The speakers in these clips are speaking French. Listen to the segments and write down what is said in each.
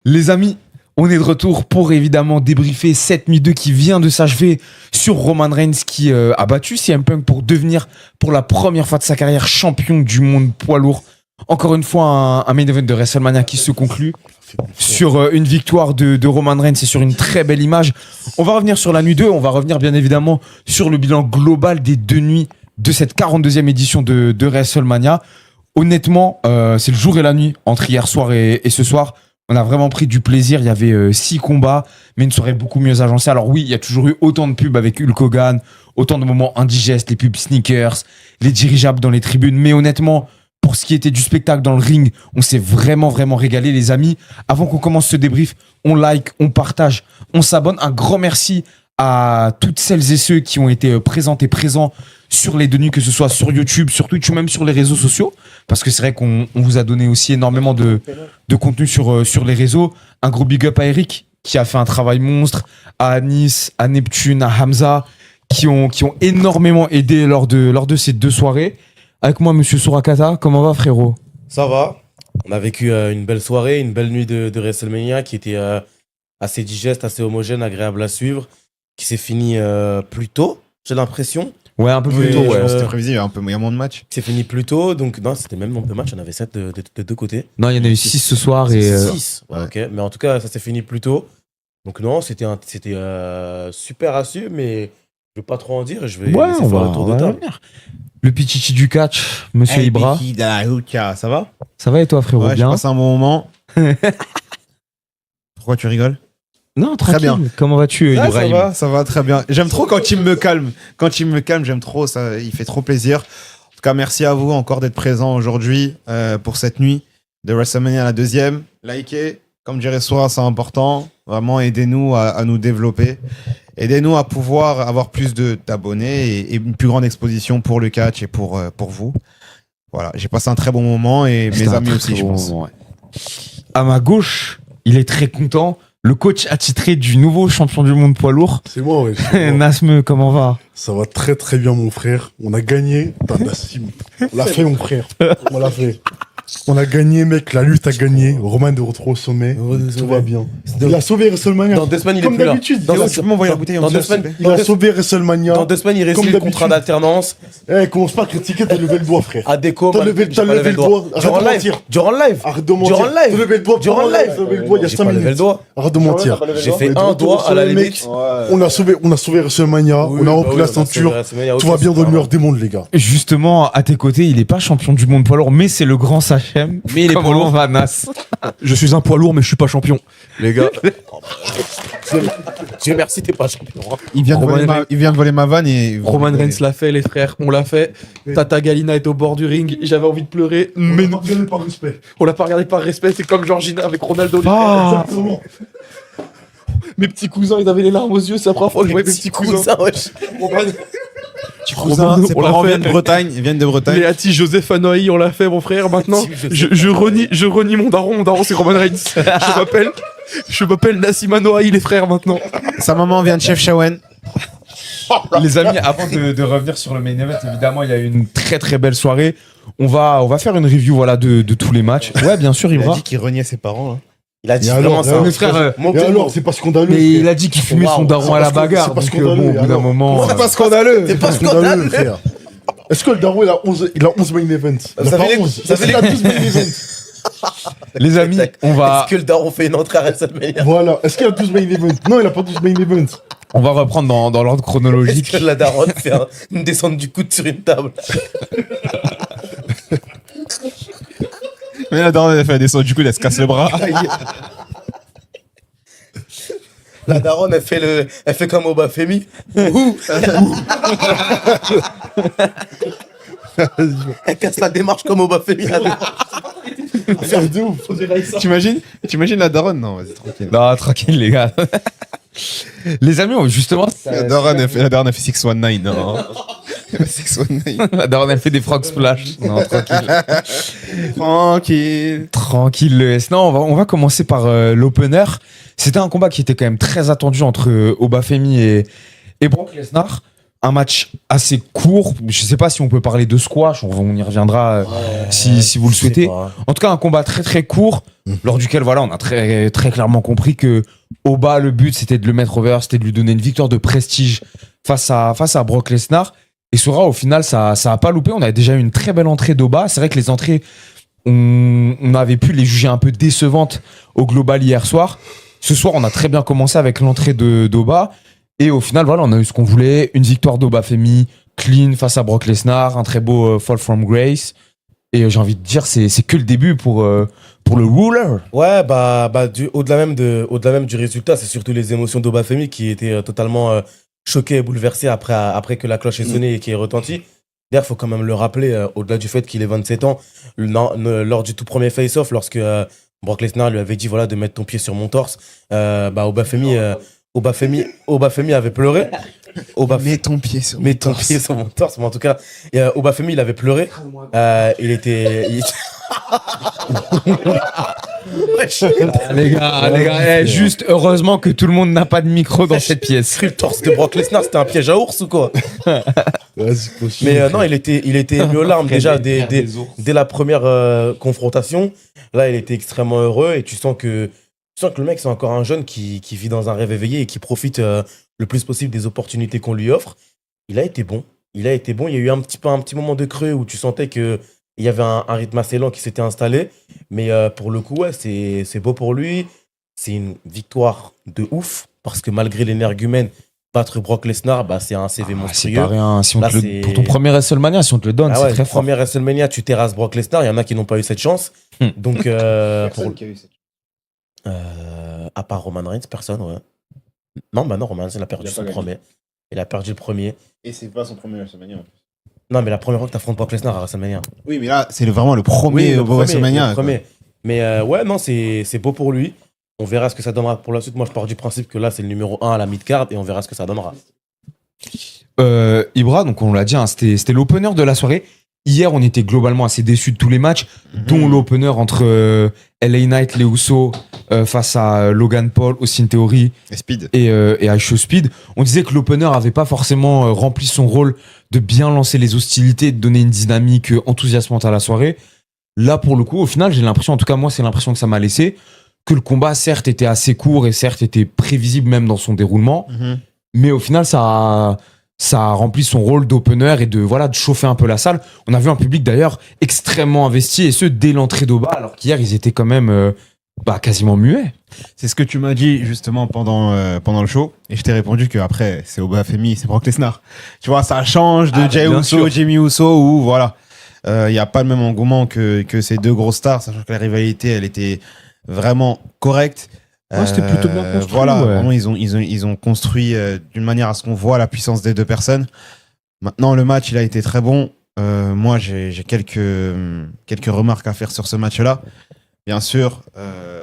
Les amis, on est de retour pour évidemment débriefer cette nuit 2 qui vient de s'achever sur Roman Reigns qui a battu CM Punk pour devenir pour la première fois de sa carrière champion du monde poids lourd. Encore une fois, un main event de WrestleMania qui se conclut sur une victoire de Roman Reigns et sur une très belle image. On va revenir sur la nuit 2, on va revenir bien évidemment sur le bilan global des deux nuits de cette 42e édition de WrestleMania. Honnêtement, c'est le jour et la nuit entre hier soir et ce soir. On a vraiment pris du plaisir. Il y avait 6 combats, mais une soirée beaucoup mieux agencée. Alors oui, il y a toujours eu autant de pubs avec Hulk Hogan, autant de moments indigestes, les pubs sneakers, les dirigeables dans les tribunes. Mais honnêtement, pour ce qui était du spectacle dans le ring, on s'est vraiment régalé, les amis. Avant qu'on commence ce débrief, on like, on partage, on s'abonne. Un grand merci à toutes celles et ceux qui ont été présentes et présents sur les deux nuits, que ce soit sur YouTube, sur Twitch ou même sur les réseaux sociaux. Parce que c'est vrai qu'on vous a donné aussi énormément de contenu sur les réseaux. Un gros big up à Eric, qui a fait un travail monstre, à Anis, à Neptune, à Hamza, qui ont énormément aidé lors de ces deux soirées. Avec moi, monsieur Surakata, comment va, frérot? Ça va. On a vécu une belle soirée, une belle nuit de WrestleMania qui était assez digeste, assez homogène, agréable à suivre, qui s'est fini plus tôt, j'ai l'impression. Ouais, un peu plus tôt, ouais. C'était prévisible, il y a moins de matchs. Qui s'est fini plus tôt, donc non, c'était même nombre de matchs, on avait 7 de deux côtés. Non, il y en a eu 6 ce soir et... 6, ouais, ok. Mais en tout cas, ça s'est fini plus tôt. Donc non, c'était super à suivre, mais je veux pas trop en dire, je vais laisser faire le tour de table. Le pichichi du catch, monsieur Ibra. Ça va? Ça va et toi, frérot? Ouais, j'ai bien? passé un bon moment. Pourquoi tu rigoles? Non, tranquille. Très bien. Comment vas-tu, Ibrahim? Ça va très bien. J'aime trop quand il me calme. Quand il me calme, j'aime trop, ça, il fait trop plaisir. En tout cas, merci à vous encore d'être présents aujourd'hui pour cette nuit de WrestleMania, la deuxième. Likez, comme dirait Sora, c'est important. Vraiment, aidez-nous à nous développer. Aidez-nous à pouvoir avoir plus d'abonnés et une plus grande exposition pour le catch et pour vous. Voilà, j'ai passé un très bon moment et mes amis aussi, je pense. Moment, ouais. À ma gauche, il est très content. Le coach attitré du nouveau champion du monde poids lourd. C'est moi, ouais. Nasme, comment va? Ça va très très bien, mon frère. On a gagné. Nassim. On l'a fait, mon frère. On l'a fait. On a gagné, mec. La lutte a gagné. Roman de retour au sommet. Tout va bien. Il a sauvé WrestleMania. Dans 2 semaines, il est Comme plus là. d'habitude. Tu peux m'envoyer la bouteille en Dans 2 dessous, semaines, Il a sauvé WrestleMania. dans 2 semaines, il Comme réussit le d'habitude. contrat d'alternance. Eh, commence pas à critiquer, t'as levé le doigt, frère. À déco, T'as levé le doigt. Arrête Durant de live. mentir. Durant live. Arrête de mentir. Durant le live. T'as levé le doigt. Durant le live. T'as levé le doigt il y a J'ai 5 pas levé le minutes. doigt. Arrête de mentir. J'ai fait Mais de un retour doigt au à la sommet, limite. On a sauvé WrestleMania. On a rempli la ceinture. Tout va bien dans le meilleur des mondes, les gars. Justement, à tes côtés, il est pas champion du monde poids lourd, mais c'est le grand Sachem. Mais il est Comment poids lourd. va, Nas? Je suis un poids lourd, mais je suis pas champion. Les gars, Dieu merci, t'es pas champion. hein. Il vient de voler ma vanne et... Roman Reigns l'a fait, les frères, on l'a fait. Tata Galina est au bord du ring, j'avais envie de pleurer, mais non, Par respect. on l'a pas regardé par respect, c'est comme Georgina avec Ronaldo. Ah. Exactement. Mes petits cousins, ils avaient les larmes aux yeux, c'est la première fois que je voyais mes petits cousins. wesh. Cousin, ses on l'a parents fait. viennent de Bretagne. Léati, Joseph Hanoï, on l'a fait, mon frère. Maintenant, je renie mon daron. Mon daron, c'est Roman Reigns. Je m'appelle Nassim Hanoï, les frères, maintenant. Sa maman vient de Chef Shawen. Les amis, avant de revenir sur le main event, évidemment, il y a eu une très belle soirée. On va faire une review, voilà, de tous les matchs. Ouais, bien sûr, Il a Ibra. dit qu'il reniait ses parents. Hein. Il a dit Et vraiment alors, ça. Mais frère, Mon Et petit alors, mot. c'est pas scandaleux. mais il frère. a dit qu'il fumait son Waouh, daron à la bagarre. c'est pas Donc, scandaleux, bon, au bout d'un alors. moment... C'est pas scandaleux. C'est pas Scandaleux, scandaleux. frère. Est-ce que le Darou, il a 11 main events? Il a Ça pas fait les- 11. ça fait Il a 12 main events. Les amis, on va Est-ce que le daron fait une entrée à WrestleMania? Voilà. Est-ce qu'il a 12 main events? Non, il a pas 12 main events. reprendre dans l'ordre Est-ce chronologique. que la daronne fait une descente du coude sur une table? Mais la daronne, elle fait la descente, du coup, elle se casse le bras. La daronne, elle fait comme Obafemi. Elle casse la démarche comme Obafemi. C'est de ouf. T'imagines la daronne? Non, vas-y, tranquille. Non, tranquille, les gars. Les amis, justement, La daronne, elle fait 619, non. 619. la daronne, elle fait des frog splash. Non, tranquille. Tranquille. Tranquille, le S. Non, on va commencer par l'opener. C'était un combat qui était quand même très attendu entre Obafemi et Brock Lesnar. un match assez court. Je sais pas si on peut parler de squash, on y reviendra si vous le Je sais souhaitez. pas. En tout cas, un combat très très court, lors duquel voilà, on a très très clairement compris que Oba, le but c'était de le mettre over, c'était de lui donner une victoire de prestige face à Brock Lesnar. Et Sora, au final, ça a pas loupé. On a déjà eu une très belle entrée d'Oba. C'est vrai que les entrées, on avait pu les juger un peu décevantes au global hier soir. Ce soir, on a très bien commencé avec l'entrée d'Oba. Et au final, voilà, on a eu ce qu'on voulait. Une victoire d'Oba Femi, clean face à Brock Lesnar, un très beau fall from grace. Et j'ai envie de dire, c'est que le début pour le ruler. Ouais, au-delà même du résultat, c'est surtout les émotions d'Obafemi qui étaient totalement choquées et bouleversées après que la cloche ait sonné et qui ait retenti. D'ailleurs, il faut quand même le rappeler, au-delà du fait qu'il ait 27 ans, lors du tout premier face-off, lorsque Brock Lesnar lui avait dit voilà, de mettre ton pied sur mon torse, Obafemi avait pleuré. Mets ton pied sur Mets ton pied sur mon torse. Mais en tout cas, Obafemi, il avait pleuré. Il était. Les gars, juste heureusement que tout le monde n'a pas de micro dans cette pièce. Le torse de Brock Lesnar, c'était un piège à ours ou quoi? Vas-y, continue. Mais non, il était ému aux larmes déjà dès la première confrontation. Là, il était extrêmement heureux et tu sens que le mec, c'est encore un jeune qui vit dans un rêve éveillé et qui profite le plus possible des opportunités qu'on lui offre. Il a été bon. Il y a eu un petit moment de creux où tu sentais qu'il y avait un rythme assez lent qui s'était installé. Mais pour le coup, ouais, c'est beau pour lui. C'est une victoire de ouf parce que malgré l'énergumène, battre Brock Lesnar, c'est un CV C'est monstrueux. pas rien. Si on Là, te le- c'est- pour ton premier WrestleMania, si on te le donne, Ah c'est ouais, très fort. première WrestleMania, tu terrasses Brock Lesnar. Il y en a qui n'ont pas eu cette chance. Donc, à part Roman Reigns, personne, ouais. Non, Roman Reigns, il a perdu Il a son pas gagné. premier. Il a perdu le premier. Et c'est pas son premier WrestleMania. Non, mais la première fois que t'affrontes Brock Lesnar à WrestleMania. Oui, mais là, c'est vraiment le premier le WrestleMania. le premier. Mais ouais, non, c'est beau pour lui. On verra ce que ça donnera pour la suite. Moi, je pars du principe que là, c'est le numéro 1 à la mid-card et on verra ce que ça donnera. Ibra, donc on l'a dit, hein, c'était l'opener de la soirée. Hier, on était globalement assez déçus de tous les matchs, dont l'opener entre LA Knight, les Usos, face à Logan Paul, Austin Theory Et Speed. et Show Speed. On disait que l'opener avait pas forcément rempli son rôle de bien lancer les hostilités, de donner une dynamique enthousiasmante à la soirée. Là, pour le coup, au final, j'ai l'impression, en tout cas moi, c'est l'impression que ça m'a laissé, que le combat, certes, était assez court et certes, était prévisible même dans son déroulement. Mais au final, ça a rempli son rôle d'opener et de chauffer un peu la salle. On a vu un public d'ailleurs extrêmement investi, et ce dès l'entrée d'Oba, alors qu'hier ils étaient quand même quasiment muets. C'est ce que tu m'as dit justement pendant le show, et je t'ai répondu que après c'est Oba Femi, c'est Brock Lesnar. Tu vois, ça change de Jey bien Uso, sûr. Jimmy Uso, où voilà, il y a pas le même engouement que ces deux grosses stars, sachant que la rivalité elle était vraiment correcte. Ouais, c'était plutôt bien construit, Voilà, ouais. vraiment ils ont construit d'une manière à ce qu'on voit la puissance des deux personnes. Maintenant le match il a été très bon. Moi j'ai quelques remarques à faire sur ce match-là. Bien sûr,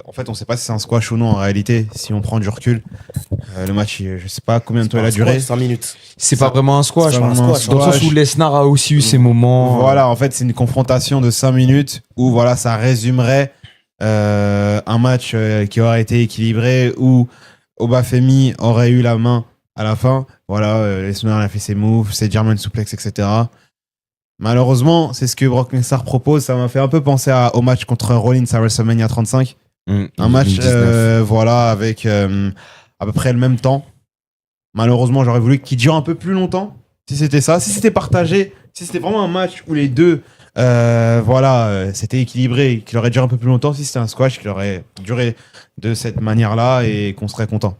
en fait, on ne sait pas si c'est un squash ou non en réalité, si on prend du recul. Le match, je ne sais pas combien de temps il a duré. 5 minutes. C'est pas vraiment un squash, c'est hein. vraiment un Dans le sens squash. où Lesnar a aussi eu ses moments. Voilà, en fait, c'est une confrontation de 5 minutes où voilà, ça résumerait un match qui aurait été équilibré, où Obafemi aurait eu la main à la fin. Voilà, Lesnar a fait ses moves, ses German suplex, etc. Malheureusement, c'est ce que Brock Lesnar propose. Ça m'a fait un peu penser au match contre Rollins à WrestleMania 35. Un match 2019. voilà, avec à peu près le même temps. Malheureusement, j'aurais voulu qu'il dure un peu plus longtemps. Si c'était ça, si c'était partagé, si c'était vraiment un match où les deux, c'était équilibré, qu'il aurait duré un peu plus longtemps. Si c'était un squash, qu'il aurait duré de cette manière-là et qu'on serait content.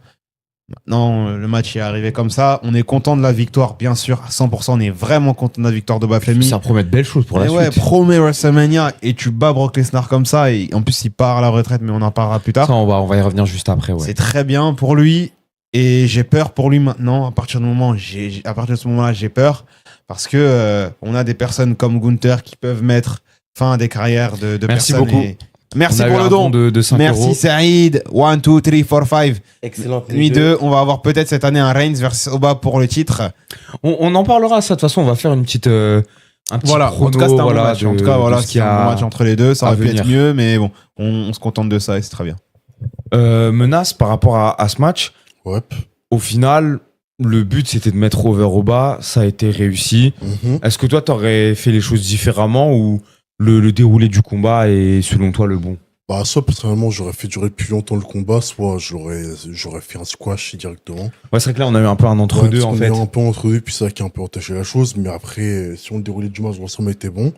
Maintenant, le match est arrivé comme ça. On est content de la victoire, bien sûr, à 100%. On est vraiment content de la victoire de Bafemi. Ça promet de belles choses pour la Et ouais, suite. premier WrestleMania et tu bats Brock Lesnar comme ça, et en plus il part à la retraite, mais on en parlera plus tard. Ça, on va y revenir juste après. Ouais. C'est très bien pour lui et j'ai peur pour lui maintenant. À partir de ce moment-là, j'ai peur parce que on a des personnes comme Gunther qui peuvent mettre fin à des carrières de Merci personnes. beaucoup. Merci On a pour eu le un don. de 5 Merci euros. Saïd. 1, 2, 3, 4, 5. Excellente Nuit 2, on va avoir peut-être cette année un Reigns versus Oba pour le titre. On en parlera, ça. De toute façon, on va faire une petite. Un petit Voilà, chrono, en tout cas, c'était un bon voilà, match. En tout cas, de voilà, ce qu'il c'est y un a bon match entre les deux. Ça à aurait pu être venir. mieux, mais bon, on se contente de ça et c'est très bien. Menace par rapport à ce match. Ouais. Au final, le but c'était de mettre over au bas, ça a été réussi. Est-ce que toi t'aurais fait les choses différemment ou le déroulé du combat est selon toi le bon? Bah, soit personnellement, j'aurais fait durer plus longtemps le combat, soit j'aurais fait un squash directement. Ouais, c'est vrai que là on a eu un peu un entre-deux en fait. On a eu un peu entre-deux, puis c'est ça qui a un peu entaché la chose. Mais après, si on le déroulé du match, l'ensemble était bon.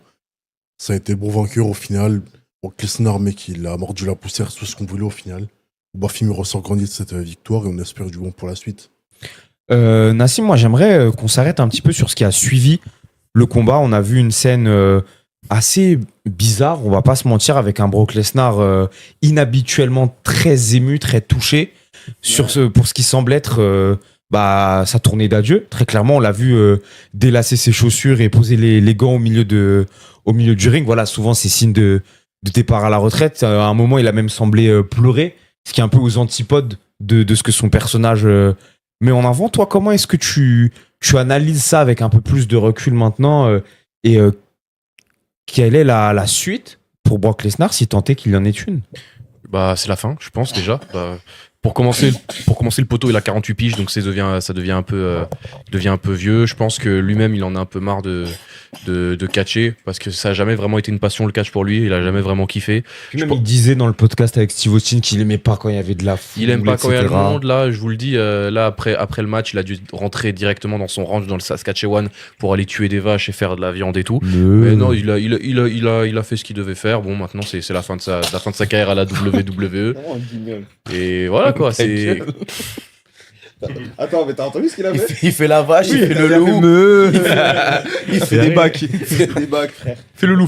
Ça a été bon vainqueur au final. Brock Lesnar, mec, il a mordu la poussière, tout ce qu'on voulait au final. Bafim ressort grandi de cette victoire et on espère du bon pour la suite. Nassim, moi j'aimerais qu'on s'arrête un petit peu sur ce qui a suivi le combat. On a vu une scène assez bizarre, on va pas se mentir, avec un Brock Lesnar inhabituellement très ému, très touché pour ce qui semble être sa tournée d'adieu. Très clairement, on l'a vu délasser ses chaussures et poser les gants au milieu du ring. Voilà, souvent c'est signe de départ à la retraite. À un moment, il a même semblé pleurer, ce qui est un peu aux antipodes de ce que son personnage met en avant. Toi, comment est-ce que tu analyses ça avec un peu plus de recul maintenant et quelle est la suite pour Brock Lesnar, si tant est qu'il y en ait une? Bah, c'est la fin, je pense déjà. Bah, pour commencer, le poteau, il a 48 piges, donc ça devient un peu vieux. Je pense que lui-même, il en a un peu marre de catcher, parce que ça a jamais vraiment été une passion le catch pour lui. Il a jamais vraiment kiffé. Il disait dans le podcast avec Steve Austin qu'il aimait pas quand il y avait de la foule. Il aime pas quand il y a le monde. Là, je vous le dis, là après le match, il a dû rentrer directement dans son ranch dans le Saskatchewan pour aller tuer des vaches et faire de la viande et tout. Mais non, il a fait ce qu'il devait faire. Bon, maintenant c'est la fin de sa carrière à la WWE. Et voilà quoi. C'est Attends, mais t'as entendu ce qu'il a fait? Il fait la vache, il fait le loup. Il fait des bacs. Il fait des bacs, frère. Fais le loup.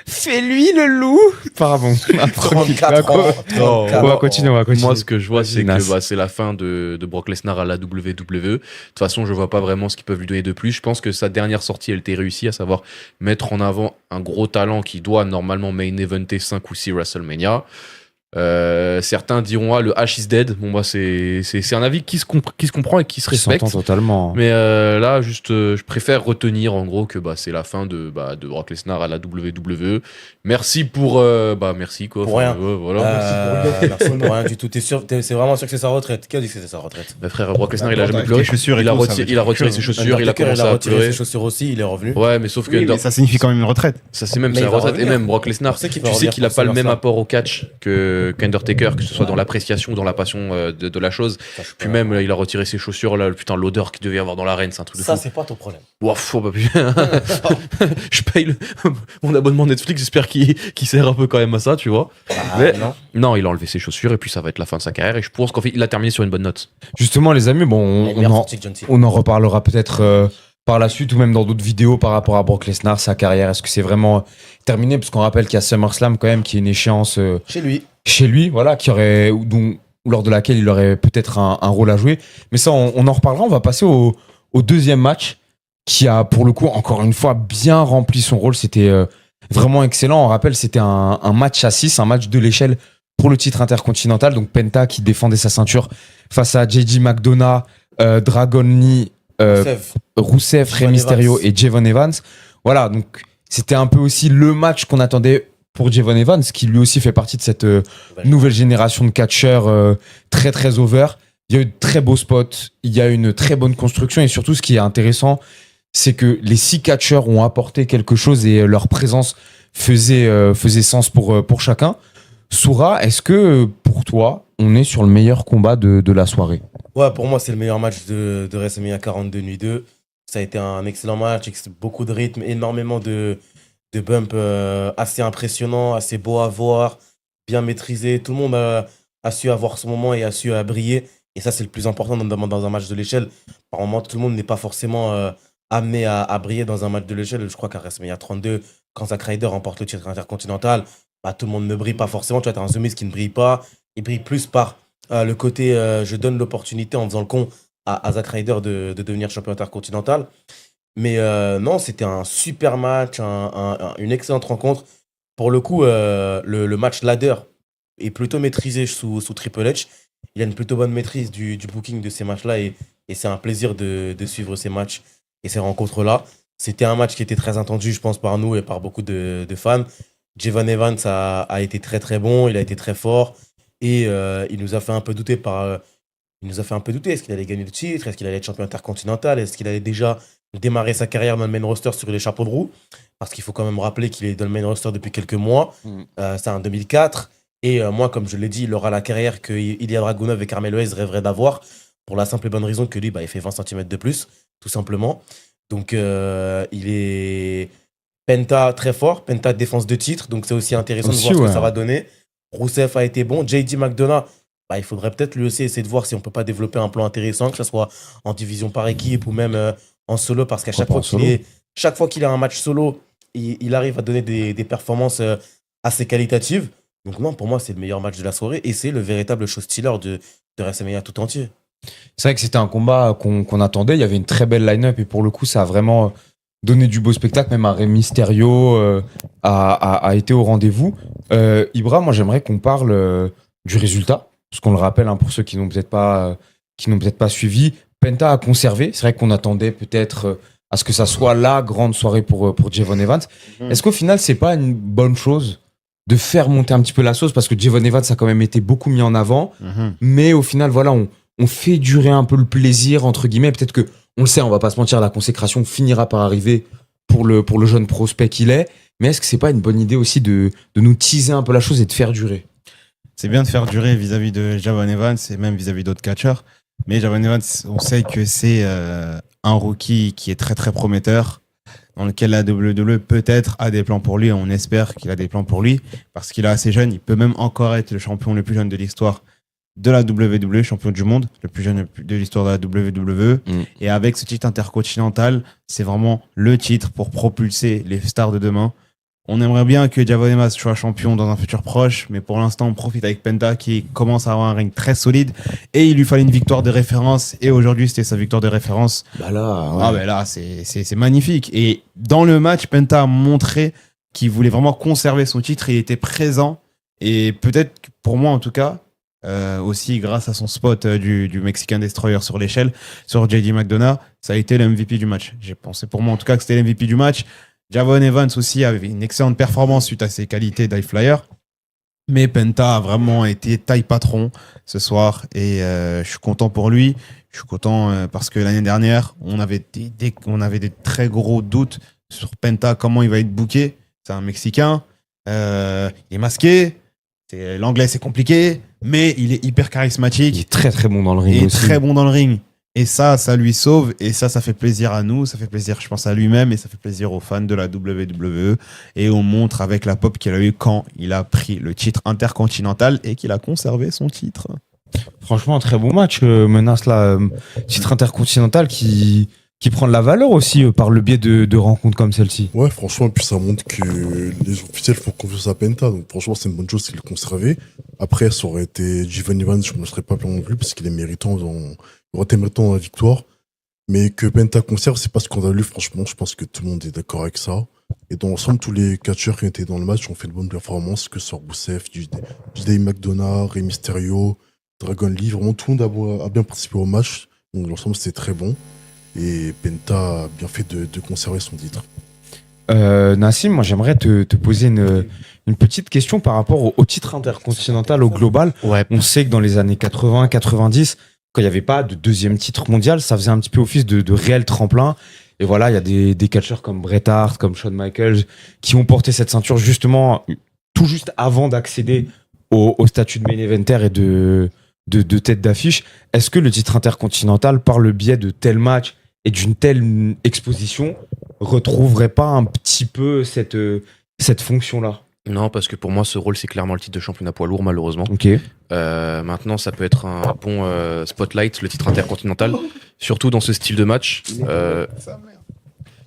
Fais-lui le loup. Pardon. 34 ans. On va continuer. Moi, ce que je vois, c'est Nas. que c'est la fin de Brock Lesnar à la WWE. De toute façon, je vois pas vraiment ce qu'ils peuvent lui donner de plus. Je pense que sa dernière sortie, elle était réussie, à savoir mettre en avant un gros talent qui doit normalement main eventer 5 ou 6 WrestleMania. Certains diront le H is dead. Bon, bah, c'est un avis qui se comprend et qui se respecte. S'entend totalement. Mais là, juste, je préfère retenir en gros que c'est la fin de Brock Lesnar à la WWE. Merci pour. Merci quoi. Pour rien. Voilà. Merci pour rien du tout. C'est vraiment sûr que c'est sa retraite? Qui a dit que c'était sa retraite? Bah, frère, Brock Lesnar, il a jamais pleuré. Il a retiré ses chaussures, il a commencé à retiré pleurer. ses chaussures aussi, il est revenu. Ouais, mais sauf que. Mais ça signifie quand même une retraite. Ça, c'est même Mais sa il va retraite. Et revenir. même Brock Lesnar, Tu sais qu'il tu va sais revenir qu'il a pour pas le se même faire ça. apport au catch qu'Undertaker, que ce soit dans l'appréciation ou dans la passion de la chose. Puis même, il a retiré ses chaussures, là, putain, l'odeur qu'il devait y avoir dans l'arène, c'est un truc de fou. Ça, c'est pas ton problème. Ouaf, je paye mon abonnement Netflix, j'espère qu'il sert un peu quand même à ça, tu vois. Mais non, il a enlevé ses chaussures et puis ça va être la fin de sa carrière et je pense qu'il a terminé sur une bonne note. Justement, les amis, bon, on en reparlera peut-être par la suite ou même dans d'autres vidéos par rapport à Brock Lesnar, sa carrière. Est-ce que c'est vraiment terminé? Parce qu'on rappelle qu'il y a SummerSlam quand même, qui est une échéance chez lui, voilà, lors de laquelle il aurait peut-être un rôle à jouer. Mais ça, on en reparlera. On va passer au deuxième match qui a, pour le coup, encore une fois, bien rempli son rôle. C'était vraiment excellent. On rappelle, c'était un match à 6, un match de l'échelle pour le titre intercontinental. Donc Penta qui défendait sa ceinture face à JJ McDonough, Dragon Lee, Rusev, Rey Mysterio et Javon Evans. Voilà, donc c'était un peu aussi le match qu'on attendait pour Javon Evans, qui lui aussi fait partie de cette nouvelle génération de catcheurs très très over. Il y a eu de très beaux spots, il y a une très bonne construction et surtout ce qui est intéressant, c'est que les 6 catcheurs ont apporté quelque chose et leur présence faisait sens pour chacun. Soura, est-ce que pour toi, on est sur le meilleur combat de la soirée? Ouais, pour moi, c'est le meilleur match de WrestleMania 42 Nuit 2. Ça a été un excellent match, avec beaucoup de rythme, énormément de bumps assez impressionnants, assez beaux à voir, bien maîtrisés. Tout le monde a su avoir son moment et a su briller. Et ça, c'est le plus important dans un match de l'échelle. Par moment, tout le monde n'est pas forcément amené à briller dans un match de l'échelle. Je crois qu'à WrestleMania 32, quand Zack Ryder remporte le titre intercontinental, tout le monde ne brille pas forcément. Tu vois, tu as un The Miz qui ne brille pas. Il brille plus par le côté je donne l'opportunité en faisant le con à Zack Ryder de devenir champion intercontinental. Mais non, c'était un super match, une excellente rencontre. Pour le coup, le match ladder est plutôt maîtrisé sous Triple H. Il a une plutôt bonne maîtrise du booking de ces matchs-là et c'est un plaisir de suivre ces matchs et ces rencontres-là. C'était un match qui était très attendu, je pense, par nous et par beaucoup de fans. Javon Evans a été très très bon, il a été très fort et il nous a fait un peu douter par il nous a fait un peu douter. Est-ce qu'il allait gagner le titre? Est-ce qu'il allait être champion intercontinental? Est-ce qu'il allait déjà démarrer sa carrière dans le main roster sur les chapeaux de roue? Parce qu'il faut quand même rappeler qu'il est dans le main roster depuis quelques mois. C'est en 2004. Et moi, comme je l'ai dit, il aura la carrière que Ilya Dragunov et Carmelo Hayes rêveraient d'avoir, pour la simple et bonne raison que lui, il fait 20 cm de plus, tout simplement. Donc, il est Penta très fort, Penta défense de titre, donc c'est aussi intéressant de voir ce que ça va donner. Rousseff a été bon, JD McDonough, il faudrait peut-être lui aussi essayer de voir si on peut pas développer un plan intéressant, que ce soit en division par équipe ou même en solo, parce qu'à chaque fois qu'il a un match solo, il arrive à donner des performances assez qualitatives. Donc non, pour moi, c'est le meilleur match de la soirée et c'est le véritable show-stealer de WrestleMania tout entier. C'est vrai que c'était un combat qu'on attendait. Il y avait une très belle line-up et pour le coup, ça a vraiment donné du beau spectacle. Même un Rey Mysterio a été au rendez-vous. Ibra, moi, j'aimerais qu'on parle du résultat. Parce qu'on le rappelle, pour ceux qui n'ont peut-être pas suivi, Penta a conservé. C'est vrai qu'on attendait peut-être à ce que ça soit la grande soirée pour Javon Evans. Est-ce qu'au final, c'est pas une bonne chose de faire monter un petit peu la sauce? Parce que Javon Evans a quand même été beaucoup mis en avant. Mais au final, voilà, on fait durer un peu le plaisir, entre guillemets. Peut-être que, on le sait, on va pas se mentir, la consécration finira par arriver pour le jeune prospect qu'il est. Mais est-ce que c'est pas une bonne idée aussi de nous teaser un peu la chose et de faire durer? C'est bien de faire durer vis-à-vis de Javon Evans et même vis-à-vis d'autres catcheurs. Mais Javon Evans, on sait que c'est un rookie qui est très très prometteur, dans lequel la WWE peut-être a des plans pour lui. On espère qu'il a des plans pour lui parce qu'il est assez jeune. Il peut même encore être le champion le plus jeune de l'histoire de la WWE, champion du monde, le plus jeune de l'histoire de la WWE. Et avec ce titre intercontinental, c'est vraiment le titre pour propulser les stars de demain. On aimerait bien que Javon Evans soit champion dans un futur proche, mais pour l'instant, on profite avec Penta qui commence à avoir un ring très solide et il lui fallait une victoire de référence et aujourd'hui, c'était sa victoire de référence. Là, c'est magnifique. Et dans le match, Penta a montré qu'il voulait vraiment conserver son titre, il était présent et peut-être, pour moi en tout cas, aussi grâce à son spot du Mexican Destroyer sur l'échelle, sur JD McDonough, ça a été le MVP du match. J'ai pensé pour moi en tout cas que c'était le MVP du match. Javon Evans aussi avait une excellente performance suite à ses qualités d'high flyer. Mais Penta a vraiment été taille patron ce soir et je suis content pour lui. Je suis content parce que l'année dernière, on avait des très gros doutes sur Penta, comment il va être booké. C'est un Mexicain, il est masqué, l'anglais c'est compliqué, mais il est hyper charismatique. Il est très très bon dans le ring. Il est aussi. très bon dans le ring. Et ça lui sauve. Et ça fait plaisir à nous. Ça fait plaisir, je pense, à lui-même. Et ça fait plaisir aux fans de la WWE. Et on montre avec la pop qu'il a eu quand il a pris le titre intercontinental et qu'il a conservé son titre. Franchement, un très bon match. Menace là, titre intercontinental qui prend de la valeur aussi par le biais de rencontres comme celle-ci. Ouais, franchement, et puis ça montre que les officiels font confiance à Penta. Donc franchement, c'est une bonne chose qu'il le conservé. Après, ça aurait été Javon Evans, je ne me serais pas plaint non plus parce qu'il est méritant. Il aurait été méritant dans la victoire. Mais que Penta conserve, c'est pas scandaleux. Franchement, je pense que tout le monde est d'accord avec ça. Et dans l'ensemble, tous les catcheurs qui étaient dans le match ont fait de bonnes performances, que ce soit Rousseff, JD McDonough, Rey Mysterio, Dragon Lee. Vraiment, tout le monde a bien participé au match. Donc, dans l'ensemble, c'était très bon. Et Penta a bien fait de conserver son titre. Nassim, moi j'aimerais te poser une petite question par rapport au titre intercontinental au global. Ouais. On sait que dans les années 80, 90, quand il n'y avait pas de deuxième titre mondial, ça faisait un petit peu office de réel tremplin. Et voilà, il y a des catcheurs comme Bret Hart, comme Shawn Michaels, qui ont porté cette ceinture justement tout juste avant d'accéder au statut de main eventer et de tête d'affiche. Est-ce que le titre intercontinental, par le biais de tels matchs et d'une telle exposition, retrouverait pas un petit peu cette fonction-là? Non, parce que pour moi, ce rôle, c'est clairement le titre de championnat poids lourd, malheureusement. Ok. Maintenant, ça peut être un bon spotlight, le titre intercontinental, surtout dans ce style de match.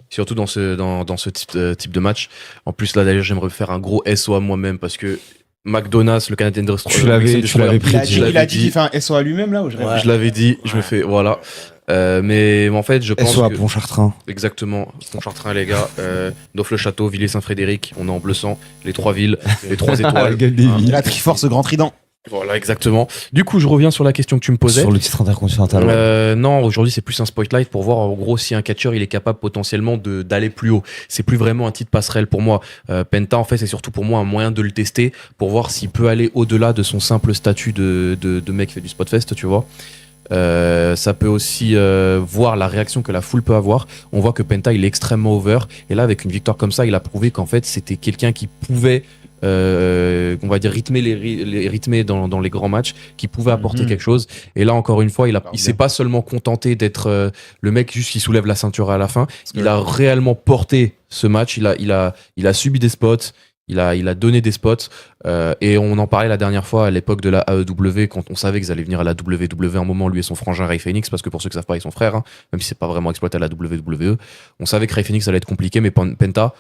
Surtout dans ce type de match. En plus, là, d'ailleurs, j'aimerais faire un gros SO à moi-même parce que McDonald's, le Canadian Destroyer, Tu l'avais pris. Il a dit qu'il fait un SO à lui-même là où je rêve. Je l'avais dit, je me fais, voilà. Mais en fait, je pense SO à que... Pontchartrain. Exactement, Pontchartrain, les gars. Neuf-le-Château, Villers-Saint-Frédéric, on est en bleu sang. Les 3 villes, les 3 étoiles. Il a Triforce Grand Trident. Voilà, exactement. Du coup, je reviens sur la question que tu me posais. Sur le titre intercontinental. Non, aujourd'hui, c'est plus un spotlight pour voir, en gros, si un catcheur, il est capable potentiellement d'aller plus haut. C'est plus vraiment un titre passerelle pour moi. Penta, en fait, c'est surtout pour moi un moyen de le tester pour voir s'il peut aller au-delà de son simple statut de mec qui fait du spotfest, tu vois. Ça peut aussi voir la réaction que la foule peut avoir. On voit que Penta, il est extrêmement over. Et là, avec une victoire comme ça, il a prouvé qu'en fait, c'était quelqu'un qui pouvait, on va dire, rythmer dans les grands matchs, qui pouvait apporter quelque chose. Et là, encore une fois, il s'est pas seulement contenté d'être le mec juste qui soulève la ceinture à la fin. Il a réellement porté ce match. Il a subi des spots. Il a donné des spots et on en parlait la dernière fois à l'époque de la AEW quand on savait qu'ils allaient venir à la WWE un moment, lui et son frangin Ray Phoenix, parce que pour ceux qui savent pas, ils sont frères, hein, même si c'est pas vraiment exploité à la WWE. On savait que Ray Phoenix allait être compliqué, mais Penta,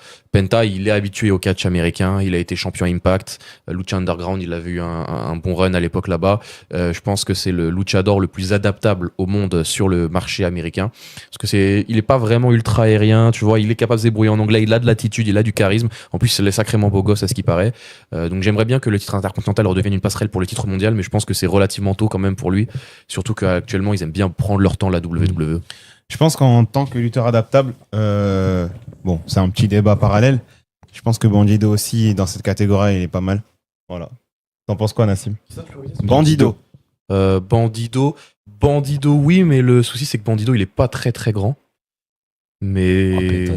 il est habitué au catch américain, il a été champion Impact, Lucha Underground, il avait eu un bon run à l'époque là-bas. Je pense que c'est le luchador le plus adaptable au monde sur le marché américain, parce que il est pas vraiment ultra aérien, tu vois, il est capable de se débrouiller en anglais, il a de l'attitude, il a du charisme, en plus il est sacrément beau gosse à ce qui paraît. Donc j'aimerais bien que le titre intercontinental redevienne une passerelle pour le titre mondial, mais je pense que c'est relativement tôt quand même pour lui, surtout qu'actuellement ils aiment bien prendre leur temps la WWE. Je pense qu'en tant que lutteur adaptable, bon, c'est un petit débat parallèle. Je pense que Bandido aussi, dans cette catégorie, il est pas mal. Voilà. T'en penses quoi, Nassim? Bandido. Bandido, oui, mais le souci c'est que Bandido il est pas très très grand. Mais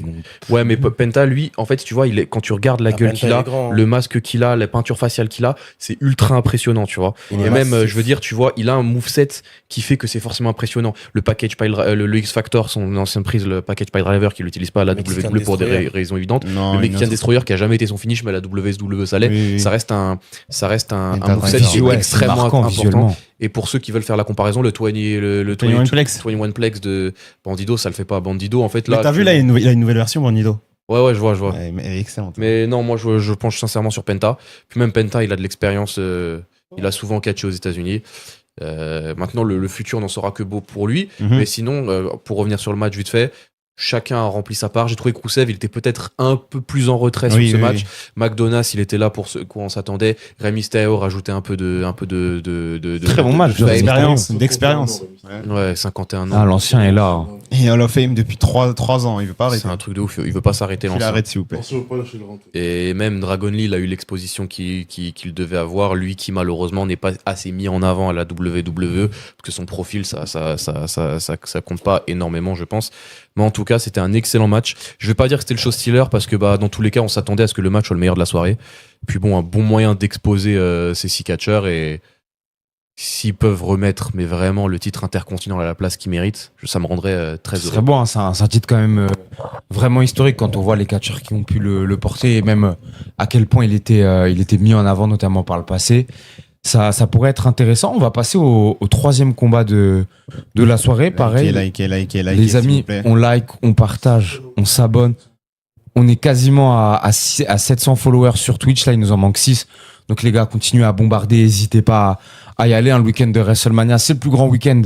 ouais, mais Penta, lui, en fait, tu vois, quand tu regardes la gueule qu'il a, le masque qu'il a, la peinture faciale qu'il a, c'est ultra impressionnant, tu vois. Et même, je veux dire, tu vois, il a un moveset qui fait que c'est forcément impressionnant. Le package le X Factor, son ancienne prise, le package pile driver, qu'il n'utilise pas à la WWE pour des raisons évidentes. Le Mexican Destroyer qui a jamais été son finish, mais à la WWE ça l'est. Ça reste un moveset extrêmement important. Et pour ceux qui veulent faire la comparaison, le 21 Plex de Bandido, ça le fait pas. Bandido, en fait, là. Mais t'as vu, là, il a une nouvelle version, Bandido. Ouais, je vois. Elle est excellente. Mais non, moi, je penche sincèrement sur Penta. Puis même Penta, il a de l'expérience. Il a souvent catché aux États-Unis. Maintenant, le futur n'en sera que beau pour lui. Mais sinon, pour revenir sur le match vite fait, chacun a rempli sa part. J'ai trouvé que Rousseff, il était peut-être un peu plus en retrait sur ce match. McDonough, il était là pour ce quoi on s'attendait. Rey Mysterio rajoutait un peu de très bon match, d'expérience. Ouais, 51 ans. Ah, l'ancien est là. Et Hall of Fame depuis 3 ans, il veut pas arrêter. C'est un truc de ouf, il veut pas s'arrêter. Il arrête, s'il vous plaît. Et même Dragon Lee, il a eu l'exposition qu'il devait avoir, lui qui malheureusement n'est pas assez mis en avant à la WWE, parce que son profil, ça compte pas énormément, je pense. Mais en tout cas, c'était un excellent match. Je vais pas dire que c'était le show stealer, parce que dans tous les cas, on s'attendait à ce que le match soit le meilleur de la soirée. Puis bon, un bon moyen d'exposer ces 6 catcheurs, et s'ils peuvent remettre mais vraiment le titre intercontinental à la place qu'il mérite, ça me rendrait très heureux. Ce serait bon, hein, c'est un titre quand même vraiment historique quand on voit les catcheurs qui ont pu le porter, et même à quel point il était mis en avant, notamment par le passé. Ça pourrait être intéressant. On va passer au troisième combat de la soirée. Pareil, likez, les amis, on like, on partage, on s'abonne. On est quasiment à 700 followers sur Twitch. Là, il nous en manque 6. Donc les gars, continuez à bombarder. N'hésitez pas à y aller. Le week-end de WrestleMania, c'est le plus grand week-end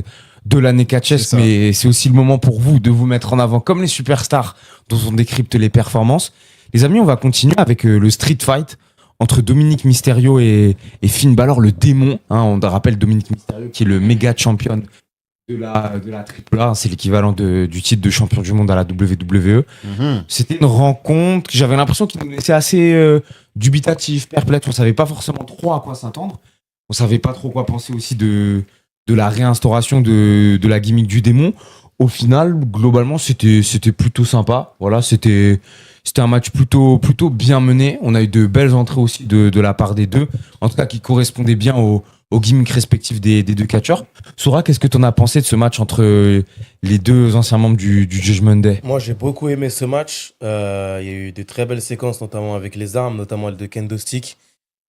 de l'année catchesque, mais c'est aussi le moment pour vous de vous mettre en avant comme les superstars dont on décrypte les performances. Les amis, on va continuer avec le street fight entre Dominic Mysterio et Finn Balor, le démon. On rappelle Dominic Mysterio qui est le méga champion de la AAA, c'est l'équivalent du titre de champion du monde à la WWE. C'était une rencontre que j'avais l'impression qu'il nous laissait assez dubitatif, perplexe. On savait pas forcément trop à quoi s'attendre. On savait pas trop quoi penser aussi de la réinstauration de la gimmick du démon. Au final, globalement, c'était plutôt sympa. Voilà, c'était un match plutôt bien mené. On a eu de belles entrées aussi de la part des deux, en tout cas qui correspondaient bien aux gimmicks respectifs des deux catcheurs. Sora, qu'est-ce que tu en as pensé de ce match entre les deux anciens membres du Judgment Day? Moi, j'ai beaucoup aimé ce match. Il y a eu de très belles séquences, notamment avec les armes, notamment le de Kendo Stick.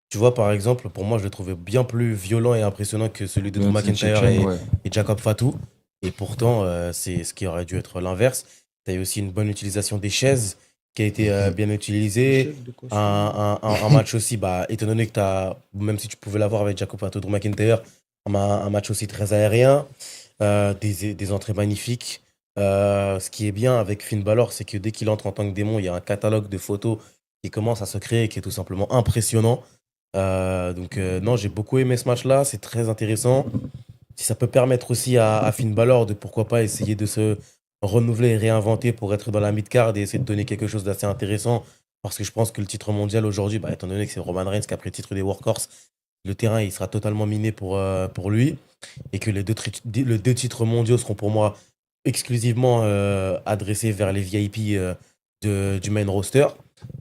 Tu vois, par exemple, pour moi, je le trouvais bien plus violent et impressionnant que celui de Drew McIntyre et Jacob Fatu. Et pourtant, c'est ce qui aurait dû être l'inverse. Tu as eu aussi une bonne utilisation des chaises qui a été bien utilisée. Un match aussi, étant donné que même si tu pouvais l'avoir avec Jacob Fatu, Drew McIntyre, un match aussi très aérien, des entrées magnifiques. Ce qui est bien avec Finn Balor, c'est que dès qu'il entre en tant que démon, il y a un catalogue de photos qui commence à se créer et qui est tout simplement impressionnant. Non, j'ai beaucoup aimé ce match-là, c'est très intéressant. Si ça peut permettre aussi à Finn Balor de pourquoi pas essayer de se renouveler et réinventer pour être dans la mid-card et essayer de donner quelque chose d'assez intéressant, parce que je pense que le titre mondial aujourd'hui, étant donné que c'est Roman Reigns qui a pris le titre des Workhorse, le terrain il sera totalement miné pour lui. et que les deux titres mondiaux seront pour moi exclusivement adressés vers les VIP du main roster,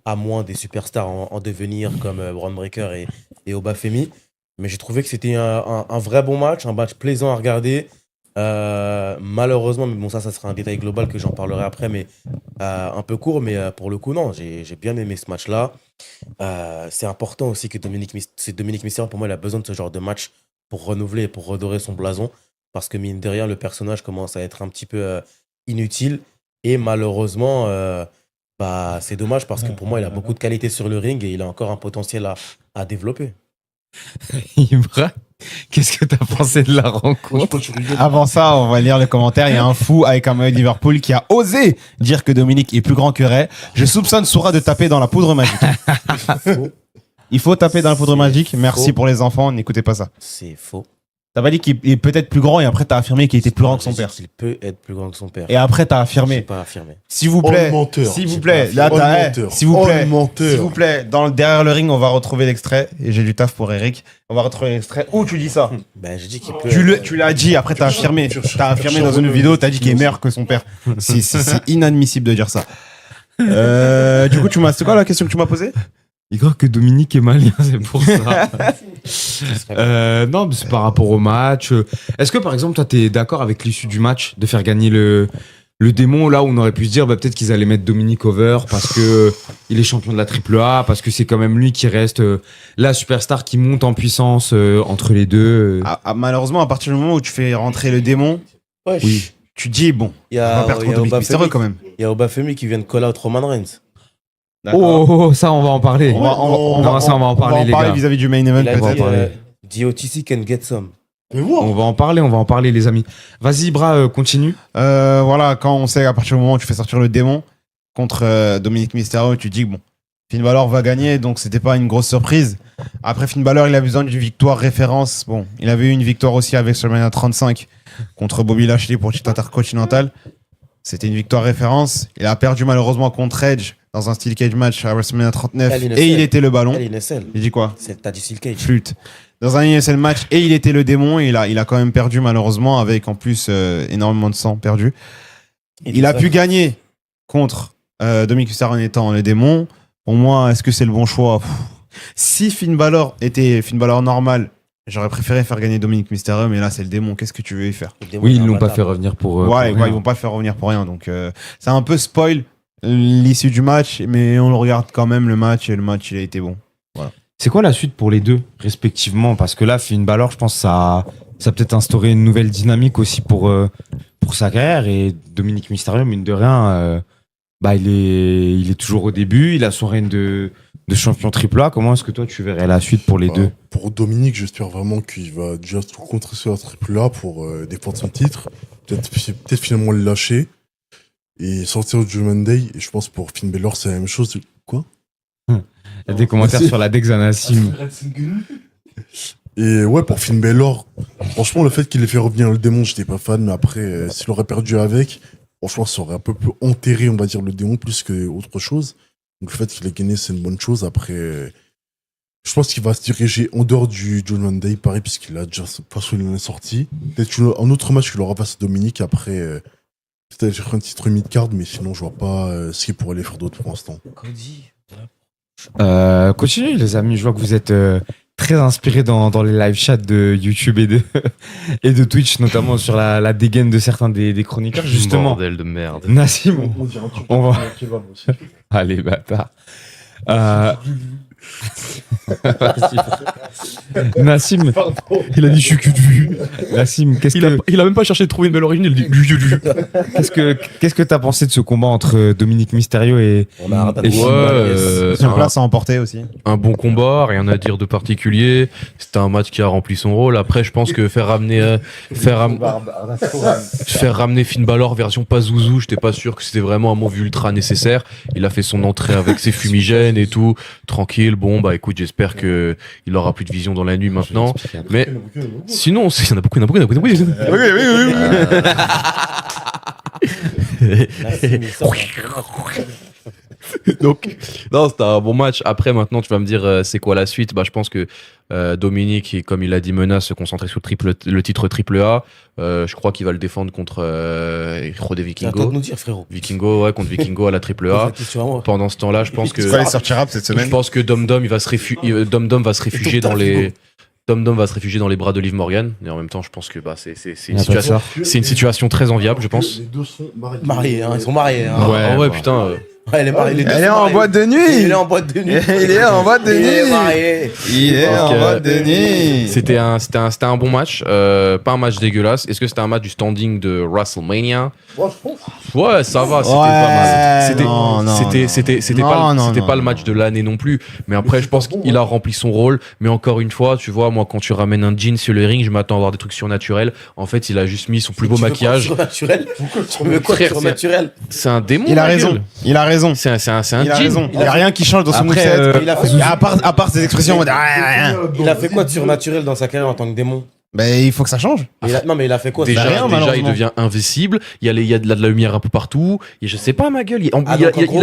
à moins des superstars en devenir comme Bron Breakker et Obafemi. Mais j'ai trouvé que c'était un vrai bon match, un match plaisant à regarder. Malheureusement, mais bon, ça sera un détail global que j'en parlerai après, mais un peu court. Mais pour le coup, non, j'ai bien aimé ce match-là. C'est important aussi que Dominique Mysterio, pour moi, il a besoin de ce genre de match pour renouveler et pour redorer son blason. Parce que mine de rien, le personnage commence à être un petit peu inutile. Et malheureusement, c'est dommage parce que pour moi, il a beaucoup de qualité sur le ring et il a encore un potentiel à développer. Ibra, qu'est-ce que t'as pensé de la rencontre? Avant ça, on va lire les commentaires. Il y a un fou avec un maillot de Liverpool qui a osé dire que Dominique est plus grand que Ray. Je soupçonne Soura de taper dans la poudre magique. Il faut taper dans la poudre magique. Merci pour les enfants. N'écoutez pas ça. C'est faux. T'as pas dit qu'il est peut-être plus grand et après t'as affirmé qu'il était plus grand que son père. Il peut être plus grand que son père. Et après t'as J'ai affirmé. pas affirmé. S'il vous plaît, menteur. s'il vous J'ai plaît, pas là affirmé. t'as, Menteur. s'il vous plaît, menteur. s'il vous plaît, derrière le ring, on va retrouver l'extrait et j'ai du taf pour Eric. On va retrouver l'extrait. Où tu dis ça? Ben, j'ai dit qu'il peut. Tu l'as dit, après t'as affirmé. T'as affirmé dans une vidéo, t'as dit qu'il est meilleur que son père. C'est inadmissible de dire ça. Du coup, c'est quoi la question que tu m'as posée? Il croit que Dominique est malien, c'est pour ça. Non, mais c'est par rapport au match. Est-ce que par exemple, toi, t'es d'accord avec l'issue du match de faire gagner le démon, là où on aurait pu se dire peut-être qu'ils allaient mettre Dominique over parce que il est champion de la AAA, parce que c'est quand même lui qui reste la superstar qui monte en puissance entre les deux. Malheureusement, à partir du moment où tu fais rentrer le démon, Wesh. oui, tu dis bon, Il y on va a, perdre il y contre a Dominique Mysterio quand même. Il y a Obafemi qui vient de call out Roman Reigns. Oh, ça, on va en parler. On va en parler, les gars. vis-à-vis du main event Il a dit peut-être. DOTC can get some. Mais moi, On va en parler, les amis. Vas-y, Ibra, continue. Voilà, quand on sait à partir du moment où tu fais sortir le démon contre Dominique Mysterio, tu dis que bon, Finn Balor va gagner, donc c'était pas une grosse surprise. Après, Finn Balor, il a besoin d'une victoire référence. Bon, il avait eu une victoire aussi avec WrestleMania 35 contre Bobby Lashley pour le titre intercontinental. C'était une victoire référence. Il a perdu malheureusement contre Edge dans un Steel Cage match à WrestleMania 39 et il était le ballon. Elle est NSL. Il dit quoi? T'as dit Steel Cage. Flûte. Dans un ISL match et il était le démon et il a quand même perdu malheureusement avec en plus énormément de sang perdu. Il a pu gagner contre Dominic Mysterio en étant le démon. Pour moi, est-ce que c'est le bon choix? Si Finn Balor était Finn Balor normal, j'aurais préféré faire gagner Dominic Mysterio, mais là c'est le démon. Qu'est-ce que tu veux y faire? Oui, ils l'ont pas fait revenir pour. Ouais, pour rien. ils vont pas le faire revenir pour rien. Donc c'est un peu spoil l'issue du match, mais on le regarde quand même le match et le match il a été bon. C'est quoi la suite pour les deux, respectivement? Parce que là, Finn Balor, je pense que ça a peut-être instauré une nouvelle dynamique aussi pour sa carrière. Et Dominique Mysterio, mine de rien, il est toujours au début. Il a son règne de champion AAA. Comment est-ce que toi, tu verrais la suite pour les deux? pour Dominique, j'espère vraiment qu'il va déjà tout contrer sur la AAA pour défendre son titre. Peut-être finalement le lâcher et sortir du Judgment Day. Et je pense pour Finn Balor, c'est la même chose. Quoi? Il y a des commentaires sur la Dex Anassim. Et ouais, pour Finn Balor, franchement, le fait qu'il ait fait revenir le démon, j'étais pas fan. Mais après, s'il aurait perdu avec, franchement, ça aurait un peu plus enterré, on va dire, le démon plus qu'autre chose. Donc le fait qu'il ait gagné, c'est une bonne chose. Après, je pense qu'il va se diriger en dehors du Judgment Day, pareil, puisqu'il a déjà, de toute façon, il en est sorti. Peut-être un autre match qu'il aura face à Dominique. Après, peut-être j'ai fait un titre mid-card, mais sinon, je vois pas ce qu'il pourrait aller faire d'autre pour l'instant. Continuez, les amis. Je vois que vous êtes très inspirés dans les live chats de YouTube et de Twitch, notamment sur la dégaine de certains des chroniqueurs. Justement, Bordel de merde. Nassim, dirait un truc on va- qui va aussi. allez, bâtard. Nassim, il a dit je suis cul de vue. Nassim, Il a même pas cherché de trouver une belle origine, il dit qu'est-ce que t'as pensé de ce combat entre Dominique Mysterio et On a Et Finn Balor, Sur place à emporter aussi. un bon combat, rien à dire de particulier. C'était un match qui a rempli son rôle. Après, je pense que faire ramener Finn Balor version Pazuzu, j'étais pas sûr que c'était vraiment un move ultra nécessaire. Il a fait son entrée avec ses fumigènes et tout, tranquille. Bon, bah écoute, j'espère que il aura plus de vision dans la nuit maintenant. Mais sinon, il y en a beaucoup. Donc, non, c'était un bon match. Après, maintenant, tu vas me dire, c'est quoi la suite? Bah, je pense que Dominique, comme il a dit, menace se concentrer sur le titre triple A. Je crois qu'il va le défendre contre Rode Attends de Vikingo. nous dire, frérot. Vikingo, ouais, contre Vikingo à la triple Pose la A. question à moi. Pendant ce temps-là, je pense que C'est quoi les sorties rap cette je semaine? pense que Dom Dom va se réfugier dans les Dom Dom va se réfugier dans les bras de Liv Morgan. Et en même temps, je pense que bah, c'est une situation très enviable, je pense. Les deux sont mariés. Mariés, hein, ils sont mariés. Hein. Ouais, putain. Ouais, elle est mariée. les deux Elle est sont en mariés. boîte de nuit. Il est en boîte de nuit. Il est en boîte de Il est nuit. marié. Il est Donc, en boîte de nuit. C'était un bon match, pas un match dégueulasse. Est-ce que c'était un match du standing de WrestleMania? Moi, je pense. Ouais, ça va, c'était Ouais, pas mal. C'était non. pas le match de l'année non plus. Mais après, je pense qu'il a rempli son rôle. Mais encore une fois, tu vois, moi, quand tu ramènes un jean sur le ring, je m'attends à voir des trucs surnaturels. En fait, il a juste mis son plus beau Tu veux quoi, maquillage. surnaturel. Tu veux quoi, Frère, surnaturel? C'est un démon. Il a ma raison. gueule. Il a raison. C'est un Il a jean. raison. Il y a rien qui change dans son Après, moveset. il a fait- À part ses expressions en mode, rien. Il a fait quoi de surnaturel dans sa carrière en tant que démon? Ben, il faut que ça change. Non, mais il a fait quoi? Déjà, ça rien, il malheureusement. devient invincible. Il y a de la lumière un peu partout. Et je sais pas, ma gueule. donc, en gros,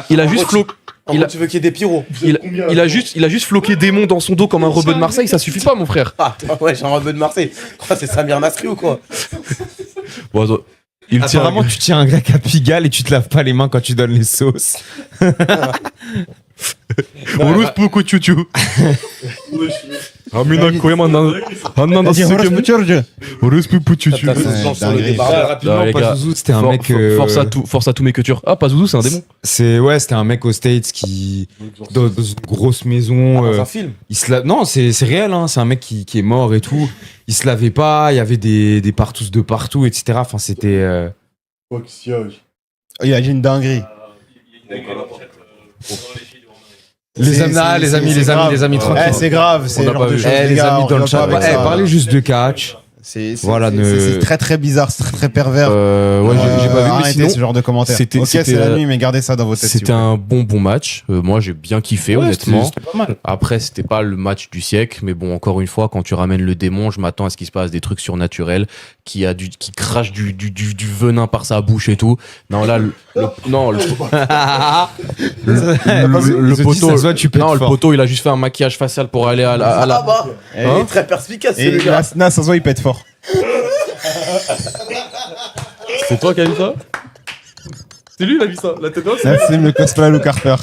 Il a juste floqué. En gros, tu veux qu'il y ait des pyros? Il a juste floqué démon dans son dos comme un rebeu de Marseille. Ça suffit pas, mon frère. Ah, ouais, j'ai un rebeu de Marseille. Quoi, c'est Samir Nasri ou quoi? Bon, il tient. Apparemment, tu tiens un grec à Pigalle et tu te laves pas les mains quand tu donnes les sauces. Non, les gars, Pazuzu, c'était un mec. Force à tous mes cultures. Ah, Pazuzu, c'est un démon. C'était un mec aux States qui dans une grosse maison. Dans un film. Non, c'est réel. Hein, c'est un mec qui est mort et tout. Il se lavait pas. Il y avait des partous de partout, etc. Enfin, c'était. Il a dit une dinguerie. Les amis, tranquille. C'est grave. C'est On n'a le pas genre de vu. choses, Les gars, amis on dans le vient chat. pas avec ça. Parlez juste de catch. Voilà, C'est très très bizarre, c'est très très pervers. Ouais, j'ai pas vu, mais Arrêtez sinon, ce genre de commentaires. c'était- Ok, c'est c'était, la nuit, mais gardez ça dans vos têtes. c'était un bon match. Moi, j'ai bien kiffé, honnêtement. C'était pas mal. Après, c'était pas le match du siècle, mais bon, encore une fois, quand tu ramènes le démon, je m'attends à ce qu'il se passe des trucs surnaturels, qui crache du venin par sa bouche et tout. Non, là, le poteau, ça se voit, tu pètes non, le fort. poteau, il a juste fait un maquillage facial pour aller à Ah la. bah, il Hein est très perspicace Et celui-là. là, ça se voit, il pète fort. C'est toi qui as vu ça? C'est lui, il a vu ça, la tête d'os. Là, c'est le cosplay Lou Carter.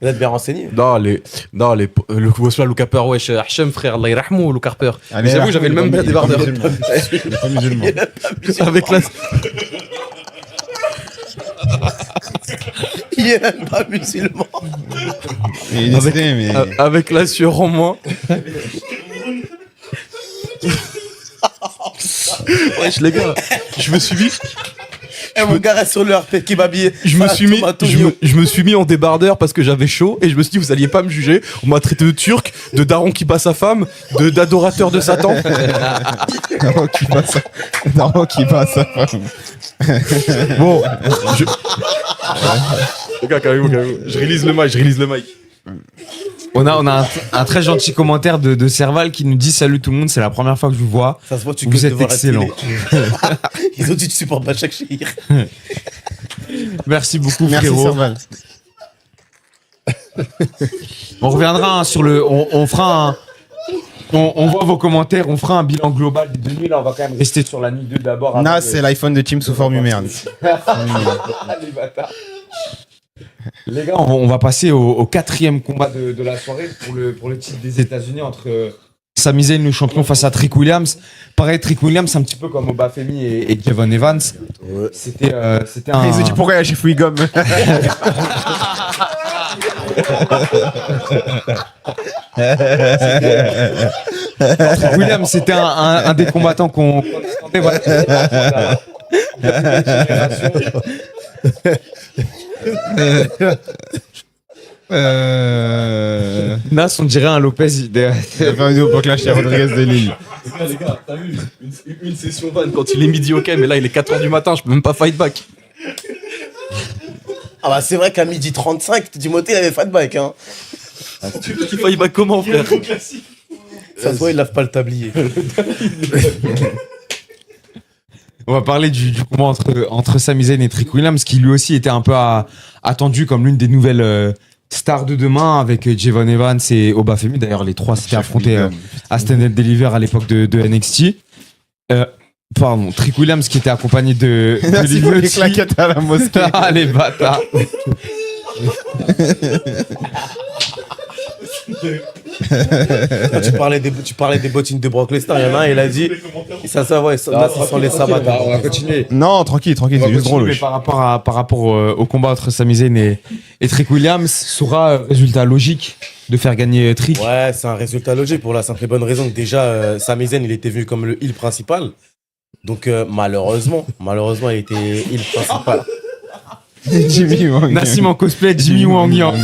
Vous êtes bien renseigné. Le Boswell, Lou Carper, wesh, Hachem, frère, Allah yarhamou, Lou Carper. Allez, J'avoue, là, j'avais le il est même pas débardeur. musulman. Il est pas musulman. Avec la. Il est même pas musulman. Il est décédé, mais. Avec la sueur en moins. Wesh, les gars, je me suis mis. Eh, mon gars, reste sur le RP qui m'habille. Je me suis mis en débardeur parce que j'avais chaud et je me suis dit vous alliez pas me juger. On m'a traité de turc, de daron qui bat sa femme, d'adorateur de Satan. Daron qui passe. Daron qui passe. Bon, les gars, calmez-vous. Je release le mic. On a un très gentil commentaire de Serval qui nous dit salut tout le monde, c'est la première fois que je vous vois. Ça se voit, tu Vous gueules êtes devant la excellent. télé. Ils ont dit tu supportes pas chaque chire. Merci beaucoup Merci, frérot. Serval. On reviendra hein, sur le. On fera un. On voit vos commentaires, on fera un bilan global des deux nuits. Là, on va quand même rester sur la nuit 2 d'abord. avant Nas, de- c'est l'iPhone de Team sous forme humaine. Les bâtards. Les gars, on va passer au 4e combat de la soirée pour le titre des États-Unis entre Sami Zayn, le champion, face à Trick Williams. Pareil, Trick Williams, un petit peu comme Obafemi et Kevin Evans. C'était un. Ils ont dit pourquoi il y a chez Fouigom. Trick Williams, c'était un des combattants qu'on attendait. Voilà. Nas, on dirait un Lopez. Il y a pas une vidéo pour clasher Rodriguez de Lille. Les gars, t'as vu une session van quand il est midi, ok, mais là il est 4h du matin, je peux même pas fight back. Ah bah c'est vrai qu'à midi 35, Timothée il avait fat bike hein. Tu veux qu'il fight back comment, frère? Ça se voit, il lave pas le tablier. On va parler du combat entre Sami Zayn et Trick Williams, qui lui aussi était un peu attendu comme l'une des nouvelles stars de demain, avec Javon Evans et Obafemi. D'ailleurs, les trois s'étaient affrontés à Stand and Deliver à l'époque de NXT. Pardon, Trick Williams qui était accompagné de Merci pour les Liberty. claquettes à la mosquée. Ah, les bâtards. Tu parlais des bottines de Brock Lesnar, il y en a un, il a dit, ça va, là, ça sent les sabbats. On va continuer. Non, tranquille, c'est juste drôle. Mais wesh. par rapport au combat entre Sami Zayn et Trick Williams, sera résultat logique de faire gagner Trick. Ouais, c'est un résultat logique pour la simple et bonne raison que déjà, Sami Zayn, il était vu comme le heel principal. Donc, malheureusement, il était heel principal. Jimmy Wang. Nassim en cosplay, Jimmy Wang Yang.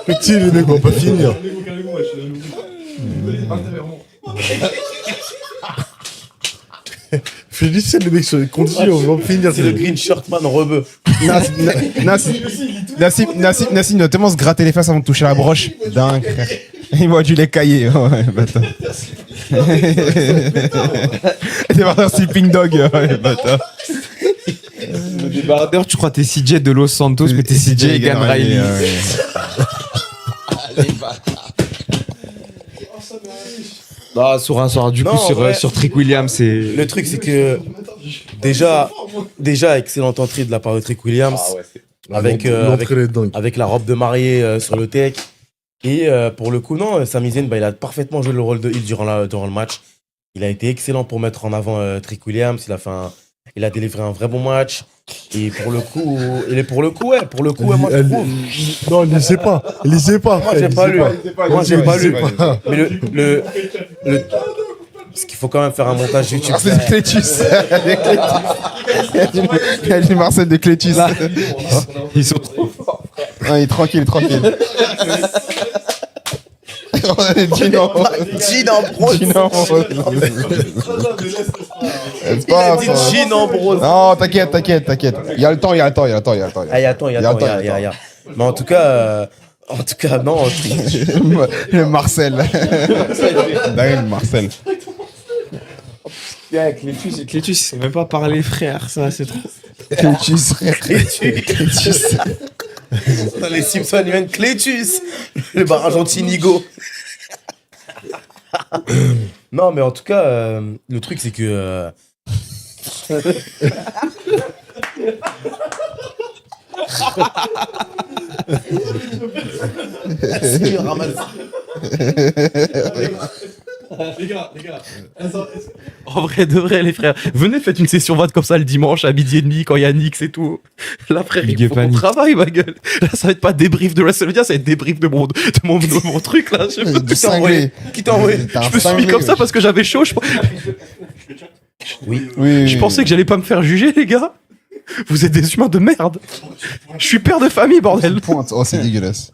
Petit, les mecs, on va pas finir. Félix, les mecs sur les conditions, on va finir. C'est le Green Shirtman rebeu. Nassim doit tellement se gratter les fesses avant de toucher la broche. Dingue, frère. Il m'a dû les cailler. Ouais, bâtard. Il va faire sleeping dog. Ouais, bâtard. Le débardeur, tu crois que t'es CJ de Los Santos, mais t'es CJ Egan Riley. Non, sur un soir, du Non, coup, en vrai, sur Trick Williams, c'est. Le truc, c'est que déjà, excellente entrée de la part de Trick Williams. Avec la robe de mariée sur le tech. Et pour le coup, non, Sami Zayn, il a parfaitement joué le rôle de heel durant le match. Il a été excellent pour mettre en avant Trick Williams. Il a délivré un vrai bon match. Et pour le coup, moi je trouve. Non, il lisait pas. Moi j'ai pas lu. Mais parce qu'il faut quand même faire un montage YouTube. Marcel de Clétus. Il y a du Marcel de Clétus. Ils sont trop forts. Ouais, tranquille. On a des jeans en rose. Jean en bronze. C'est Il a pas dit ça. jean en bronze. Non, t'inquiète. Il y a le temps. Ah, il y a temps. Mais en tout cas, non. Le Marcel. Dingue, Marcel. Clétus, il sait même pas parler, frère. Ça, c'est trop. Clétus, frère. Clétus. Dans les Simpsons, il y a une Clétus. Le barrage anti-Nigo. Non, mais en tout cas, le truc, c'est que. En vrai, de vrai, les frères. Venez, faites une session VOD comme ça le dimanche à 12h30 quand il y a Nix et tout. Là, frère, Big il up faut à qu'on Nix. travaille, ma gueule. Là, ça va être pas débrief de WrestleMania, ça va être débrief de mon truc, là. Je Du cinglé. Qui t'a envoyé? je me suis mis comme ça parce que j'avais chaud. Je pensais que j'allais pas me faire juger, les gars. Vous êtes des humains de merde. Je suis père de famille, bordel. Pointe. Oh, c'est dégueulasse.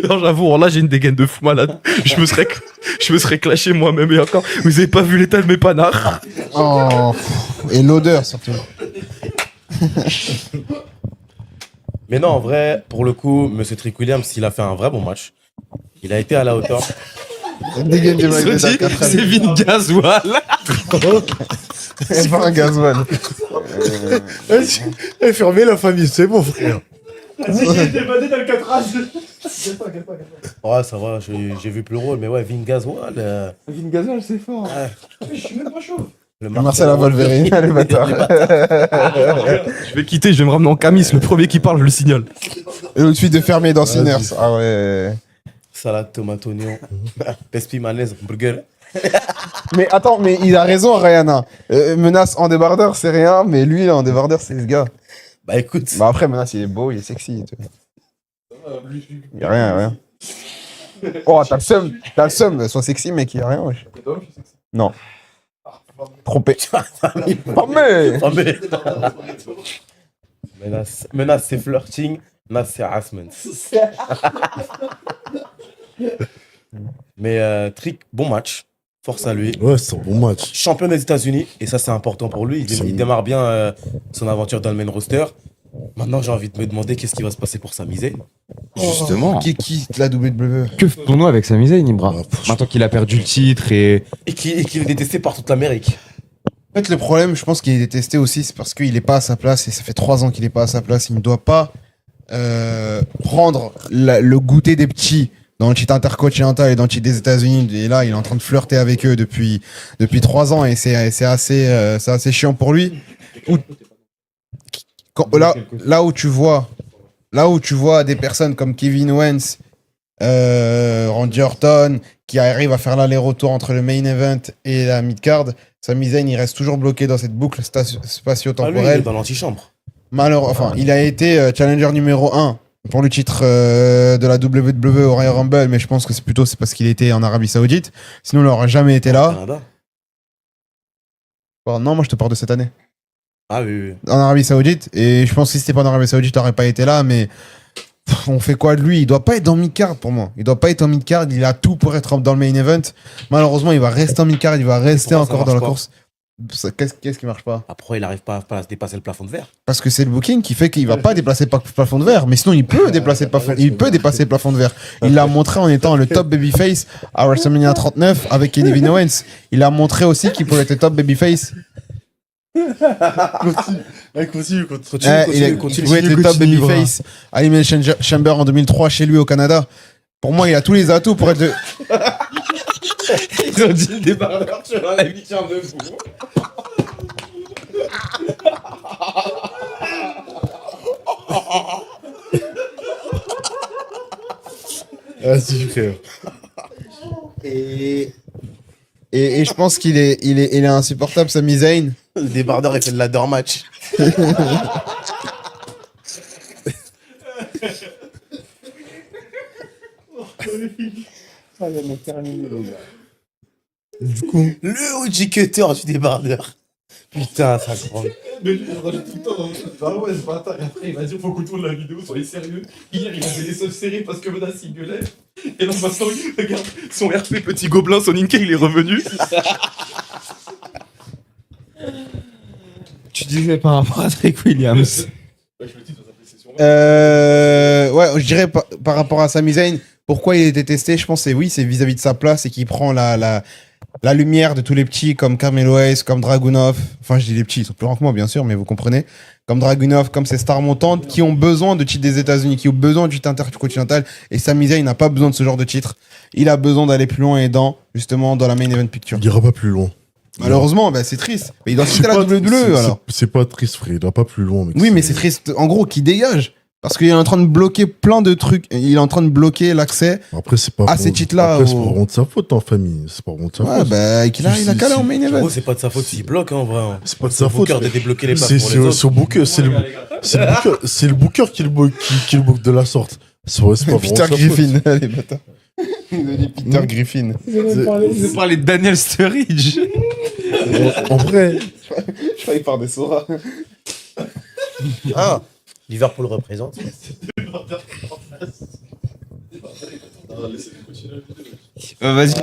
Non, j'avoue, là, j'ai une dégaine de fou malade. Je me serais clashé moi-même et encore. Vous avez pas vu l'état de mes panards. Oh, et l'odeur surtout. Mais non, en vrai, pour le coup, Monsieur Trick Williams, il a fait un vrai bon match. Il a été à la hauteur. Dégaine du mec de C'est Vin Gasoil. C'est pas un gasoil. Fermez la famille, c'est bon, frère. Ouais, ça va, j'ai vu plus le rôle, mais ouais, Vin Gasoil. Vin Gasoil, c'est fort. Ouais. Le Marcel à Wolverine, le bâtard. Je vais quitter, je vais me ramener en camis. Le premier qui parle, je le signale. Et tout de suite de fermer dans Sinners. Ah ouais. Salade, tomate, oignon, pespi, mayonnaise, burger. Mais attends, mais il a raison, Ryan. Menace en débardeur, c'est rien, mais lui, là, en débardeur, c'est ce gars. Bah écoute, Bah après, Menace, il est beau, il est sexy. Tu vois. Il y a rien. Oh, t'as le seum, sois sexy, mec, il y a rien, wesh. Non. Trompé. Formé. menace c'est flirting, menace c'est harassment. Mais Trick, bon match. Force à lui. Ouais, c'est un bon match. Champion des États-Unis, et ça c'est important pour lui. Il démarre bien son aventure dans le main roster. Maintenant, j'ai envie de me demander qu'est-ce qui va se passer pour Sami Zayn. Justement. Qui la WWE? Que faisons-nous avec Sami Zayn, Ibra? Maintenant qu'il a perdu le titre et. Et qu'il est détesté par toute l'Amérique. En fait, le problème, je pense qu'il est détesté aussi, c'est parce qu'il est pas à sa place et ça fait 3 ans qu'il est pas à sa place. Il ne doit pas prendre le goûter des petits dans le cheat intercontinental et dans le cheat des États-Unis. Et là, il est en train de flirter avec eux depuis 3 ans et c'est assez chiant pour lui. Là où tu vois des personnes comme Kevin Owens, Randy Orton, qui arrivent à faire l'aller-retour entre le main event et la mid-card, Sami Zayn, il reste toujours bloqué dans cette boucle Ah, lui, il spatio-temporelle. est dans l'antichambre. Enfin, il a été challenger numéro 1 pour le titre de la WWE au Royal Rumble, mais je pense que c'est parce qu'il était en Arabie Saoudite. Sinon, il n'aurait jamais été là. Canada. Bon, non, moi, je te parle de cette année. Ah oui. En Arabie Saoudite. Et je pense que si c'était pas en Arabie Saoudite, il n'aurait pas été là, mais on fait quoi de lui? Il doit pas être dans mid-card pour moi. Il doit pas être en mid-card. Il a tout pour être dans le main event. Malheureusement, il va rester en mid-card. Il va rester Pourquoi ça encore dans la marche pas course. Qu'est-ce qui marche pas? Après, il n'arrive pas à dépasser le plafond de verre. Parce que c'est le booking qui fait qu'il va pas déplacer le plafond de verre. Mais sinon, il peut dépasser le plafond de verre. Il l'a montré en étant le top babyface à WrestleMania 39 avec Kevin Owens. Il a montré aussi qu'il pouvait être top babyface. Continue. Il pouvait être le top babyface à Elimination Chamber en 2003 chez lui au Canada. Pour moi, il a tous les atouts pour être Ils ont dit le débardeur sur la mission de fou. Vas-y, frère. Et je pense qu'il est insupportable, Sami Zayn. Le débardeur, il fait de ladder match. Du coup, Le OG cutter du débardeur. Putain, ça grande. mais lui, il rajoute tout le temps. Ah ouais, ce bâtard. Et après, il va dire faut qu'on tourne la vidéo, soyez sérieux. Hier, il avait des sauces serrées parce que Menace, il gueulait. Et là, maintenant, regarde, son RP petit gobelin, son Inke, il est revenu. Tu disais par rapport à Drake Williams. Ouais, je dirais par rapport à Sami Zayn, pourquoi il est détesté, je pense c'est vis-à-vis de sa place et qu'il prend la lumière de tous les petits comme Carmelo Hayes, comme Dragunov. Enfin, je dis les petits, ils sont plus grands que moi, bien sûr, mais vous comprenez. Comme Dragunov, comme ces stars montantes qui ont besoin de titres des États-Unis, qui ont besoin du titre intercontinental. Et Sami Zayn n'a pas besoin de ce genre de titre. Il a besoin d'aller plus loin et justement dans la main event picture. Il ira pas plus loin. Malheureusement, bah, c'est triste. Mais il doit quitter la WWE alors. C'est pas triste, frère. Il ira pas plus loin. Mec. Oui, mais c'est triste. En gros, qu'il dégage. Parce qu'il est en train de bloquer plein de trucs. Il est en train de bloquer l'accès Après, c'est pas à ces titres-là. Après, c'est pas vraiment de sa faute en famille. C'est pas vraiment de sa Ouais, faute. bah, il a calé en main event. Gros, c'est pas de sa faute s'il bloque, hein, en vrai. hein. C'est pas de sa faute. Booker de débloquer les places C'est pour les autres. c'est au Booker. C'est le Booker qui le bloque de la sorte. C'est pas vraiment Peter sa faute. Griffin, les bâtards. Il a dit Peter Griffin. Ils ont parlé de Daniel Sturridge. En vrai, Je crois qu'il parle de Sora. Ah, Liverpool représente. Vas-y,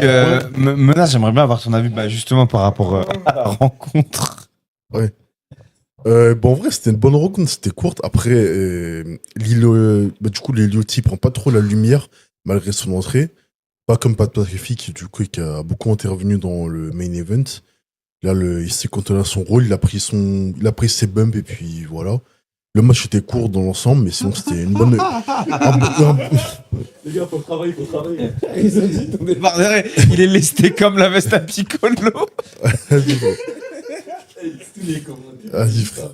Menace, j'aimerais bien avoir ton avis justement par rapport à la rencontre. bon, en vrai, c'était une bonne rencontre. C'était courte. Après, du coup, l'Eliotti prend pas trop la lumière malgré son entrée. Pas comme Pat McAfee qui a beaucoup intervenu dans le main event. Là, il s'est contenté à son rôle, il a pris ses bumps et puis voilà. Le match était court dans l'ensemble, mais sinon c'était une bonne. Les gars, faut travailler. Ils ont dit ton débardeur, il est lesté comme la veste à Piccolo. Vas-y, frère.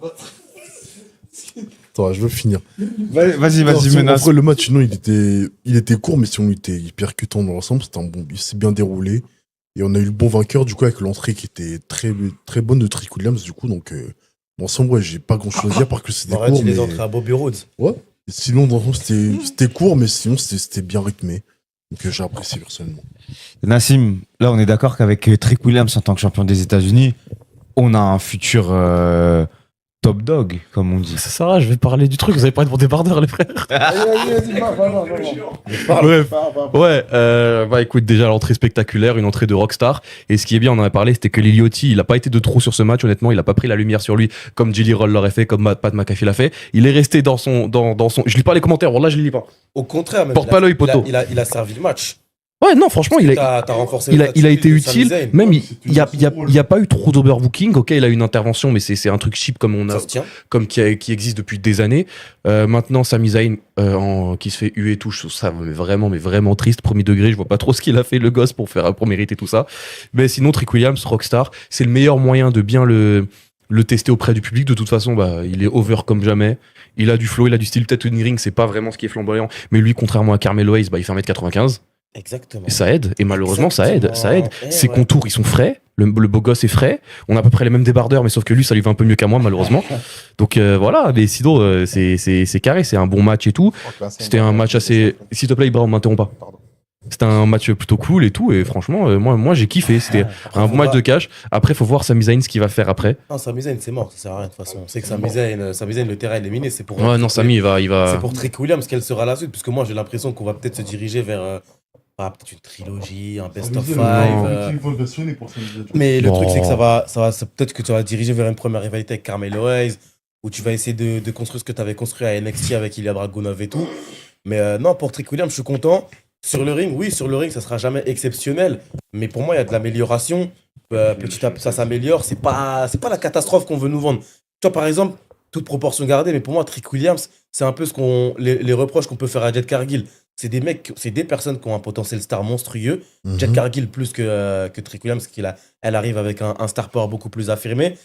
Attends, je veux finir. Vas-y, Non, Menace. après, le match, sinon, il était court, mais sinon, il était percutant dans l'ensemble. Il s'est bien déroulé. Et on a eu le bon vainqueur, du coup, avec l'entrée qui était très, très bonne de Trick Williams, du coup. Donc, dans l'ensemble, ouais, j'ai pas grand-chose à dire, parce que c'était Arrête, court. il les Mais... entrées à Bobby Rhodes. Ouais. Et sinon, dans l'ensemble, c'était court, mais sinon, c'était bien rythmé. Donc, j'ai apprécié personnellement. Nassim, là, on est d'accord qu'avec Trick Williams en tant que champion des États-Unis, on a un futur top dog, comme on dit. Ça sert à rien, je vais parler du truc. Vous avez parlé de mon débardeur, les frères. Ouais, bah écoute, déjà l'entrée spectaculaire, une entrée de rockstar. Et ce qui est bien, on en a parlé, c'était que Liliotti, il a pas été de trop sur ce match, honnêtement. Il a pas pris la lumière sur lui comme Jelly Roll l'aurait fait, comme Pat McAfee l'a fait. Il est resté dans son. Je lis pas les commentaires, là je les lis pas. Au contraire, même, Porte pas l'œil, poteau. il a servi le match. Ouais, non, franchement, T'as renforcé il a été utile. Zayn. Même, il y a pas eu trop d'overbooking. Ok, il a eu une intervention, mais c'est un truc cheap Ça se tient. qui existe depuis des années. Maintenant, Sami Zayn, qui se fait huer et tout, je trouve ça mais vraiment triste. Premier degré, je vois pas trop ce qu'il a fait, le gosse, pour mériter tout ça. Mais sinon, Trick Williams, Rockstar, c'est le meilleur moyen de bien le tester auprès du public. De toute façon, il est over comme jamais. Il a du flow, il a du style. Peut-être une ring, c'est pas vraiment ce qui est flamboyant. Mais lui, contrairement à Carmelo Hayes, il fait 1m95. Exactement. Et ça aide, et malheureusement ça aide. Eh Ses ouais. contours ils sont frais, le beau gosse est frais, on a à peu près les mêmes débardeurs, mais sauf que lui ça lui va un peu mieux qu'à moi malheureusement. Donc voilà, mais sinon c'est carré, c'est un bon match et tout. C'était un match assez. S'il te plaît, Ibrahim, m'interrompt pas. C'était un match plutôt cool et tout, et franchement, moi j'ai kiffé. C'était un bon match de cash. Après, faut voir Sami Zayn ce qu'il va faire après. Non, Sami Zayn, c'est mort, ça sert à rien de toute façon. On sait que Sami Zayn, le terrain est éliminé, c'est pour. Ouais, non, Sami il va. C'est pour Trick Williams qu'elle sera la suite, parce que moi j'ai l'impression qu'on va peut-être se diriger vers peut-être une trilogie, un best of five. Mais le Bon. truc c'est que peut-être que tu vas te diriger vers une première rivalité avec Carmelo Hayes, où tu vas essayer de construire ce que tu avais construit à NXT avec Ilya Dragunov et tout. Mais non, pour Trick Williams, je suis content. Sur le ring, ça sera jamais exceptionnel. Mais pour moi, il y a de l'amélioration. Petit à petit, ça s'améliore. C'est pas la catastrophe qu'on veut nous vendre. Tu vois, par exemple, toute proportion gardée, mais pour moi, Trick Williams, c'est un peu les reproches qu'on peut faire à Jade Cargill. C'est des personnes qui ont un potentiel star monstrueux. Jade Cargill plus que Trick Williams, elle arrive avec un star power beaucoup plus affirmé.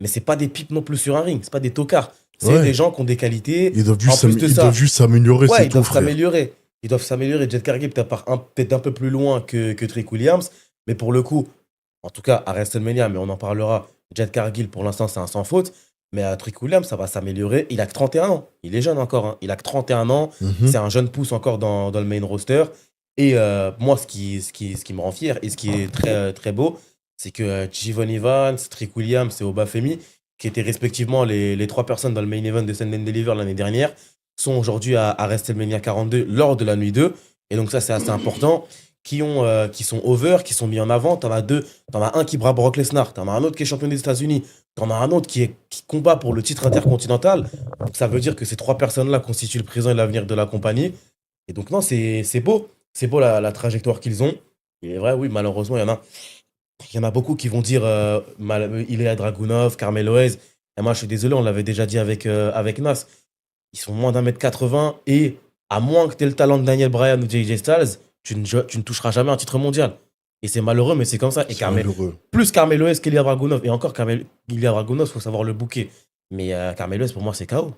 Mais c'est pas des pipes non plus sur un ring. C'est pas des tocards. C'est des gens qui ont des qualités. Ils doivent juste s'améliorer, Ouais, c'est ils tout, doivent frère. s'améliorer. Ils doivent s'améliorer. Jade Cargill peut-être un peu plus loin que Trick Williams. Mais pour le coup, en tout cas, à WrestleMania, mais on en parlera, Jade Cargill, pour l'instant, c'est un sans faute. Mais à Trick Williams, ça va s'améliorer. Il a que 31 ans. Il est jeune encore. Hein. Il a que 31 ans. C'est un jeune pouce encore dans le main roster. Et moi, ce qui me rend fier et ce qui est très, très beau, c'est que Jivon Evans, Trick Williams et Obafemi, qui étaient respectivement les trois personnes dans le main event de Stand and Deliver l'année dernière, sont aujourd'hui à WrestleMania 42 lors de la nuit 2. Et donc ça, c'est assez important. Qui sont over, qui sont mis en avant. T'en as deux. T'en as un qui bat Brock Lesnar. T'en as un autre qui est champion des États-Unis. T'en as un autre qui combat pour le titre intercontinental. Donc ça veut dire que ces trois personnes-là constituent le présent et l'avenir de la compagnie. Et donc non, c'est beau. C'est beau la trajectoire qu'ils ont. Il est vrai, oui, malheureusement, il y en a beaucoup qui vont dire Ilya Dragunov, Carmelo Hayes. Et moi, je suis désolé, on l'avait déjà dit avec Nas. Ils sont moins d'1m80 et à moins que tu aies le talent de Daniel Bryan ou JJ Styles, tu ne toucheras jamais un titre mondial. Et c'est malheureux, mais c'est comme ça. Et plus Carmelo Hayes qu'Ilya Dragunov. Et encore, Ilya Dragunov, il faut savoir le booker. Mais Carmelo Hayes, pour moi, c'est KO.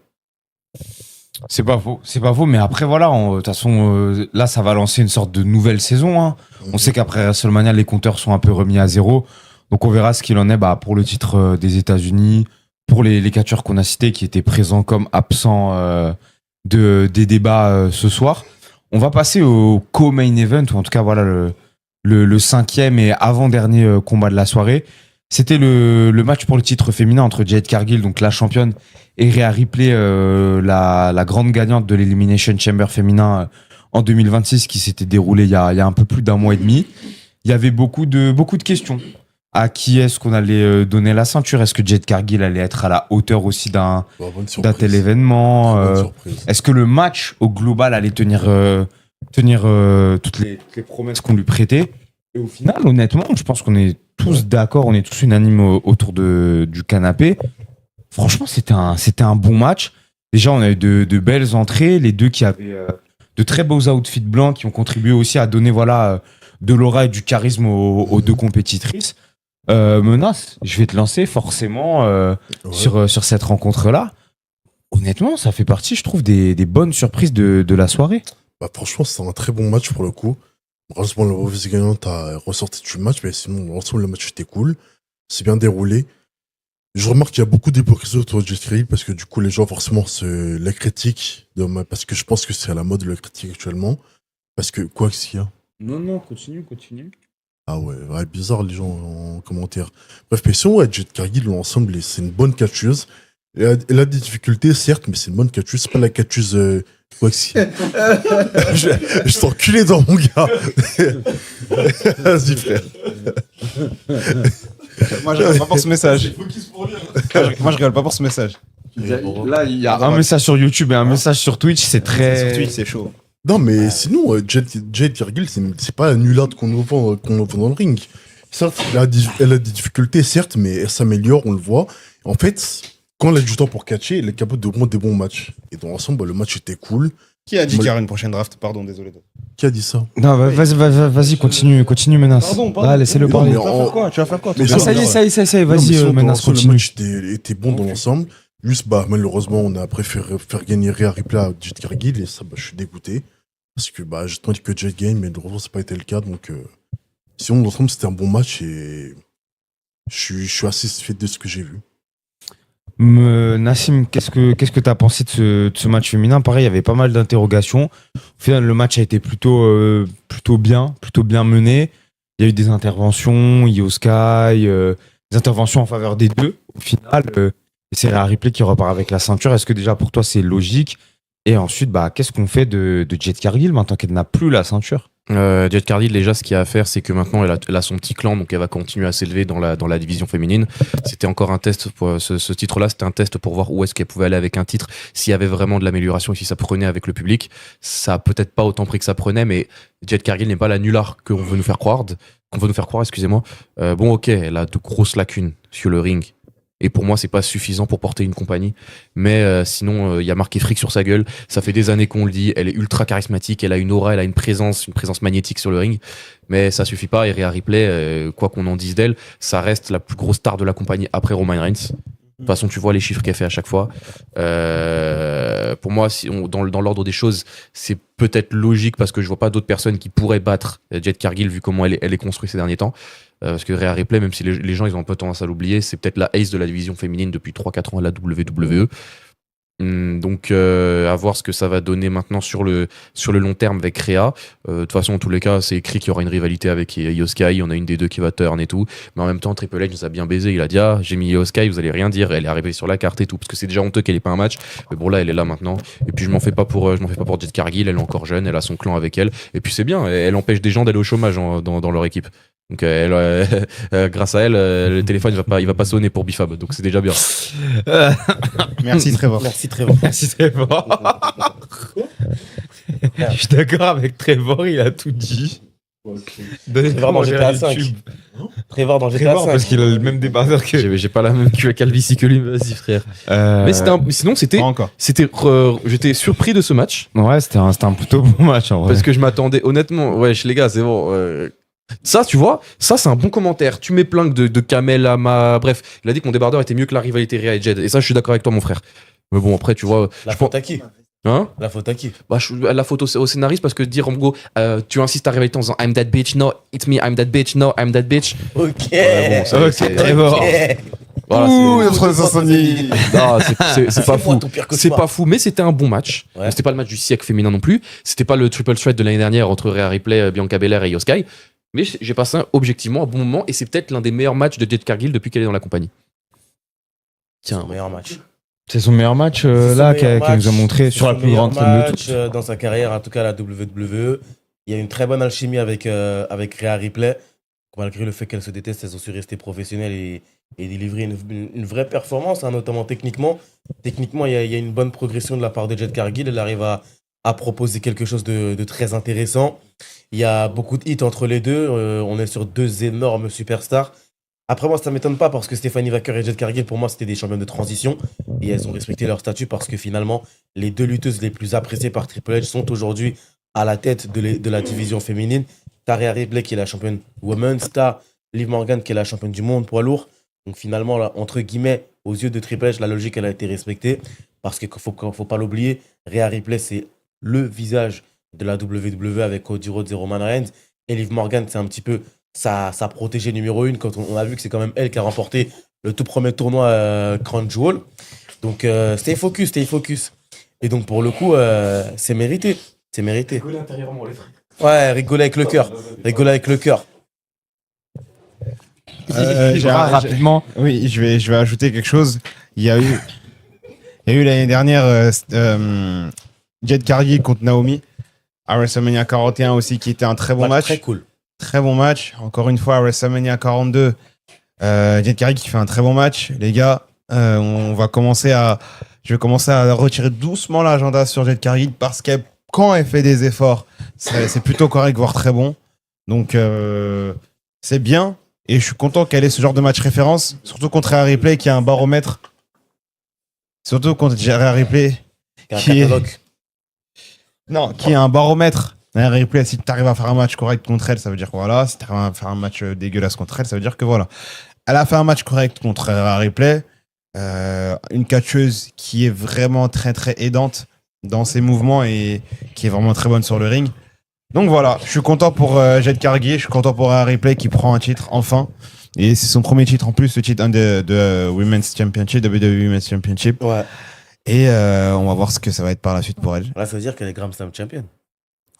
C'est pas faux, mais après voilà, de toute façon, là ça va lancer une sorte de nouvelle saison. Hein. On sait qu'après WrestleMania, les compteurs sont un peu remis à zéro, donc on verra ce qu'il en est pour le titre des États-Unis, pour les catcheurs qu'on a cités qui étaient présents comme absents des débats ce soir. On va passer au co-main event, ou en tout cas voilà le cinquième et avant-dernier combat de la soirée. C'était le match pour le titre féminin entre Jade Cargill, donc la championne, et Rhea Ripley, la grande gagnante de l'Elimination Chamber féminin en 2026, qui s'était déroulé il y a un peu plus d'un mois et demi. Il y avait beaucoup de questions. À qui est-ce qu'on allait donner la ceinture? Est-ce que Jade Cargill allait être à la hauteur aussi d'un tel événement? Est-ce que le match au global allait tenir toutes les promesses qu'on lui prêtait? Et au final, honnêtement, je pense qu'on est tous d'accord, on est tous unanimes autour du canapé. Franchement, c'était un bon match. Déjà, on a eu de belles entrées, les deux qui avaient de très beaux outfits blancs qui ont contribué aussi à donner de l'aura et du charisme aux deux compétitrices. Menace, je vais te lancer forcément sur cette rencontre-là. Honnêtement, ça fait partie, je trouve, des bonnes surprises de la soirée. Franchement, c'était un très bon match pour le coup. Heureusement, le mauvais gagnant a ressorti du match, mais sinon, l'ensemble, le match était cool. C'est bien déroulé. Je remarque qu'il y a beaucoup d'hypocrisie autour de Jade Cargill parce que du coup, les gens, forcément, la critiquent. Parce que je pense que c'est à la mode de la critique actuellement. Parce que, quoi qu'il y a. Non, continue. Ah ouais, bizarre les gens en commentaire. Bref, mais sinon, Jade Cargill, l'ensemble, c'est une bonne catcheuse. Elle a des difficultés, certes, mais c'est une bonne catcheuse. C'est pas la catcheuse. Quoi qu'il y a. Je t'ai enculé dans mon gars. Vas-y, frère. Moi, je rigole pas pour ce message. Moi, je rigole pas pour ce message. Là, il y a un message sur YouTube et un message sur Twitch, c'est très. Sur Twitch, c'est chaud. Non, mais sinon, Jade Cargill, c'est pas la nullade qu'on nous vend dans le ring. Certes, elle a des difficultés, certes, mais elle s'améliore, on le voit. En fait, quand elle a du temps pour catcher, elle est capable de prendre des bons matchs. Et dans l'ensemble, le match était cool. Qui a dit qu'il y aura une prochaine draft? Pardon, désolé. Qui a dit ça? Non, vas-y, continue, Menace. Pardon. Laissez-le Mais parler. non, mais Tu vas faire quoi Mais Ah, ça y est, Non, mais vas-y, sinon, dans Menace, l'ensemble, continue. Le match était bon dans l'ensemble. Juste, malheureusement, on a préféré faire gagner Rhea Ripley à Jade Cargill. Et ça, je suis dégoûté. Parce que j'ai tenté que Jade gagne, mais malheureusement, ça n'a pas été le cas. Donc, sinon, dans l'ensemble, c'était un bon match. Et je suis assez satisfait de ce que j'ai vu. Nassim, qu'est-ce que tu as pensé de ce match féminin? Pareil, il y avait pas mal d'interrogations. Au final, le match a été plutôt bien mené. Il y a eu des interventions, Io Sky, des interventions en faveur des deux. Au final, c'est Rhea Ripley qui repart avec la ceinture. Est-ce que déjà pour toi c'est logique? Et ensuite, qu'est-ce qu'on fait de Jade Cargill maintenant qu'elle n'a plus la ceinture? Jade Cargill, déjà, ce qu'il y a à faire, c'est que maintenant, elle a son petit clan, donc elle va continuer à s'élever dans la division féminine. C'était encore un test pour ce titre-là, c'était un test pour voir où est-ce qu'elle pouvait aller avec un titre, s'il y avait vraiment de l'amélioration et si ça prenait avec le public. Ça a peut-être pas autant pris que ça prenait, mais Jade Cargill n'est pas la nullard qu'on veut nous faire croire. Excusez-moi. Ok, elle a de grosses lacunes sur le ring. Et pour moi, c'est pas suffisant pour porter une compagnie. Mais sinon, il y a marqué fric sur sa gueule. Ça fait des années qu'on le dit. Elle est ultra charismatique. Elle a une aura, elle a une présence magnétique sur le ring. Mais ça suffit pas. Et Rhea Ripley, quoi qu'on en dise d'elle, ça reste la plus grosse star de la compagnie après Roman Reigns. De toute façon, tu vois les chiffres qu'elle fait à chaque fois. Pour moi, dans l'ordre des choses, c'est peut-être logique parce que je vois pas d'autres personnes qui pourraient battre Jade Cargill vu comment elle est construite ces derniers temps. Parce que Rhea Ripley, même si les gens ils ont un peu tendance à l'oublier, c'est peut-être la ace de la division féminine depuis 3-4 ans à la WWE. Donc à voir ce que ça va donner maintenant sur le long terme avec Rhea. De toute façon, en tous les cas, c'est écrit qu'il y aura une rivalité avec Io Sky. Il y en a une des deux qui va turn et tout. Mais en même temps, Triple H nous a bien baisé. Il a dit j'ai mis Io Sky, vous allez rien dire. Elle est arrivée sur la carte et tout. Parce que c'est déjà honteux qu'elle ait pas un match. Mais bon, là, elle est là maintenant. Et puis je m'en fais pas pour Jade Cargill. Elle est encore jeune. Elle a son clan avec elle. Et puis c'est bien. Elle empêche des gens d'aller au chômage dans leur équipe. Donc grâce à elle, le téléphone il va pas sonner pour Bifab. Donc c'est déjà bien. Merci Trevor. Merci Trevor. Je suis d'accord avec Trevor, il a tout dit. Trevor dans GTA 5. Trevor dans GTA 5. Parce qu'il a le même débardeur que. J'ai pas la même calvitie que lui, vas-y frère. Mais sinon c'était. Pas encore. J'étais surpris de ce match. Ouais, c'était un plutôt bon match en vrai. Parce que je m'attendais, honnêtement, les gars, c'est bon. Ça, tu vois, ça c'est un bon commentaire. Tu mets plein de Kamel, Ama, bref, il a dit que mon débardeur était mieux que la rivalité Rhea et Jade. Et ça, je suis d'accord avec toi, mon frère. Mais bon, après, tu vois. La faute à qui? Hein? La faute à qui? La faute au scénariste parce que dire en gros, tu insistes à rivalité en disant I'm that bitch, no, it's me, I'm that bitch, no, I'm that bitch. Ok. Ouais, bon, c'est Trevor. Voilà, Ouh, il y a c'est pas fou. Ton pire C'est cauchemar. pas fou, mais c'était un bon match. Ouais. C'était pas le match du siècle féminin non plus. C'était pas le triple threat de l'année dernière entre Rhea Ripley, Bianca Belair et Io Sky. Mais j'ai passé objectivement un bon moment et c'est peut-être l'un des meilleurs matchs de Jade Cargill depuis qu'elle est dans la compagnie. Tiens, meilleur match. C'est son meilleur match C'est son là meilleur qu'elle nous a montré C'est sur la son plus grande meilleur scène de match, toutes. dans sa carrière, en tout cas à la WWE. Il y a une très bonne alchimie avec Rhea Ripley. Malgré le fait qu'elles se détestent, elles ont su rester professionnelles et délivrer une vraie performance, hein, notamment techniquement. Techniquement, il y a une bonne progression de la part de Jade Cargill. Elle arrive à proposer quelque chose de très intéressant. Il y a beaucoup de hits entre les deux. On est sur deux énormes superstars. Après, moi, ça ne m'étonne pas parce que Stephanie Wacker et Jade Cargill, pour moi, c'était des championnes de transition. Et elles ont respecté leur statut parce que finalement, les deux lutteuses les plus appréciées par Triple H sont aujourd'hui à la tête de la division féminine. T'as Rhea Ripley qui est la championne women's. T'as Liv Morgan qui est la championne du monde poids lourd. Donc finalement, là, entre guillemets, aux yeux de Triple H, la logique, elle a été respectée. Parce qu'il ne faut pas l'oublier, Rhea Ripley, c'est le visage de la WWE avec Cody Rhodes et Roman Reigns. Et Liv Morgan, c'est un petit peu sa protégée numéro 1 quand on a vu que c'est quand même elle qui a remporté le tout premier tournoi Crown Jewel. Donc stay focus. Et donc pour le coup, c'est mérité. C'est mérité. Rigoler intérieurement, les frères. Ouais, rigoler avec le cœur. Rapidement. Oui, je vais ajouter quelque chose. Il y a eu l'année dernière Jade Cargill contre Naomi à WrestleMania 41 aussi, qui était un très bon match. Très cool. Très bon match. Encore une fois, à WrestleMania 42, Jade Cargill qui fait un très bon match. Les gars, je vais commencer à retirer doucement l'agenda sur Jade Cargill parce qu'elle quand elle fait des efforts, c'est plutôt correct, voire très bon. Donc, c'est bien. Et je suis content qu'elle ait ce genre de match référence, surtout contre Rhea Ripley qui a un baromètre. Surtout contre Rhea Ripley qui a un baromètre. Rhea Ripley, si tu arrives à faire un match correct contre elle, ça veut dire que voilà. Si tu arrives à faire un match dégueulasse contre elle, ça veut dire que voilà. Elle a fait un match correct contre Rhea Ripley. Une catcheuse qui est vraiment très très aidante dans ses mouvements et qui est vraiment très bonne sur le ring. Donc voilà, je suis content pour Jade Cargill, je suis content pour Rhea Ripley qui prend un titre enfin. Et c'est son premier titre en plus, le titre de Women's Championship, WWE Women's Championship. Ouais. Et on va voir ce que ça va être par la suite pour elle. Là, ça veut dire qu'elle est Grand Slam champion.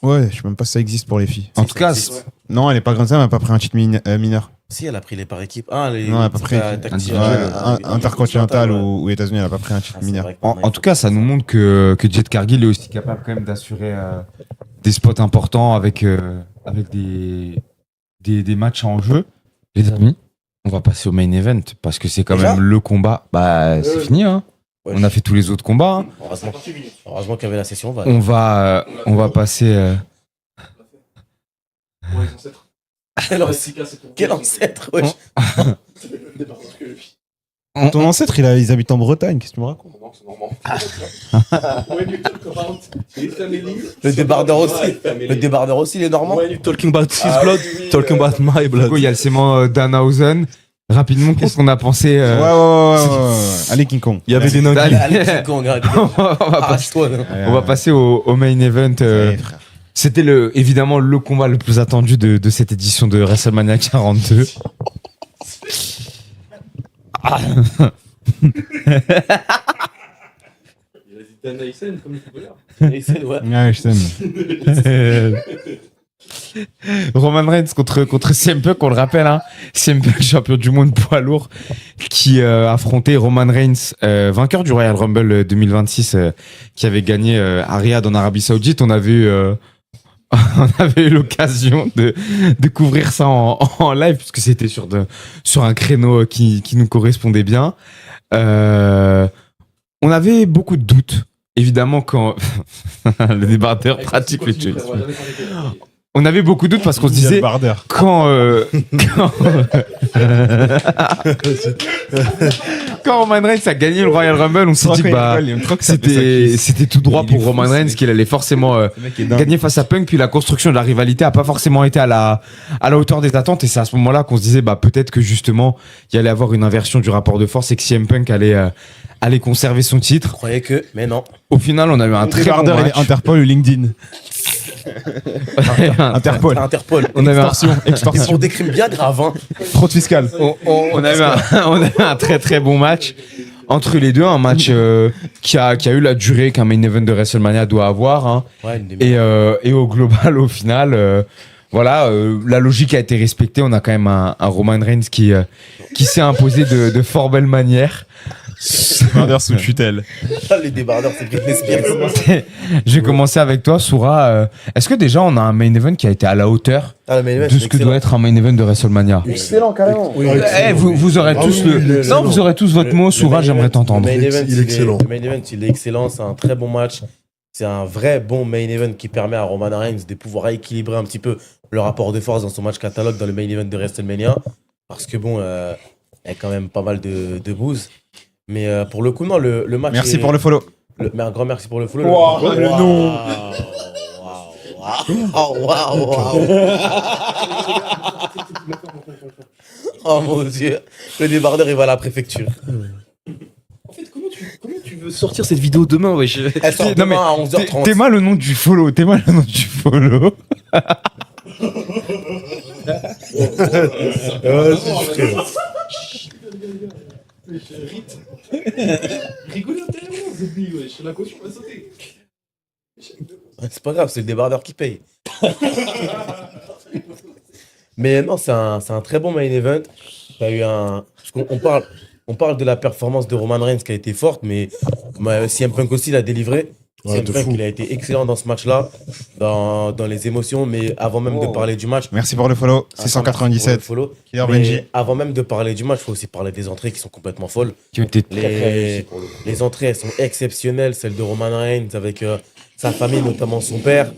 Ouais, je sais même pas si ça existe pour les filles. En tout cas, Non, elle est pas Grand Slam, elle a pas pris un titre mineur. Si, elle a pris les par équipe. Ah, les Non, elle a pas pris intercontinental ouais. ou États-Unis, elle a pas pris un titre Ah, c'est mineur. vrai que en tout cas, ça nous montre que Jade Cargill est aussi capable quand même d'assurer des spots importants avec des matchs en jeu. Les amis, on va passer au main event parce que c'est quand Déjà même le combat. Bah, c'est fini, hein. Ouais, On a fait tous les autres combats. Hein. Heureusement qu'il y avait la session. Voilà. On va passer. Quel ancêtre, wesh. Ton ancêtre, ils habitent en Bretagne, qu'est-ce que tu me racontes? Le débardeur aussi. Le débardeur aussi, les Normands. Talking about his blood, talking about my blood. Il y a le sément Danhausen. Rapidement, qu'est-ce qu'on a pensé Ouais. Allez, King Kong. Il y avait des nains qui... Allez, King Kong, arrête. Arrache-toi. On va passer au main event. Frère. C'était évidemment le combat le plus attendu de cette édition de WrestleMania 42. Ah. Et c'est- ouais. Ouais, je t'aime. Roman Reigns contre CM Punk, on le rappelle, hein. CM Punk, champion du monde poids lourd, qui affrontait Roman Reigns, vainqueur du Royal Rumble 2026, qui avait gagné à Riyad en Arabie Saoudite. On avait eu l'occasion de couvrir ça en live, puisque c'était sur un créneau qui nous correspondait bien. On avait beaucoup de doutes, évidemment, quand le débardeur pratique le choice. On avait beaucoup de doutes parce qu'on se disait quand Roman Reigns a gagné le Royal Rumble, on s'est dit que c'était tout droit pour Roman Reigns qu'il allait forcément gagner face à Punk, puis la construction de la rivalité a pas forcément été à la hauteur des attentes, et c'est à ce moment-là qu'on se disait peut-être que justement il y allait avoir une inversion du rapport de force et que CM Punk allait conserver son titre. Je croyais que, mais non. Au final, on a eu un très bon match. Interpol ou LinkedIn. Interpol. Interpol. On avait Ils font des crimes bien graves, hein. Fraude fiscale. on a eu un très très bon match entre les deux, un match qui a eu la durée qu'un main event de WrestleMania doit avoir, hein. Ouais, une demi-heure. Et au global, au final, la logique a été respectée. On a quand même un Roman Reigns qui s'est imposé de fort belle manière. Débardeur sous tutelle. Les débardeurs, c'est Britney Spears. Je vais commencer avec toi, Soura. Est-ce que déjà on a un main event qui a été à la hauteur Ah, le main event, de c'est ce que excellent. doit être un main event de WrestleMania? Excellent, carrément. Vous aurez tous vous aurez tous votre mot. Soura, j'aimerais t'entendre. Le main event, Il est excellent. Le main event, il est excellent. C'est un très bon match. C'est un vrai bon main event qui permet à Roman Reigns de pouvoir équilibrer un petit peu le rapport de force dans son match catalogue dans le main event de WrestleMania. Parce que bon, il y a quand même pas mal de bouse. Mais pour le coup, non, le match. Merci pour le follow. Mais un grand merci pour le follow. Wow, le nom. Oh mon dieu. Le débardeur, il va à la préfecture. En fait, comment tu veux sortir cette vidéo demain, wesh? Elle sort Non, mais demain à 11h30. T'es mal le nom du follow. Vas-y, frère. Rigolez intérieurement, Zébi, wesh. La caution va sauter. C'est pas grave, c'est le débardeur qui paye. Mais non, c'est un très bon main event. T'as eu parce on parle de la performance de Roman Reigns qui a été forte, mais CM Punk aussi l'a délivré. Ouais, CM de Punk, fou. il a été excellent dans ce match-là, dans les émotions, mais avant même de parler du match. Merci pour le follow. 697. Follow. Killer Mais Benji. avant même de parler du match, il faut aussi parler des entrées qui sont complètement folles. Qui ont été Les entrées, elles sont exceptionnelles. Celle de Roman Reigns avec sa famille, notamment son père.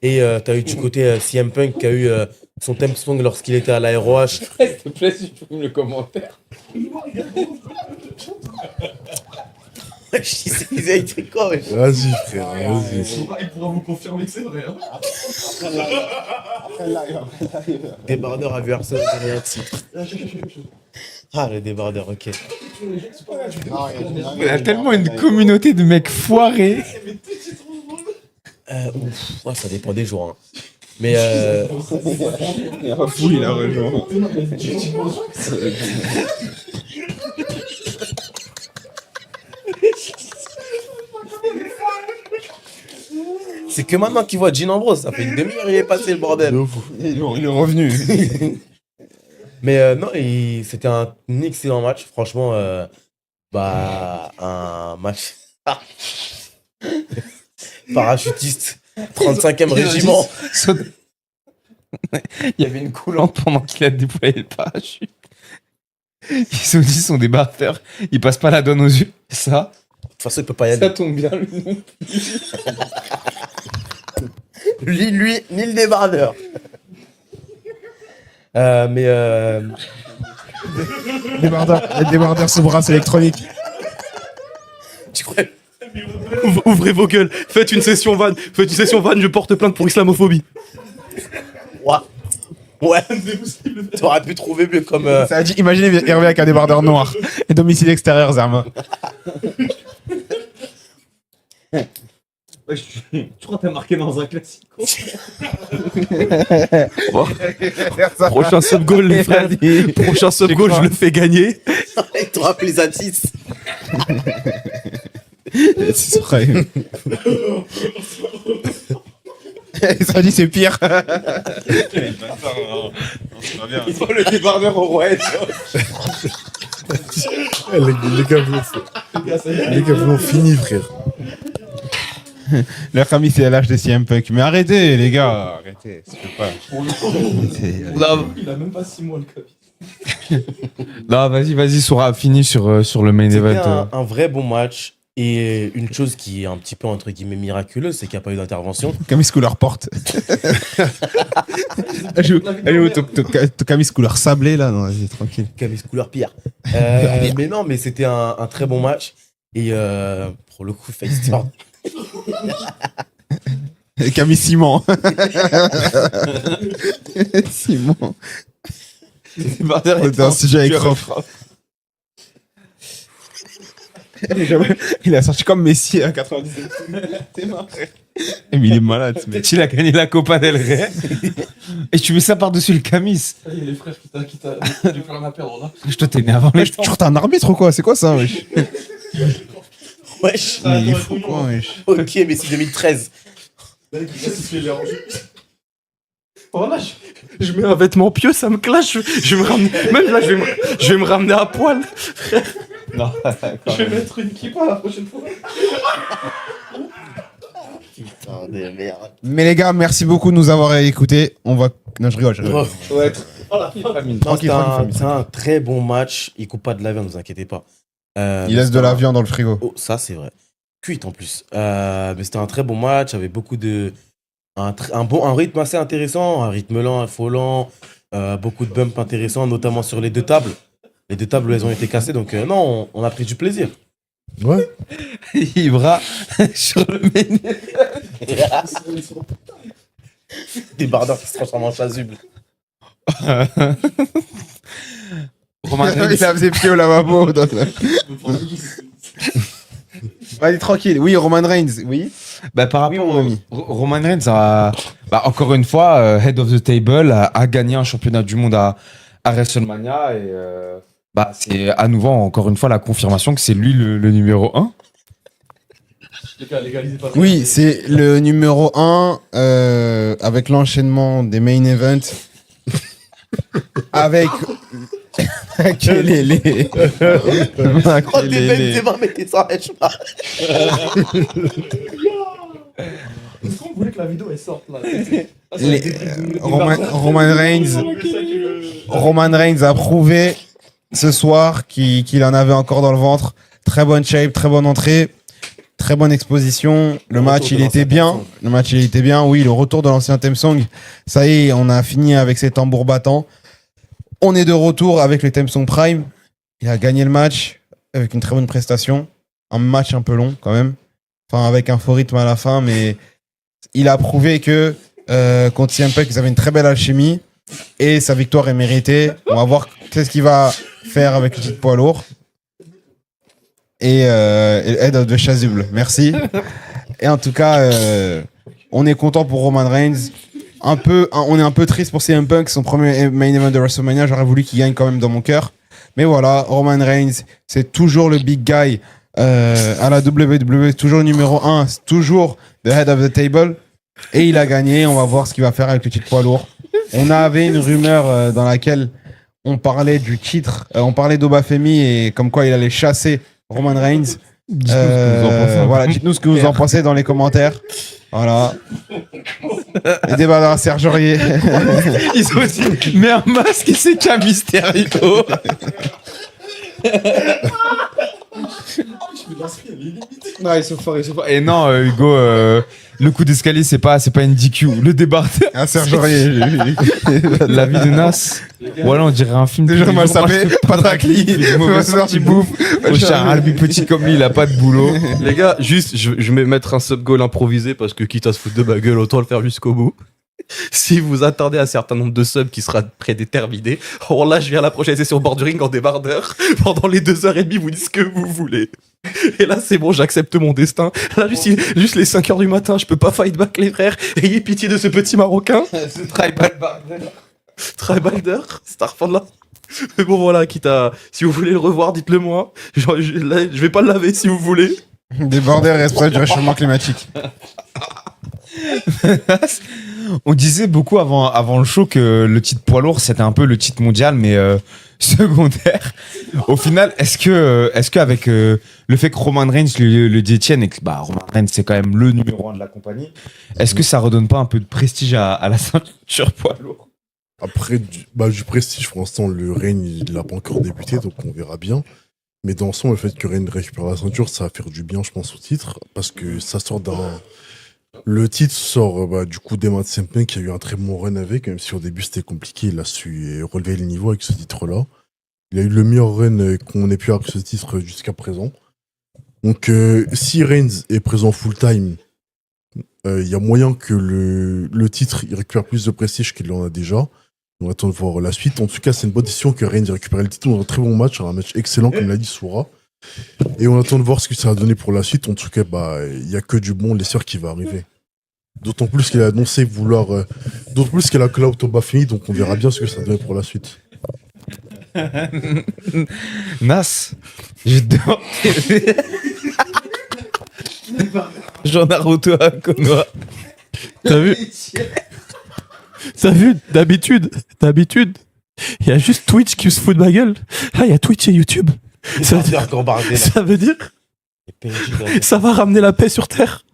Et t'as eu du côté CM Punk qui a eu son theme song lorsqu'il était à l'AROH. S'il te plaît, si tu peux me le commentaire. Ils a été quoi, wesh. Vas-y, frère, vas-y. Il pourra vous confirmer que c'est vrai. Hein. Débardeur a vu Arsenal derrière titre. Ah, le débardeur, ok. Il y a tellement une communauté de mecs foirés. Ouais, ça dépend des jours. Hein. Mais Fou, il a rejoint. c'est que maintenant qu'il voit Jean Ambrose, ça fait une demi-heure il est passé le bordel. Il est revenu. Mais non, c'était un excellent match. Franchement, un match parachutiste, 35e régiment. Il y avait une coulante pendant qu'il a déployé le parachute. Les Saudis sont des bâtards. Ils passent pas la donne aux yeux. Ça, De toute façon, il peut pas y aller. ça tombe bien, lui. Non. Lui, ni le débardeur. Débardeur sous brasse électronique. Tu crois Ouvrez vos gueules, faites une session van, je porte plainte pour islamophobie. Ouais. T'aurais pu trouver mieux comme. Ça a dit, imaginez, il revient avec un débardeur noir. Et domicile extérieur, Zerma. Tu crois que t'as marqué dans un classique? Prochain sub-goal, les frères. Prochain sub-goal, je le fais gagner. Ils t'ont appelé Zatis. C'est vrai. Ça dit, c'est pire. Il faut le débardeur au roi. Les gars, vous l'ont fini, frère. Leur famille, c'est l'âge de CM Punk. Mais arrêtez, les gars. Arrêtez. Ça fait pas. Il a même pas 6 mois, le Khabib. Non, vas-y, Soura, fini sur le main C'était event. un vrai bon match. Et une chose qui est un petit peu, entre guillemets, miraculeuse, c'est qu'il n'y a pas eu d'intervention. Camis couleur porte. Elle est où ton Camis couleur sablé là? Non, vas-y, tranquille. Camis couleur pierre. Mais non, mais c'était un très bon match. Et pour le coup, FaceTime. Camis ciment. Ciment. C'était un sujet avec Rof. Il a sorti comme Messi à 97. T'es marre. Mais il est malade, ce mec. Il a gagné la Copa del Rey. Et tu mets ça par-dessus le camis. Il y a les frères qui t'a plus rien à perdre là. Toi, t'es né avant les Tu t'es un arbitre ou quoi? C'est quoi ça, wesh? Wesh. Mais il est fou quoi, wesh? Ok, mais c'est 2013. Voilà, je mets un vêtement pieux, ça me clash. Je vais me ramener. Même là, je vais me ramener à poil. Non, Je vais mettre une kippa la prochaine fois. Putain de merde. Mais les gars, merci beaucoup de nous avoir écoutés. On va. Non, je rigole. Oh. Tranquille, C'est tranquille. un très bon match. Il coupe pas de la viande, ne vous inquiétez pas. Il laisse de la viande dans le frigo. Oh, ça, c'est vrai. Cuite en plus. Mais c'était un très bon match avec beaucoup de. Un rythme assez intéressant, un rythme lent, un faux lent, beaucoup de bumps intéressants, notamment sur les deux tables. Les deux tables, elles ont été cassées, donc non, on a pris du plaisir. Ouais. Ibra sur le menu. Des bardeurs qui se transforment en chasuble. Roman Il a ses pieds au lavabo. Vas-y, tranquille. Oui, Roman Reigns, oui. Bah, par Oui, rapport mon ami. Roman Reigns a, encore une fois, Head of the Table a gagné un championnat du monde à WrestleMania et c'est à nouveau encore une fois la confirmation que c'est lui le numéro 1. Oui, c'est le numéro 1 avec l'enchaînement des main events. Avec. les. Oh, des mains, mettez ça, je sais pas. Est-ce qu'on voulait que la vidéo elle sorte là? Roman Reigns a prouvé ce soir qu'il en avait encore dans le ventre. Très bonne shape, très bonne entrée. Très bonne exposition. Le match, retour il de était l'ancien bien. theme song. Le match, il était bien. Oui, le retour de l'ancien theme song. Ça y est, on a fini avec ses tambours battants. On est de retour avec le theme song Prime. Il a gagné le match avec une très bonne prestation. Un match un peu long, quand même. Enfin, avec un faux rythme à la fin, mais il a prouvé que contre CM Punk, ils avaient une très belle alchimie et sa victoire est méritée. On va voir qu'est-ce qu'il va faire avec le titre poids lourd. Et aide de chasuble. Merci. Et en tout cas, on est content pour Roman Reigns. On est un peu triste pour CM Punk, son premier main event de WrestleMania. J'aurais voulu qu'il gagne quand même dans mon cœur. Mais voilà, Roman Reigns, c'est toujours le big guy à la WWE, toujours le numéro 1, c'est toujours the head of the table. Et il a gagné. On va voir ce qu'il va faire avec le titre poids lourd. On avait une rumeur dans laquelle on parlait du titre, on parlait d'Obafemi et comme quoi il allait chasser Roman Reigns. Dites-nous ce que vous en pensez dans les commentaires. Voilà. Les débats à Serge Aurier. Ils ont aussi mis un masque et c'est qu'un Mysterio. Non, ils sont forts, ils sont forts. Et non, Hugo, le coup d'escalier, c'est pas une DQ. Le débardeur. Un Serge Aurier. La vie de Nas. Voilà, on dirait un film. Déjà mal sapé, pas de raclette. Mauvaise sortie bouffe. Au cher Albi petit comme lui, il a pas de boulot. Les gars, juste, je vais mettre un sub-goal improvisé parce que quitte à se foutre de ma gueule, autant le faire jusqu'au bout. Si vous attendez un certain nombre de subs qui sera prédéterminé, alors là, je viens à la prochaine session bord du ring en débardeur. Pendant les 2h30, vous dites ce que vous voulez. Et là, c'est bon, j'accepte mon destin. Là, juste les 5h du matin, je peux pas fight back, les frères. Ayez pitié de ce petit Marocain. Ce tribal Tribalder, Starfall. Mais bon, voilà, quitte à. Si vous voulez le revoir, dites-le moi. Genre, je vais pas le laver si vous voulez. Débardeur responsable du réchauffement climatique. On disait beaucoup avant le show que le titre poids lourd c'était un peu le titre mondial mais secondaire. Au final, est-ce que avec le fait que Roman Reigns le détienne et que Roman Reigns c'est quand même le numéro 1 de la compagnie, est-ce que ça redonne pas un peu de prestige à la ceinture poids lourd? Après, du prestige, pour l'instant, le règne, il n'a pas encore débuté, donc on verra bien. Mais dans son, le fait que Reigns récupère la ceinture, ça va faire du bien, je pense, au titre, parce que ça sort d'un... Le titre sort du coup d'Emma Tsempin qui a eu un très bon run avec, même si au début c'était compliqué, il a su relever le niveau avec ce titre-là. Il a eu le meilleur run qu'on ait pu avoir avec ce titre jusqu'à présent. Donc si Reigns est présent full-time, il y a moyen que le titre il récupère plus de prestige qu'il en a déjà. On attend de voir la suite. En tout cas, c'est une bonne décision que Reigns ait récupéré le titre dans un très bon match, un match excellent comme l'a dit Soura. Et on attend de voir ce que ça va donner pour la suite. En tout cas, il n'y a que du bon l'essor qui va arriver. D'autant plus qu'il a annoncé vouloir... d'autant plus qu'il a call out Obafemi, donc on verra bien ce que ça va donner pour la suite. Nas, je te demande... Jean Naruto à Konoha. T'as vu, d'habitude, il y a juste Twitch qui se fout de ma gueule. Là, il y a Twitch et YouTube. Ça veut dire ça va ramener la paix sur Terre.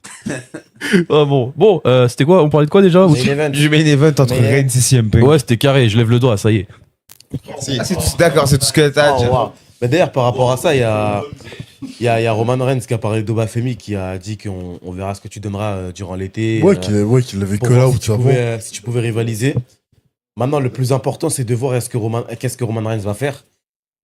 Bon, c'était quoi? On parlait de quoi déjà? Du main event entre Reigns et CM Punk. Ouais, c'était carré, je lève le doigt, ça y est. D'accord, c'est tout ce que t'as à dire. Wow. Mais d'ailleurs, par rapport à ça, il y a Roman Reigns qui a parlé d'Obafemi qui a dit qu'on verra ce que tu donneras durant l'été. Qu'il avait pour call voir out si tu pouvais rivaliser. Maintenant, le plus important, c'est de voir qu'est-ce que Roman Reigns va faire.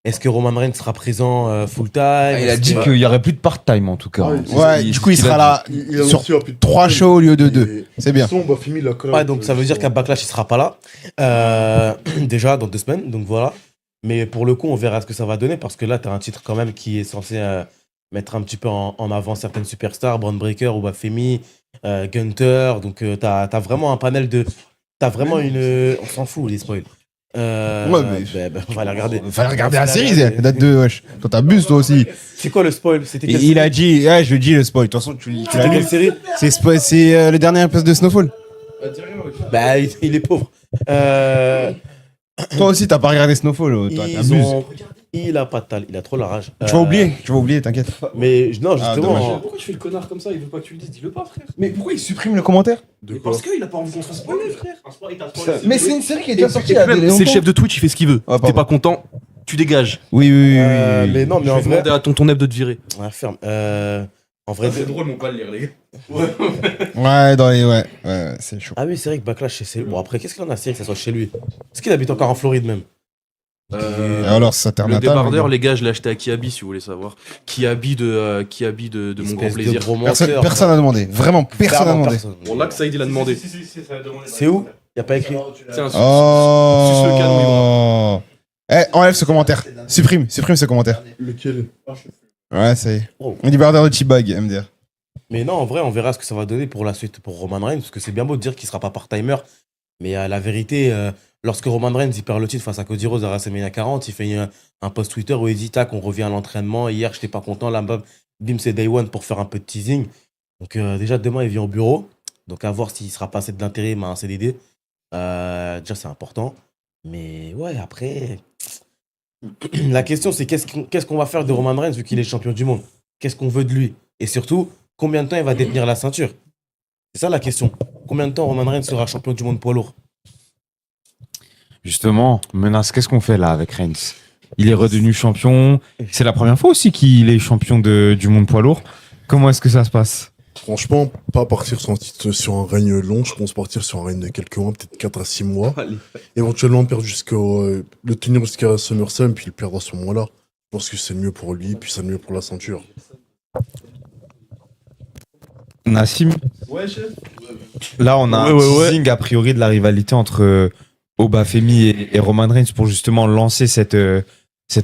Est-ce que Roman Reigns sera présent full-time? Il a dit qu'il n'y aurait plus de part-time en tout cas. Ouais, du coup, il sera là sur 3 shows au lieu de 2. C'est bien. Ouais, donc ça veut dire qu'à Backlash, il sera pas là. Déjà, dans 2 semaines, donc voilà. Mais pour le coup, on verra ce que ça va donner parce que là, tu as un titre quand même qui est censé mettre un petit peu en avant certaines superstars, Braun Breaker, Obafemi, Gunther. Donc, tu as vraiment un panel de... T'as vraiment une... On s'en fout, les spoils. Mais... on va la regarder. Il fallait regarder la série, elle date de... Wesh. Toi, t'abuses, toi aussi. C'est quoi le spoil? C'était quelle Il a dit... je dis le spoil. De toute façon, tu l'as quelle lu. série? C'est le dernier épisode de Snowfall. Il est pauvre. Toi aussi, t'as pas regardé Snowfall. Toi, t'abuses. Il a pas de tal, il a trop la rage. Tu vas oublier, t'inquiète. Mais non, justement. dommage. Pourquoi tu fais le connard comme ça? Il veut pas que tu le dises, dis-le pas, frère. Mais pourquoi il supprime le commentaire? Parce qu'il a pas envie qu'on se fasse spoiler, frère. Mais c'est une série qui est déjà sortie. C'est le chef de Twitch, il fait ce qu'il veut. Ah, pardon. T'es pas content, tu dégages. Oui. mais non, mais en vrai. Demander à ton Neb de te virer. Ouais, ferme. En vrai, drôle, mon pas de lire, les gars. Ouais, c'est chaud. Ah oui, c'est vrai que Backlash, c'est. Bon, après, qu'est-ce qu'il en a, c'est que ça soit chez lui? Est-ce qu'il habite encore en Floride même? Et alors, c'est sa terre Le natale. débardeur, les gars, je l'ai acheté à Kiabi, si vous voulez savoir. Kiabi de mon grand plaisir. Personne n'a demandé. Vraiment, personne n'a demandé. Bon, là que Saïd, il a demandé. C'est où? Y a pas écrit. C'est un Oh. le canon, Enlève ce commentaire. Supprime ce commentaire. Lequel? Ouais, ça y est. Oh. On dit bardeur de T-Bag, MDR. Mais non, en vrai, on verra ce que ça va donner pour la suite pour Roman Reigns, parce que c'est bien beau de dire qu'il sera pas part-timer, mais la vérité, lorsque Roman Reigns il perd le titre face à Cody Rhodes à WrestleMania 40, il fait un post Twitter où il dit tac, on revient à l'entraînement. Hier, j'étais pas content, là, bim, c'est Day One pour faire un peu de teasing. Donc déjà demain, il vient au bureau, donc à voir s'il sera passé de l'intérim à un CDD. Déjà, c'est important, mais ouais, après, la question c'est qu'est-ce qu'on va faire de Roman Reigns vu qu'il est champion du monde? Qu'est-ce qu'on veut de lui? Et surtout, combien de temps il va détenir la ceinture? C'est ça la question. Combien de temps Roman Reigns sera champion du monde poids lourd? Justement, Menace, qu'est-ce qu'on fait là avec Reigns? Il est redevenu champion. C'est la première fois aussi qu'il est champion du monde poids lourd. Comment est-ce que ça se passe? Franchement, pas partir sur un règne long, je pense partir sur un règne de quelques mois, peut-être 4 à 6 mois. Éventuellement perdre le tenir jusqu'à SummerSlam, puis le perdre à ce moment-là. Je pense que c'est le mieux pour lui, puis c'est le mieux pour la ceinture. Nassim, Ouais, chef. là on a un teasing a priori de la rivalité entre Obafemi et Roman Reigns pour justement lancer cette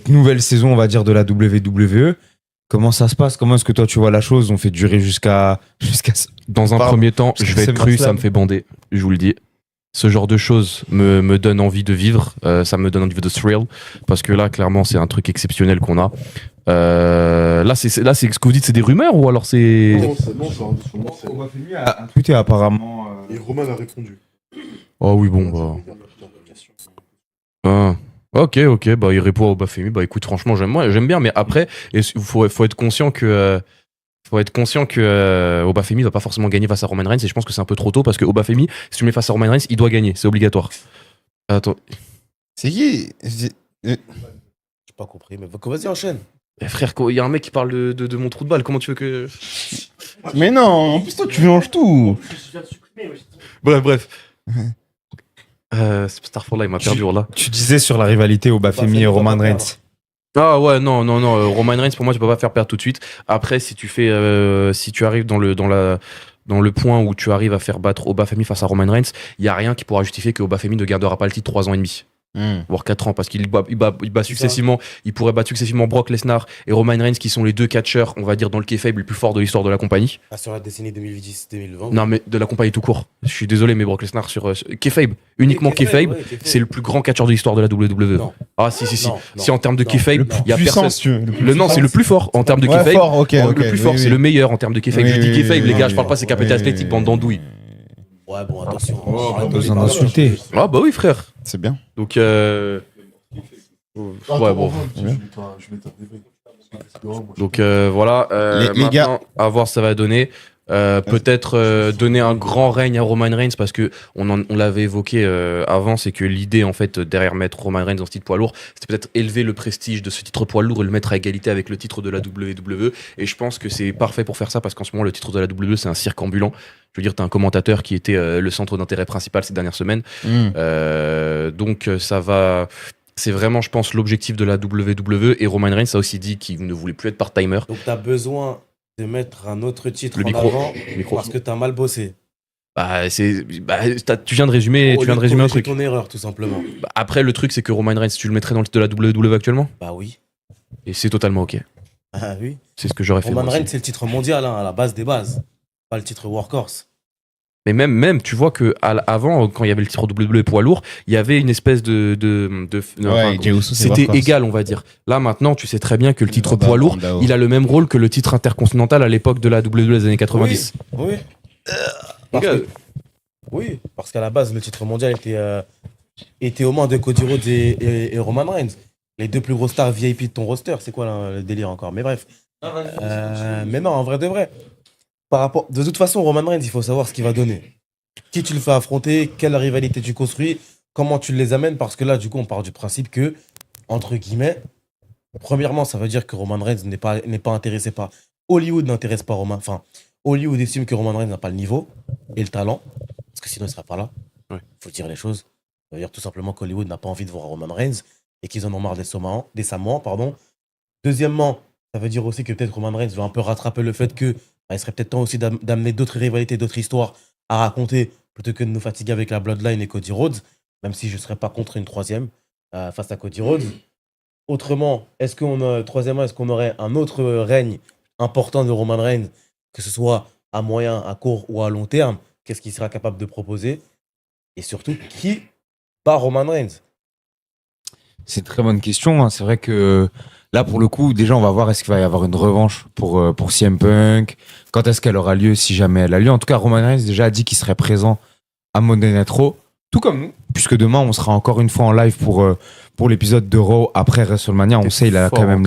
nouvelle saison, on va dire, de la WWE. Comment ça se passe? Comment est-ce que toi tu vois la chose? On fait durer jusqu'à... Dans un Pardon. premier temps, je vais être cru, ça me fait bander, je vous le dis. Ce genre de choses me donne envie de vivre, ça me donne envie de thrill, parce que là, clairement, c'est un truc exceptionnel qu'on a. Là, c'est ce que vous dites, c'est des rumeurs ou alors c'est... Non, c'est Obafemi a tweeté apparemment... Et Roman a répondu. Oh oui, bon, bah... Ah. Ok, bah il répond à Obafemi, bah écoute, franchement, j'aime bien, mais après, il faut être conscient que... Obafemi va pas forcément gagner face à Roman Reigns, et je pense que c'est un peu trop tôt parce que Obafemi, si tu le mets face à Roman Reigns, il doit gagner, c'est obligatoire. Attends, C'est qui? J'ai pas compris, mais vas-y, enchaîne. frère, il y a un mec qui parle de mon trou de balle, comment tu veux que... Mais non, en plus toi tu mélanges tout. Bref. Star for Life m'a perdu là. Tu disais sur la rivalité Obafemi et Roman Reigns. Ah ouais, non, Roman Reigns, pour moi, tu peux pas faire perdre tout de suite. Après, si tu arrives dans le point où tu arrives à faire battre Obafemi face à Roman Reigns, il y a rien qui pourra justifier que Obafemi ne gardera pas le titre 3 ans et demi. Voire 4 ans, parce qu'il bat successivement, il pourrait battre successivement Brock Lesnar et Roman Reigns, qui sont les deux catcheurs, on va dire, dans le kayfabe les plus forts de l'histoire de la compagnie. Ah, sur la décennie 2010-2020. Non, mais de la compagnie tout court. Je suis désolé, mais Brock Lesnar sur kayfabe, uniquement Oui, kayfabe, ouais, kayfabe. c'est le plus grand catcheur de l'histoire de la WWE. Non. Ah, si. Non, Si en termes de non, kayfabe, il y a Puissant, personne. si tu veux. Non, c'est le plus fort en termes de Ouais, kayfabe. fort, ok, Le plus fort, c'est le meilleur en termes de kayfabe. Je dis kayfabe, les gars, je parle pas, c'est capacité athlétique, bande d'andouilles. Ouais, bon, attention. Pas besoin d'insulter. Ah, bah oui, frère. C'est bien. Donc, Attends, ouais, bon. je vais t'arriver. Donc voilà, Les gars. maintenant, à voir ce que ça va donner. Peut-être donner un grand règne à Roman Reigns, parce que on l'avait évoqué avant, c'est que l'idée en fait derrière mettre Roman Reigns dans ce titre poids lourd, c'était peut-être élever le prestige de ce titre poids lourd et le mettre à égalité avec le titre de la WWE. Et je pense que c'est parfait pour faire ça, parce qu'en ce moment le titre de la WWE c'est un cirque ambulant. Je veux dire, t'as un commentateur qui était le centre d'intérêt principal ces dernières semaines. Donc ça va. C'est vraiment, je pense, l'objectif de la WWE. Et Roman Reigns a aussi dit qu'il ne voulait plus être part-timer. Donc, t'as besoin de mettre un autre titre Le en micro. avant Le micro. parce que t'as mal bossé. Tu viens de résumer, Au lieu de un corriger truc. ton erreur, tout simplement. Bah, après, le truc, c'est que Roman Reigns, tu le mettrais dans le titre de la WWE actuellement. Bah oui. Et c'est totalement ok. Ah oui. C'est ce que j'aurais fait. Roman moi aussi. Reigns, c'est le titre mondial, hein, à la base des bases. Pas le titre Workhorse. Mais même, tu vois que avant, quand il y avait le titre WWE poids lourd, il y avait une espèce c'était égal, on va dire. Là, maintenant, tu sais très bien que le titre poids lourd, il a le même rôle que le titre intercontinental à l'époque de la WWE des années 90. Oui. Oui, parce qu'à la base, le titre mondial était aux mains de Cody Rhodes et Roman Reigns. Les deux plus grosses stars VIP de ton roster. C'est quoi là, le délire encore? Mais bref. Mais non, en vrai de vrai. De toute façon, Roman Reigns, il faut savoir ce qu'il va donner. Qui tu le fais affronter, quelle rivalité tu construis, comment tu les amènes, parce que là, du coup, on part du principe que, entre guillemets, premièrement, ça veut dire que Roman Reigns n'est pas intéressé par Hollywood n'intéresse pas Roman. Enfin, Hollywood estime que Roman Reigns n'a pas le niveau et le talent, parce que sinon il ne sera pas là. Ouais. Faut dire les choses. Ça veut dire tout simplement qu'Hollywood n'a pas envie de voir Roman Reigns et qu'ils en ont marre des Samoans, pardon. Deuxièmement, ça veut dire aussi que peut-être Roman Reigns veut un peu rattraper le fait que il serait peut-être temps aussi d'amener d'autres rivalités, d'autres histoires à raconter plutôt que de nous fatiguer avec la Bloodline et Cody Rhodes, même si je ne serais pas contre une troisième face à Cody Rhodes. Autrement, troisièmement, est-ce qu'on aurait un autre règne important de Roman Reigns, que ce soit à moyen, à court ou à long terme? Qu'est-ce qu'il sera capable de proposer? Et surtout, qui bat Roman Reigns? C'est une très bonne question. Hein. C'est vrai que là, pour le coup, déjà, on va voir est-ce qu'il va y avoir une revanche pour CM Punk. Quand est-ce qu'elle aura lieu, si jamais elle a lieu. En tout cas, Roman Reigns déjà a dit qu'il serait présent à Monday Night Raw, tout comme nous, puisque demain, on sera encore une fois en live pour l'épisode de Raw après WrestleMania. On sait, il a quand même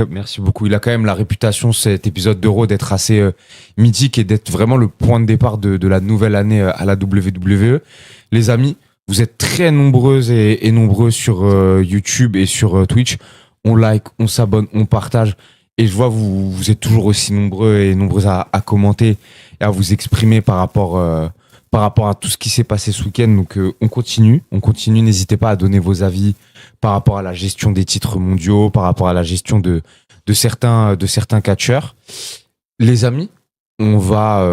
merci beaucoup. Il a quand même la réputation, cet épisode de Raw, d'être assez mythique et d'être vraiment le point de départ de la nouvelle année à la WWE. Les amis, vous êtes très nombreuses et nombreux sur YouTube et sur Twitch. On like, on s'abonne, on partage. Et je vois vous êtes toujours aussi nombreux et nombreuses à commenter et à vous exprimer par rapport à tout ce qui s'est passé ce week-end. Donc on continue. N'hésitez pas à donner vos avis par rapport à la gestion des titres mondiaux, par rapport à la gestion de certains catcheurs. Les amis, on va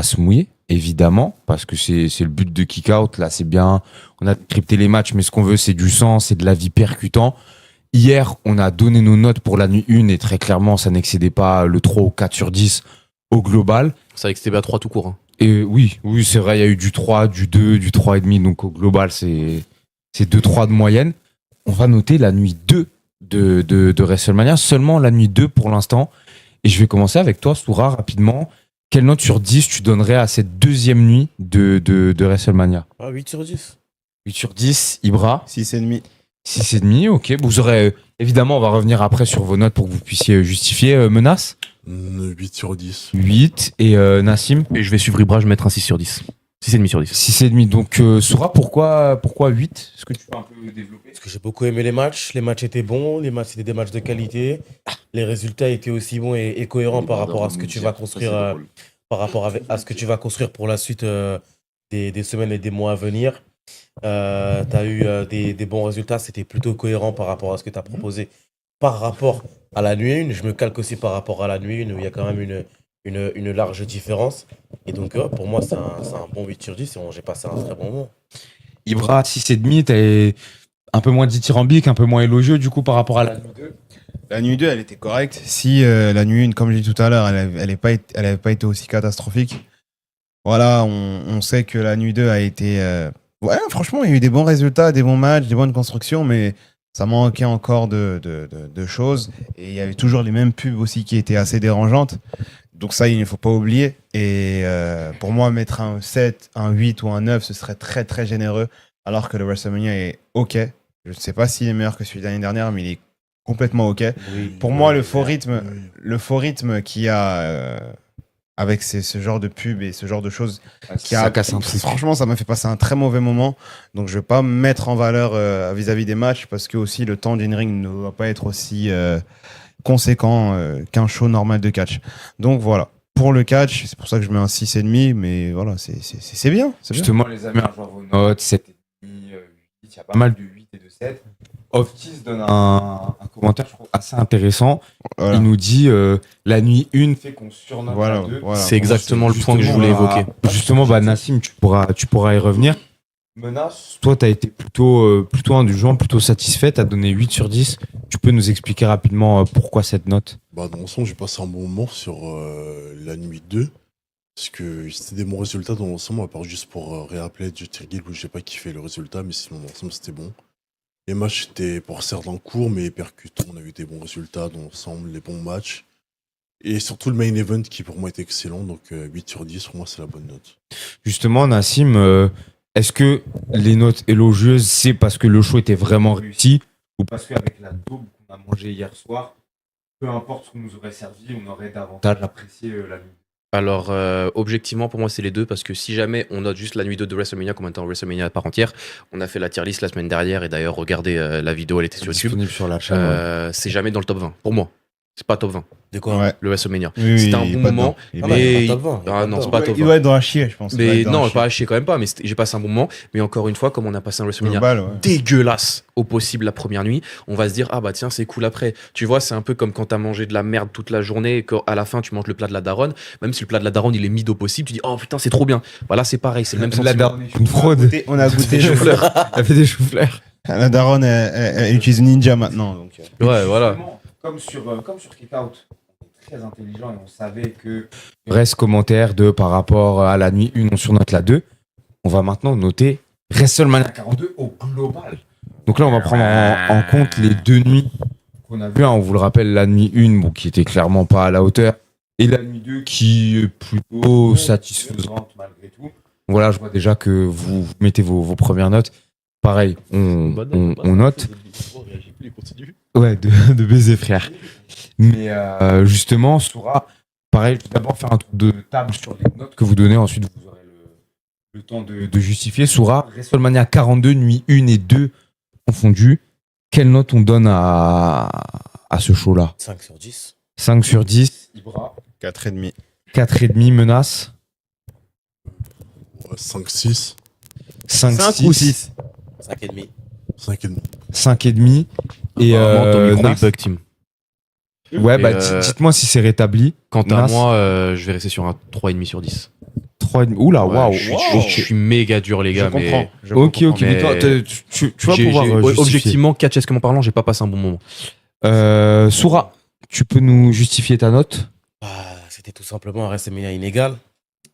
se mouiller, évidemment, parce que c'est le but de Kick Out. Là, c'est bien. On a crypté les matchs, mais ce qu'on veut, c'est du sang, c'est de la vie percutant. Hier, on a donné nos notes pour la nuit 1 et très clairement, ça n'excédait pas le 3 ou 4 sur 10 au global. Ça excédait à 3 tout court. Hein. Et oui, c'est vrai, il y a eu du 3, du 2, du 3,5, donc au global, c'est 2-3 de moyenne. On va noter la nuit 2 de WrestleMania, seulement la nuit 2 pour l'instant. Et je vais commencer avec toi, Soura, rapidement. Quelle note sur 10 tu donnerais à cette deuxième nuit de WrestleMania? 8 sur 10. 8 sur 10, Ibra? 6,5. 6,5, ok. Vous aurez, évidemment, on va revenir après sur vos notes pour que vous puissiez justifier. Menace? 8 sur 10. 8. Et Nassim? Et je vais suivre Ibra, je vais mettre un 6 sur 10. 6,5 sur 10. 6,5. Donc, Soura, pourquoi 8? Est-ce que tu peux un peu développer? Parce que j'ai beaucoup aimé les matchs. Les matchs étaient bons. Les matchs, c'était des matchs de qualité. Les résultats étaient aussi bons et cohérents par rapport à ce que tu vas construire, à ce que tu vas construire pour la suite des semaines et des mois à venir. Tu as eu des bons résultats. C'était plutôt cohérent par rapport à ce que tu as proposé. Par rapport à la nuit 1, je me calque aussi par rapport à la nuit 1 où il y a quand même une large différence. Et donc, pour moi, c'est un bon 8 sur 10 et j'ai passé un très bon moment. Ibra, 6,5, t'es un peu moins dithyrambique, un peu moins élogieux du coup par rapport à la nuit 2. La nuit 2, elle était correcte. Si la nuit 1, comme j'ai dit tout à l'heure, elle n'avait pas été aussi catastrophique. Voilà, on sait que la nuit 2 a été... Ouais, franchement, il y a eu des bons résultats, des bons matchs, des bonnes constructions, mais ça manquait encore de choses. Et il y avait toujours les mêmes pubs aussi qui étaient assez dérangeantes. Donc ça, il ne faut pas oublier. Et pour moi, mettre un 7, un 8 ou un 9, ce serait très très généreux. Alors que le WrestleMania est OK. Je ne sais pas s'il est meilleur que celui de l'année dernière, mais il est complètement OK. Oui, Pour moi, le faux rythme qu'il y a avec ce genre de pub et ce genre de choses, franchement, ça m'a fait passer un très mauvais moment. Donc je ne vais pas me mettre en valeur vis-à-vis des matchs parce que aussi le temps d'une ring ne doit pas être aussi conséquent qu'un show normal de catch. Donc voilà. Pour le catch, c'est pour ça que je mets un 6,5, mais voilà, c'est bien. Justement, les amis, je vois vos notes, 7,5, 8, il y a pas mal de 8 et de 7. Oftis donne un commentaire, je trouve, assez intéressant. Voilà. Il nous dit la nuit 1 fait qu'on surnote la 2. Voilà. C'est exactement le point que je voulais évoquer. Justement, Nassim, tu pourras y revenir. Menace, toi, tu as été plutôt indulgent, plutôt satisfait, tu as donné 8 sur 10. Tu peux nous expliquer rapidement pourquoi cette note? Dans l'ensemble, j'ai passé un bon moment sur la nuit 2. Parce que c'était des bons résultats dans l'ensemble, à part juste pour réappeler Jeter Guild où j'ai pas kiffé le résultat, mais sinon, dans l'ensemble, c'était bon. Les matchs étaient pour certains courts, mais percutants. On a eu des bons résultats dans l'ensemble, les bons matchs. Et surtout le main event qui pour moi était excellent. Donc 8 sur 10, pour moi, c'est la bonne note. Justement, Nassim, est-ce que les notes élogieuses, c'est parce que le show était vraiment réussi ou parce qu'avec la daube qu'on a mangé hier soir, peu importe ce qu'on nous aurait servi, on aurait davantage apprécié la nuit? Alors, objectivement, pour moi, c'est les deux, parce que si jamais on note juste la nuit 2 de WrestleMania comme étant WrestleMania à part entière, on a fait la tier list la semaine dernière, et d'ailleurs, regardez la vidéo, elle était sur YouTube. Disponible sur la chaîne. C'est jamais dans le top 20, pour moi. C'est pas top 20, De quoi? Ouais. le WrestleMania. Oui, C'était un il est bon pas moment, dedans. Il est Ah pas bah, il est mais. pas top 20, il est Ah pas non, top c'est 20. pas top Il 20. doit être dans la chier, je pense. Il doit Mais être dans non, la pas à chier quand même pas, mais j'ai passé un bon moment. Mais encore une fois, comme on a passé un WrestleMania Global, ouais. dégueulasse au possible la première nuit, on va se dire, ah bah tiens, c'est cool après. Tu vois, c'est un peu comme quand t'as mangé de la merde toute la journée et qu'à la fin, tu manges le plat de la daronne. Même si le plat de la daronne, il est mid au possible, tu dis, oh putain, c'est trop bien. Voilà, c'est pareil, c'est le même La sentiment. daronne est une fraude. On a goûté Des choux-fleurs. Elle fait des choux-fleurs. La daronne, elle utilise Ninja maintenant. Donc. Ouais, voilà. Comme sur Kick Out, on est très intelligent et on savait que. Reste commentaire par rapport à la nuit 1, on surnote la 2. On va maintenant noter WrestleMania 42 au global. Donc là, on va prendre en compte les 2 nuits qu'on a vues. On vous le rappelle, la nuit 1, bon, qui était clairement pas à la hauteur, et la nuit 2 qui est plutôt satisfaisante malgré tout. Voilà, je vois déjà que vous mettez vos premières notes. Pareil, on note. Ouais, de baiser, frère. Mais justement, Soura, pareil, je vais d'abord faire un tour de table sur les notes que vous donnez. Ensuite, vous aurez le temps de justifier. Soura, WrestleMania 42, nuit 1 et 2 confondues. Quelle note on donne à ce show-là? 5 sur 10. 5 sur 10. Ibra. 4,5. 4,5. Menace. 5-6. 5 ou 6. 5,5. 5,5. 5,5. Et Apparemment, ton micro, Nas. il bug, Tim. Ouais, bah Et, dites-moi si c'est rétabli. Quant à Nas. moi, je vais rester sur un 3,5 sur 10. 3,5. Oula, Ouais, waouh. je suis méga dur, les gars. Je comprends. Je Ok, comprends. ok. Mais toi, mais- tu vas pouvoir justifier. Objectivement, catchesquement parlant, j'ai pas passé un bon moment. Soura, tu peux nous justifier ta note? C'était tout simplement un WrestleMania inégal.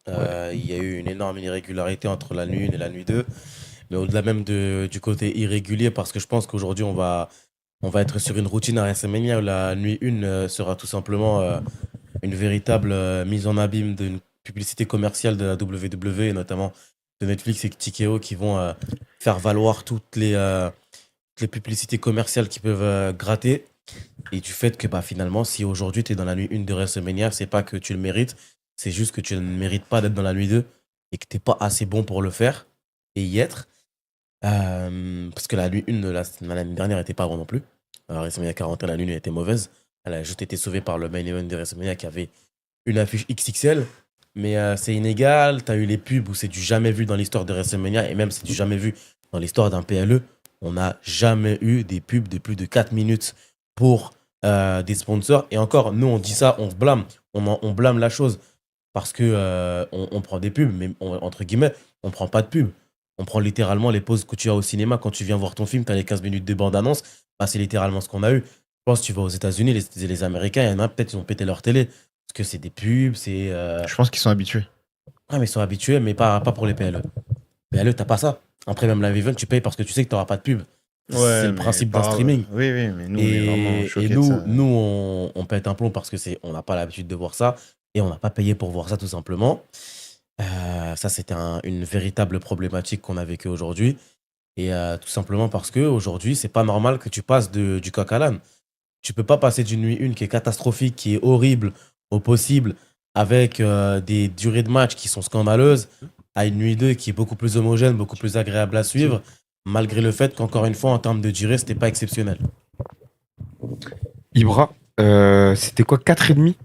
Il y a eu une énorme irrégularité entre la nuit 1 et la nuit 2. Mais au-delà même du côté irrégulier, parce que je pense qu'aujourd'hui, on va être sur une routine à WrestleMania où la nuit 1 sera tout simplement une véritable mise en abîme d'une publicité commerciale de la WWE, et notamment de Netflix et TKO, qui vont faire valoir toutes les publicités commerciales qui peuvent gratter. Et du fait que finalement, si aujourd'hui tu es dans la nuit 1 de WrestleMania, c'est pas que tu le mérites, c'est juste que tu ne mérites pas d'être dans la nuit 2 et que tu n'es pas assez bon pour le faire et y être. Parce que la nuit 1 de l'année dernière n'était pas bon non plus. WrestleMania 41, la nuit était mauvaise. Elle a juste été sauvée par le main event de WrestleMania qui avait une affiche XXL. Mais c'est inégal. Tu as eu les pubs où c'est du jamais vu dans l'histoire de WrestleMania, et même c'est du jamais vu dans l'histoire d'un PLE. On n'a jamais eu des pubs de plus de 4 minutes pour des sponsors. Et encore, nous, on dit ça, on se blâme. On blâme la chose parce que on prend des pubs, mais entre guillemets, on prend pas de pubs. On prend littéralement les pauses que tu as au cinéma quand tu viens voir ton film, tu as les 15 minutes de bande-annonce. C'est littéralement ce qu'on a eu. Je pense que tu vas aux États-Unis, les Américains, il y en a peut-être, ils ont pété leur télé parce que c'est des pubs, c'est. Je pense qu'ils sont habitués. Ah, mais ils sont habitués, mais pas pour les PLE. PLE, t'as pas ça. Après, même live event, tu payes parce que tu sais que t'auras pas de pub. C'est le principe d'un streaming. Oui, mais nous, on est vraiment choqués Et de ça. nous on pète un plomb parce que on n'a pas l'habitude de voir ça et on n'a pas payé pour voir ça, tout simplement. Ça, c'était une véritable problématique qu'on a vécue aujourd'hui. Et tout simplement parce que aujourd'hui, c'est pas normal que tu passes du coq à l'âne. Tu peux pas passer d'une nuit 1 qui est catastrophique, qui est horrible au possible, avec des durées de match qui sont scandaleuses, à une nuit 2 qui est beaucoup plus homogène, beaucoup plus agréable à suivre, malgré le fait qu'encore une fois, en termes de durée, c'était pas exceptionnel. Ibra, c'était quoi, 4,5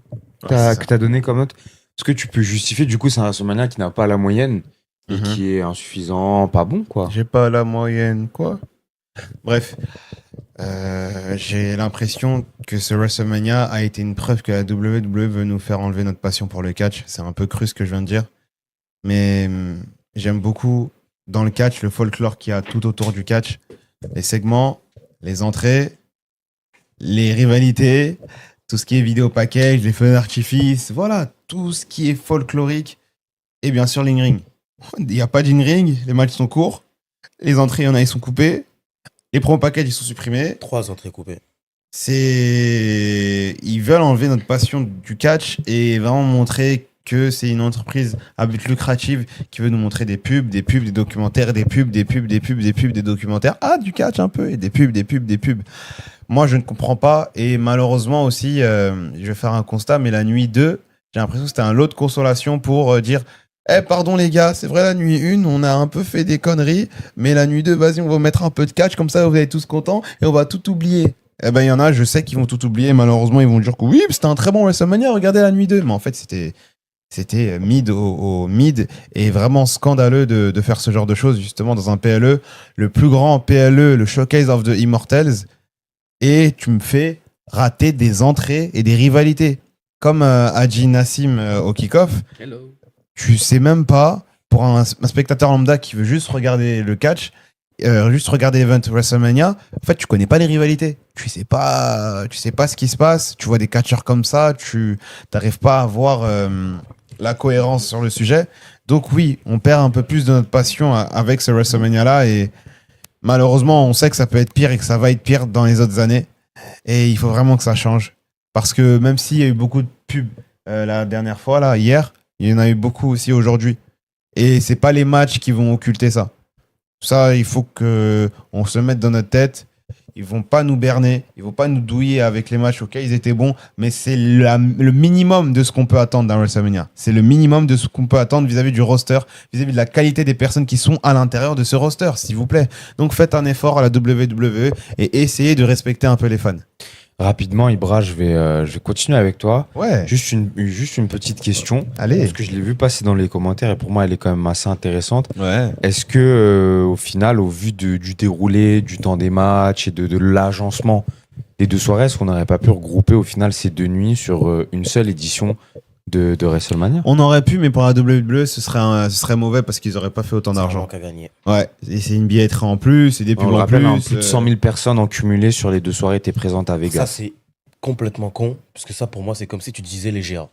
que t'as donné comme note? Est-ce que tu peux justifier? Du coup, c'est un WrestleMania qui n'a pas la moyenne et qui est insuffisant, pas bon, quoi. J'ai pas la moyenne, quoi. Bref, j'ai l'impression que ce WrestleMania a été une preuve que la WWE veut nous faire enlever notre passion pour le catch. C'est un peu cru ce que je viens de dire. Mais j'aime beaucoup dans le catch le folklore qu'il y a tout autour du catch. Les segments, les entrées, les rivalités, tout ce qui est vidéo package, les feux d'artifice, voilà, tout ce qui est folklorique. Et bien sûr, l'in-ring. Il n'y a pas d'in-ring, les matchs sont courts, les entrées, il y en a, ils sont coupés, les promo packages, ils sont supprimés. 3 entrées coupées. Ils veulent enlever notre passion du catch et vraiment montrer que c'est une entreprise à but lucratif qui veut nous montrer des pubs, des documentaires, des pubs, des documentaires. Ah, du catch un peu, et des pubs. Moi, je ne comprends pas. Et malheureusement aussi, je vais faire un constat, mais la nuit 2, j'ai l'impression que c'était un lot de consolation pour dire pardon les gars, c'est vrai, la nuit 1, on a un peu fait des conneries, mais la nuit 2, vas-y, on va mettre un peu de catch, comme ça vous allez tous contents et on va tout oublier. Eh ben, il y en a, je sais qu'ils vont tout oublier. Malheureusement, ils vont dire que oui, c'était un très bon WrestleMania, regardez la nuit 2. Mais en fait, c'était mid au mid et vraiment scandaleux de faire ce genre de choses, justement, dans un PLE. Le plus grand PLE, le Showcase of the Immortals. Et tu me fais rater des entrées et des rivalités. Comme Haji Nassim au kick-off. Tu sais même pas, pour un spectateur lambda qui veut juste regarder le catch, juste regarder l'event WrestleMania, en fait, tu connais pas les rivalités. Tu sais pas ce qui se passe. Tu vois des catcheurs comme ça, tu n'arrives pas à voir la cohérence sur le sujet. Donc oui, on perd un peu plus de notre passion avec ce WrestleMania-là et malheureusement, on sait que ça peut être pire et que ça va être pire dans les autres années. Et il faut vraiment que ça change. Parce que même s'il y a eu beaucoup de pubs la dernière fois, là, hier, il y en a eu beaucoup aussi aujourd'hui. Et c'est pas les matchs qui vont occulter ça. Ça, il faut qu'on se mette dans notre tête. Ils vont pas nous berner, ils vont pas nous douiller avec les matchs. Ok, ils étaient bons, mais c'est le minimum de ce qu'on peut attendre dans WrestleMania. C'est le minimum de ce qu'on peut attendre vis-à-vis du roster, vis-à-vis de la qualité des personnes qui sont à l'intérieur de ce roster, s'il vous plaît. Donc faites un effort à la WWE et essayez de respecter un peu les fans. Rapidement, Ibra, je vais continuer avec toi. Ouais. Juste une petite question. Allez. Parce que je l'ai vu passer dans les commentaires et pour moi, elle est quand même assez intéressante. Ouais. Est-ce que, au final, au vu du déroulé, du temps des matchs et de l'agencement des deux soirées, est-ce qu'on n'aurait pas pu regrouper au final ces deux nuits sur une seule édition de WrestleMania? On aurait pu, mais pour la WWE, ce serait mauvais parce qu'ils n'auraient pas fait autant d'argent. qu'à gagner. Ouais. Et c'est une billetterie en plus, c'est des pubs On le en rappelle, plus. plus de 100 000 personnes en cumulé sur les deux soirées étaient présentes à Ça, Vegas. c'est complètement con. Parce que ça, pour moi, c'est comme si tu disais les GA.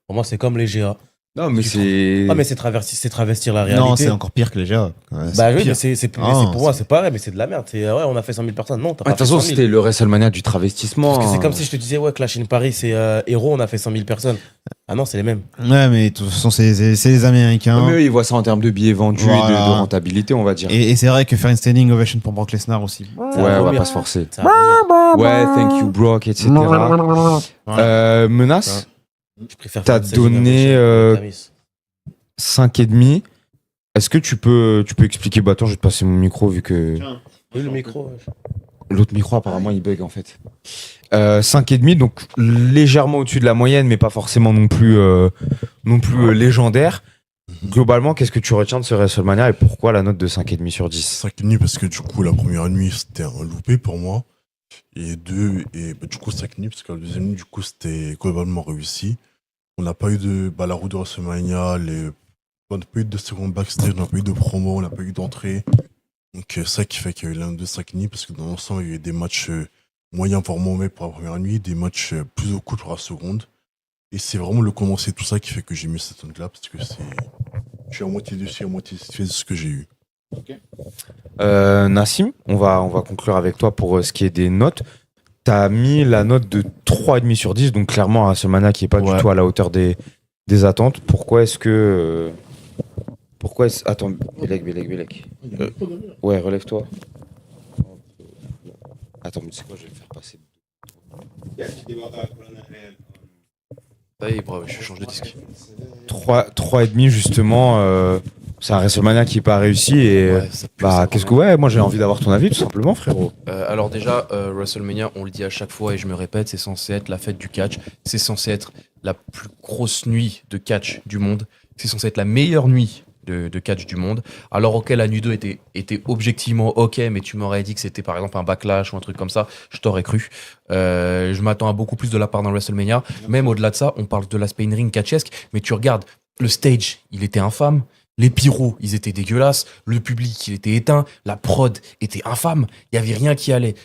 Pour moi, c'est comme les GA. Non, mais c'est. Ah, mais c'est travestir la réalité. Non, c'est encore pire que les GA. Ouais, Bah oui, pire. mais c'est Ah, pour moi, c'est pareil, mais c'est de la merde. Ouais, on a fait 100 000 personnes. Non, t'as De pas toute fait façon, 100 000. c'était le WrestleMania du travestissement. Parce que c'est comme si je te disais, ouais, Clash in Paris, c'est Héros, on a fait 100 000 personnes. Ah non, c'est les mêmes. Ouais, mais de toute façon, c'est les Américains. Mais eux, ils voient ça en termes de billets vendus et Voilà. de rentabilité, on va dire. Et c'est vrai que faire une standing ovation pour Brock Lesnar aussi. Ouais, on va vomir. pas se forcer. Ça va vomir. Ouais, thank you, Brock, etc. Menace, Je préfère t'as faire une standing donné, ovation avec Tamis. 5,5. Est-ce que tu peux expliquer? Bah attends, je vais te passer mon micro vu que Oui, le micro. Ouais. l'autre micro apparemment il bug en fait. 5,5, donc légèrement au-dessus de la moyenne, mais pas forcément non plus légendaire. Globalement, qu'est-ce que tu retiens de ce WrestleMania et pourquoi la note de 5,5 sur 10? 5,5 parce que du coup, la première nuit, c'était un loupé pour moi. Et du coup, 5,5 parce que la deuxième nuit, du coup, c'était globalement réussi. On n'a pas eu de la roue de WrestleMania, on n'a pas eu de seconde backstage, on n'a pas eu de promo, on n'a pas eu d'entrée. Donc, c'est ça qui fait qu'il y a eu l'un de 5,5 parce que dans l'ensemble, il y a eu des matchs moyens pour moi pour la première nuit, des matchs plus au coup pour la seconde. Et c'est vraiment le condensé de tout ça qui fait que j'ai mis cette note-là parce que je suis à moitié dessus, à moitié satisfait de ce que j'ai eu. Nassim, on va conclure avec toi pour ce qui est des notes. T'as mis la note de 3,5 sur 10, donc clairement un WrestleMania qui est pas du tout à la hauteur des attentes. Pourquoi est-ce que... Attends, Belek. Ouais, relève-toi. Attends, mais tu sais quoi, je vais le faire passer. Allez, bravo, je change de disque. 3,5 justement, c'est un WrestleMania qui n'est pas réussi et Ouais, ça pue, bah ça, qu'est-ce que vraiment. moi j'ai envie d'avoir ton avis tout simplement frérot. Alors déjà, WrestleMania, on le dit à chaque fois et je me répète, c'est censé être la fête du catch, c'est censé être la plus grosse nuit de catch du monde, c'est censé être la meilleure nuit de catch du monde. Alors ok, la nuit 2 était objectivement ok, mais tu m'aurais dit que c'était par exemple un backlash ou un truc comme ça, je t'aurais cru. Je m'attends à beaucoup plus de la part d'un WrestleMania. Même au-delà de ça, on parle de l'aspect in-ring catchesque, mais tu regardes, le stage, il était infâme. Les pyros, ils étaient dégueulasses. Le public, il était éteint. La prod était infâme. Il y avait rien qui allait.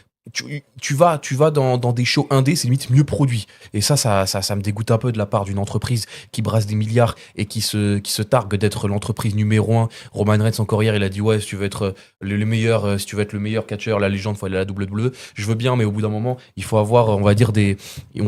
Tu vas dans des shows indés, c'est limite mieux produit. Et ça me dégoûte un peu de la part d'une entreprise qui brasse des milliards et qui se targue d'être l'entreprise numéro 1. Roman Reigns, encore hier, il a dit ouais, si tu veux être le meilleur, si tu veux être le meilleur catcheur, la légende, faut aller à la WWE. Je veux bien, mais au bout d'un moment, il faut avoir, on va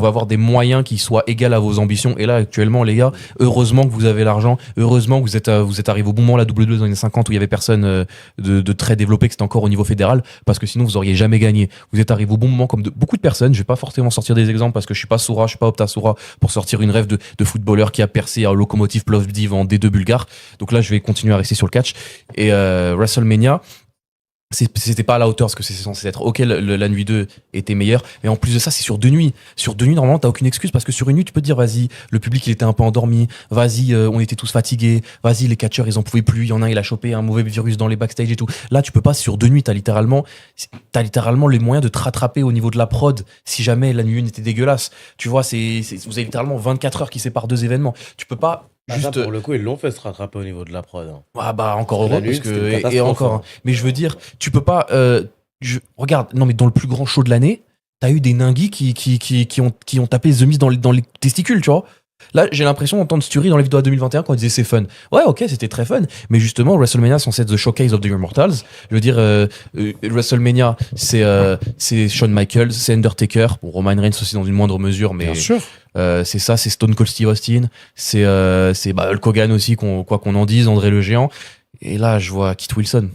avoir des moyens qui soient égaux à vos ambitions. Et là, actuellement, les gars, heureusement que vous avez l'argent, heureusement que vous êtes arrivé au bon moment, la WWE dans les années 50 où il y avait personne de très développé, que c'était encore au niveau fédéral, parce que sinon vous auriez jamais gagné. Vous êtes arrivé au bon moment comme beaucoup de personnes. Je vais pas forcément sortir des exemples parce que je suis pas Soura, je suis pas Opta Soura pour sortir une rêve de footballeur qui a percé un Lokomotiv Plovdiv en D2 bulgare. Donc là, je vais continuer à rester sur le catch. Et WrestleMania, c'était pas à la hauteur ce que c'est censé être. Ok, la nuit 2 était meilleure, et en plus de ça, c'est sur 2 nuits. Sur 2 nuits, normalement, t'as aucune excuse parce que sur une nuit, tu peux te dire, vas-y, le public il était un peu endormi, vas-y, on était tous fatigués, vas-y, les catcheurs ils en pouvaient plus, il y en a un il a chopé un mauvais virus dans les backstage et tout. Là, tu peux pas, sur 2 nuits, t'as littéralement les moyens de te rattraper au niveau de la prod si jamais la nuit 1 était dégueulasse. Tu vois, vous avez littéralement 24 heures qui séparent 2 événements. Tu peux pas. Ça, pour le coup, ils l'ont fait se rattraper au niveau de la prod. Hein. Ah bah encore heureux La nuit, parce c'était une que catastrophe, et encore. hein. Mais je veux dire, tu peux pas. Regarde, non mais dans le plus grand show de l'année, t'as eu des ninguis qui ont tapé The Miz dans les testicules, tu vois. Là, j'ai l'impression d'entendre Sturi dans les vidéos à 2021 quand il disait c'est fun. Ouais, ok, c'était très fun. Mais justement, WrestleMania, c'est censé être the showcase of the Immortals. Je veux dire, WrestleMania, c'est Shawn Michaels, c'est Undertaker. Bon, Roman Reigns aussi dans une moindre mesure, mais Bien sûr. c'est ça, c'est Stone Cold Steve Austin. C'est Hulk Hogan aussi, quoi qu'on en dise, André le Géant. Et là, je vois Kit Wilson.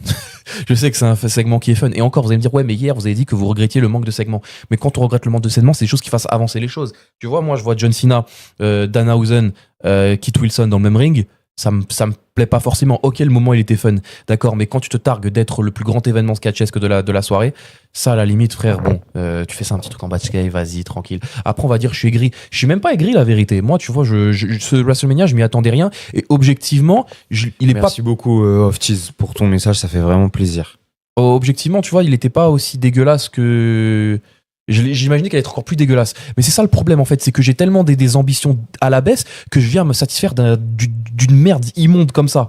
Je sais que c'est un segment qui est fun. Et encore, vous allez me dire, ouais, mais hier, vous avez dit que vous regrettiez le manque de segments. Mais quand on regrette le manque de segments, c'est des choses qui fassent avancer les choses. Tu vois, moi, je vois John Cena, Danhausen, Kit Wilson dans le même ring. Ça me plaît pas forcément. Ok, le moment il était fun, d'accord, mais quand tu te targues d'être le plus grand événement sketchesque de la soirée, ça à la limite, frère, bon, tu fais ça un petit truc en backstage, vas-y, tranquille. Après, on va dire, je suis aigri. Je suis même pas aigri, la vérité. Moi, tu vois, ce WrestleMania, je m'y attendais rien. Et objectivement, il est Merci beaucoup, Off-Cheese, pour ton message, ça fait vraiment plaisir. objectivement, tu vois, il était pas aussi dégueulasse que. J'imaginais qu'elle allait être encore plus dégueulasse. Mais c'est ça le problème en fait, c'est que j'ai tellement des ambitions à la baisse que je viens me satisfaire d'une merde immonde comme ça.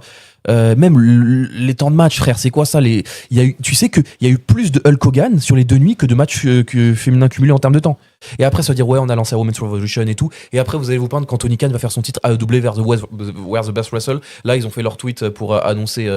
Même les temps de match, frère, c'est quoi ça tu sais qu'il y a eu plus de Hulk Hogan sur les 2 nuits que de matchs féminins cumulés en termes de temps. Et après, ça veut dire, ouais, on a lancé Women's Revolution et tout. Et après, vous allez vous plaindre quand Tony Khan va faire son titre AEW vers Where's the Best Wrestle. Là, ils ont fait leur tweet pour annoncer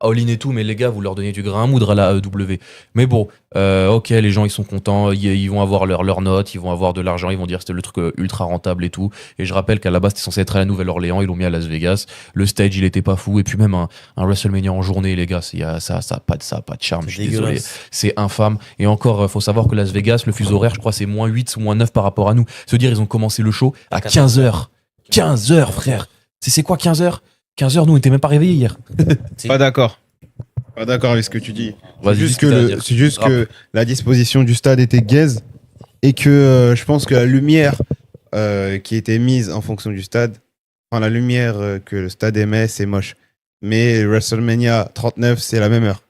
all-in et tout, mais les gars, vous leur donnez du grain à moudre à la AEW. Mais bon, ok, les gens ils sont contents, ils vont avoir leur note, ils vont avoir de l'argent, ils vont dire que c'était le truc ultra rentable et tout. Et je rappelle qu'à la base c'était censé être à la Nouvelle-Orléans, ils l'ont mis à Las Vegas. Le stage il était pas fou, et puis même un WrestleMania en journée, les gars, ça a pas de charme, je suis désolé. C'est infâme. Et encore, faut savoir que Las Vegas, le fuseau horaire, je crois, c'est -8 ou -9 par rapport à nous. C'est-à-dire, ils ont commencé le show à 15h. 15h, frère. C'est quoi 15h 15h, nous on était même pas réveillés hier. Pas d'accord. Pas d'accord avec ce que tu dis. Vas-y, C'est juste que la disposition du stade était gaze et que je pense que la lumière qui était mise en fonction du stade, enfin la lumière que le stade émet, c'est moche. Mais WrestleMania 39, c'est la même heure.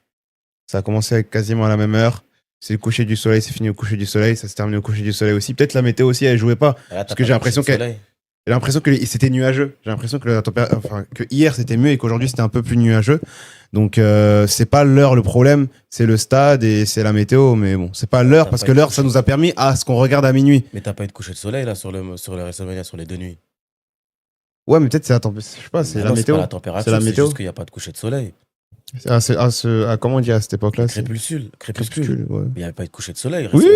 Ça a commencé quasiment à la même heure. C'est le coucher du soleil, c'est fini au coucher du soleil, ça s'est terminé au coucher du soleil aussi. Peut-être la météo aussi, elle jouait pas. Parce que j'ai l'impression que c'était nuageux. J'ai l'impression que que hier c'était mieux et qu'aujourd'hui c'était un peu plus nuageux. Donc c'est pas l'heure le problème, c'est le stade et c'est la météo. Mais bon, c'est pas l'heure parce que l'heure ça nous a permis à ce qu'on regarde à minuit. Mais t'as pas eu de coucher de soleil là sur le WrestleMania sur les 2 nuits. Ouais, mais peut-être c'est la température. Je sais pas, c'est la météo. C'est pas la température, c'est la météo. juste qu'il y a pas de coucher de soleil. Comment on dit à cette époque-là Crépuscule. Ouais. Il y avait pas eu de coucher de soleil. Oui.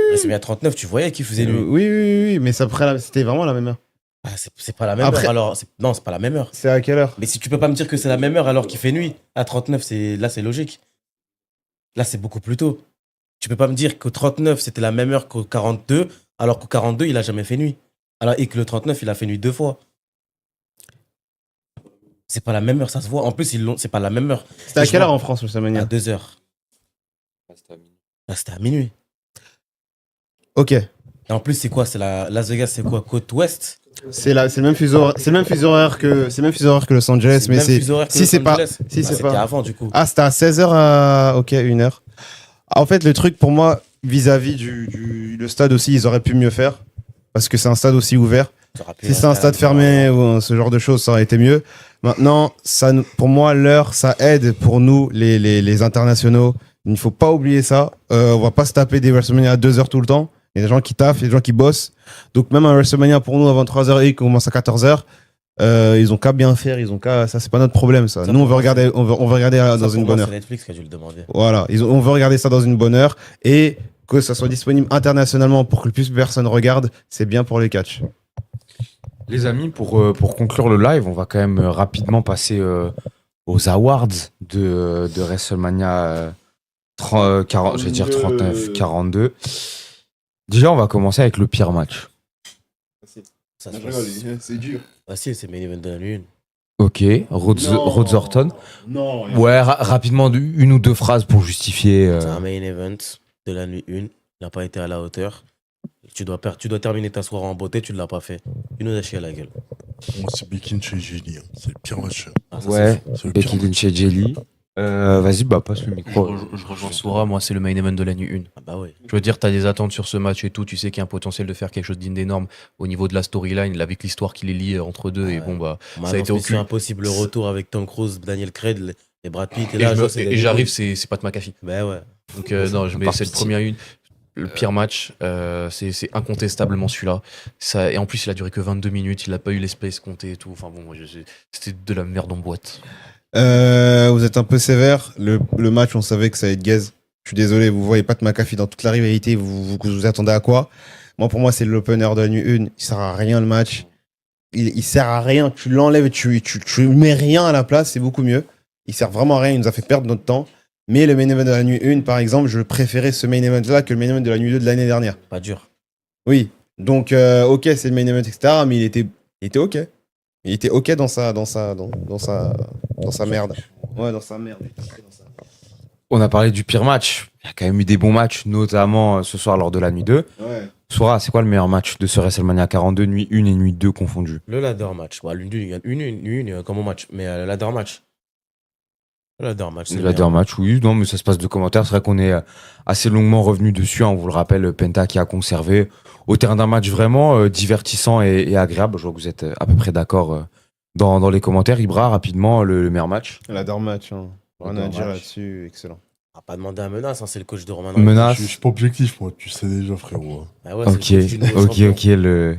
WrestleMania 39, tu voyais qu'il faisait nuit. Oui, mais ça c'était vraiment la même heure. Ah, c'est pas la même heure alors. Non, c'est pas la même heure. C'est à quelle heure? Mais si tu peux pas me dire que c'est la même heure alors qu'il fait nuit, à 39, là c'est logique. Là c'est beaucoup plus tôt. Tu peux pas me dire qu'au 39 c'était la même heure qu'au 42 alors qu'au 42 il a jamais fait nuit. Et que le 39 il a fait nuit 2 fois. C'est pas la même heure, ça se voit. En plus, c'est pas la même heure. C'était à quelle heure en France, WrestleMania? À 2h. C'était à minuit. Ok. Et en plus, c'est quoi? Las Vegas, c'est quoi? Côte ouest? C'est le même fuseau horaire que Los Angeles, mais c'était avant du coup. Ah, c'était à 16h ok, 1h. En fait, le truc pour moi, vis-à-vis le stade aussi, ils auraient pu mieux faire. Parce que c'est un stade aussi ouvert. Si c'est un stade fermé ou ce genre de choses, ça aurait été mieux. Maintenant, pour moi, l'heure, ça aide pour nous, les internationaux. Il ne faut pas oublier ça. On va pas se taper des WrestleMania à 2h tout le temps. Il y a des gens qui taffent, il y a des gens qui bossent. Donc même un WrestleMania pour nous à 23h et qui commence à 14h, ils ont qu'à bien faire, ça c'est pas notre problème ça. Nous on veut regarder dans une bonne heure. C'est Netflix qui a dû le demander. Voilà, on veut regarder ça dans une bonne heure et que ça soit disponible internationalement pour que le plus de personnes regardent, c'est bien pour les catchs. Les amis, pour conclure le live, on va quand même rapidement passer aux awards de WrestleMania 39, 42. Déjà, on va commencer avec le pire match. C'est dur. Facile, c'est main event de la nuit. Ok, Rhodes Orton. Non. Ouais, rapidement, une ou deux phrases pour justifier. C'est un main event de la nuit 1. Il n'a pas été à la hauteur. Tu dois terminer ta soirée en beauté, tu ne l'as pas fait. Tu nous as chié à la gueule. Moi, c'est Becky Lynch et Jelly. C'est le pire match. Ah, ça, Ouais, C'est le Becky pire match. Lynch et Jelly. Vas-y, bah passe le micro. Je rejoins Soura, moi c'est le main event de la nuit 1. Ah bah ouais. Je veux dire, t'as des attentes sur ce match et tout, tu sais qu'il y a un potentiel de faire quelque chose d'énorme au niveau de la storyline, avec l'histoire qui les lie entre deux, et bon bah, ça a été Maintenant, aucune. impossible le retour avec Tom Cruise, Daniel Craig et Brad Pitt. Et Et, là, je je me- vois, c'est et Daniel j'arrive, Craig. c'est Pat McAfee. Bah ouais. Donc non, je mets Par cette pitié. première une. Le pire match, c'est incontestablement celui-là. Et en plus, il a duré que 22 minutes, il n'a pas eu l'espace compté et tout. Enfin bon, c'était de la merde en boîte. Vous êtes un peu sévère. Le match, on savait que ça allait être gaze. Je suis désolé, vous voyez Pat McAfee dans toute la rivalité. Vous attendez à quoi? Moi, pour moi, c'est l'opener de la nuit 1. Il sert à rien le match. Il sert à rien. Tu l'enlèves, tu mets rien à la place, c'est beaucoup mieux. Il sert vraiment à rien. Il nous a fait perdre notre temps. Mais le main event de la nuit 1, par exemple, je préférais ce main event-là que le main event de la nuit 2 de l'année dernière. Pas dur. Oui. Donc, ok, c'est le main event, etc. Mais il était ok. Il était ok dans sa merde. Ouais, dans sa merde. On a parlé du pire match. Il y a quand même eu des bons matchs, notamment ce soir lors de la nuit 2. Ouais. Sora, c'est quoi le meilleur match de ce WrestleMania 42, nuit 1 et nuit 2 confondus? Le ladder match. Ouais, une comme au match. Mais le ladder match. Le ladder match. c'est Le bien. ladder match, oui, non, mais ça se passe de commentaires. C'est vrai qu'on est assez longuement revenu dessus. On vous le rappelle, Penta qui a conservé au terrain d'un match vraiment divertissant et agréable. Je vois que vous êtes à peu près d'accord dans les commentaires. Ibra, rapidement, le meilleur match. L'adore match. Hein. Rien à L'adore dire match. là-dessus. Excellent. On va pas demander à Menace, hein, c'est le coach de Roman Reigns. Menace. Je suis pas objectif, moi. Tu sais déjà, frérot. Ah ouais, Ok, c'est le coach du nouveau champion. ok.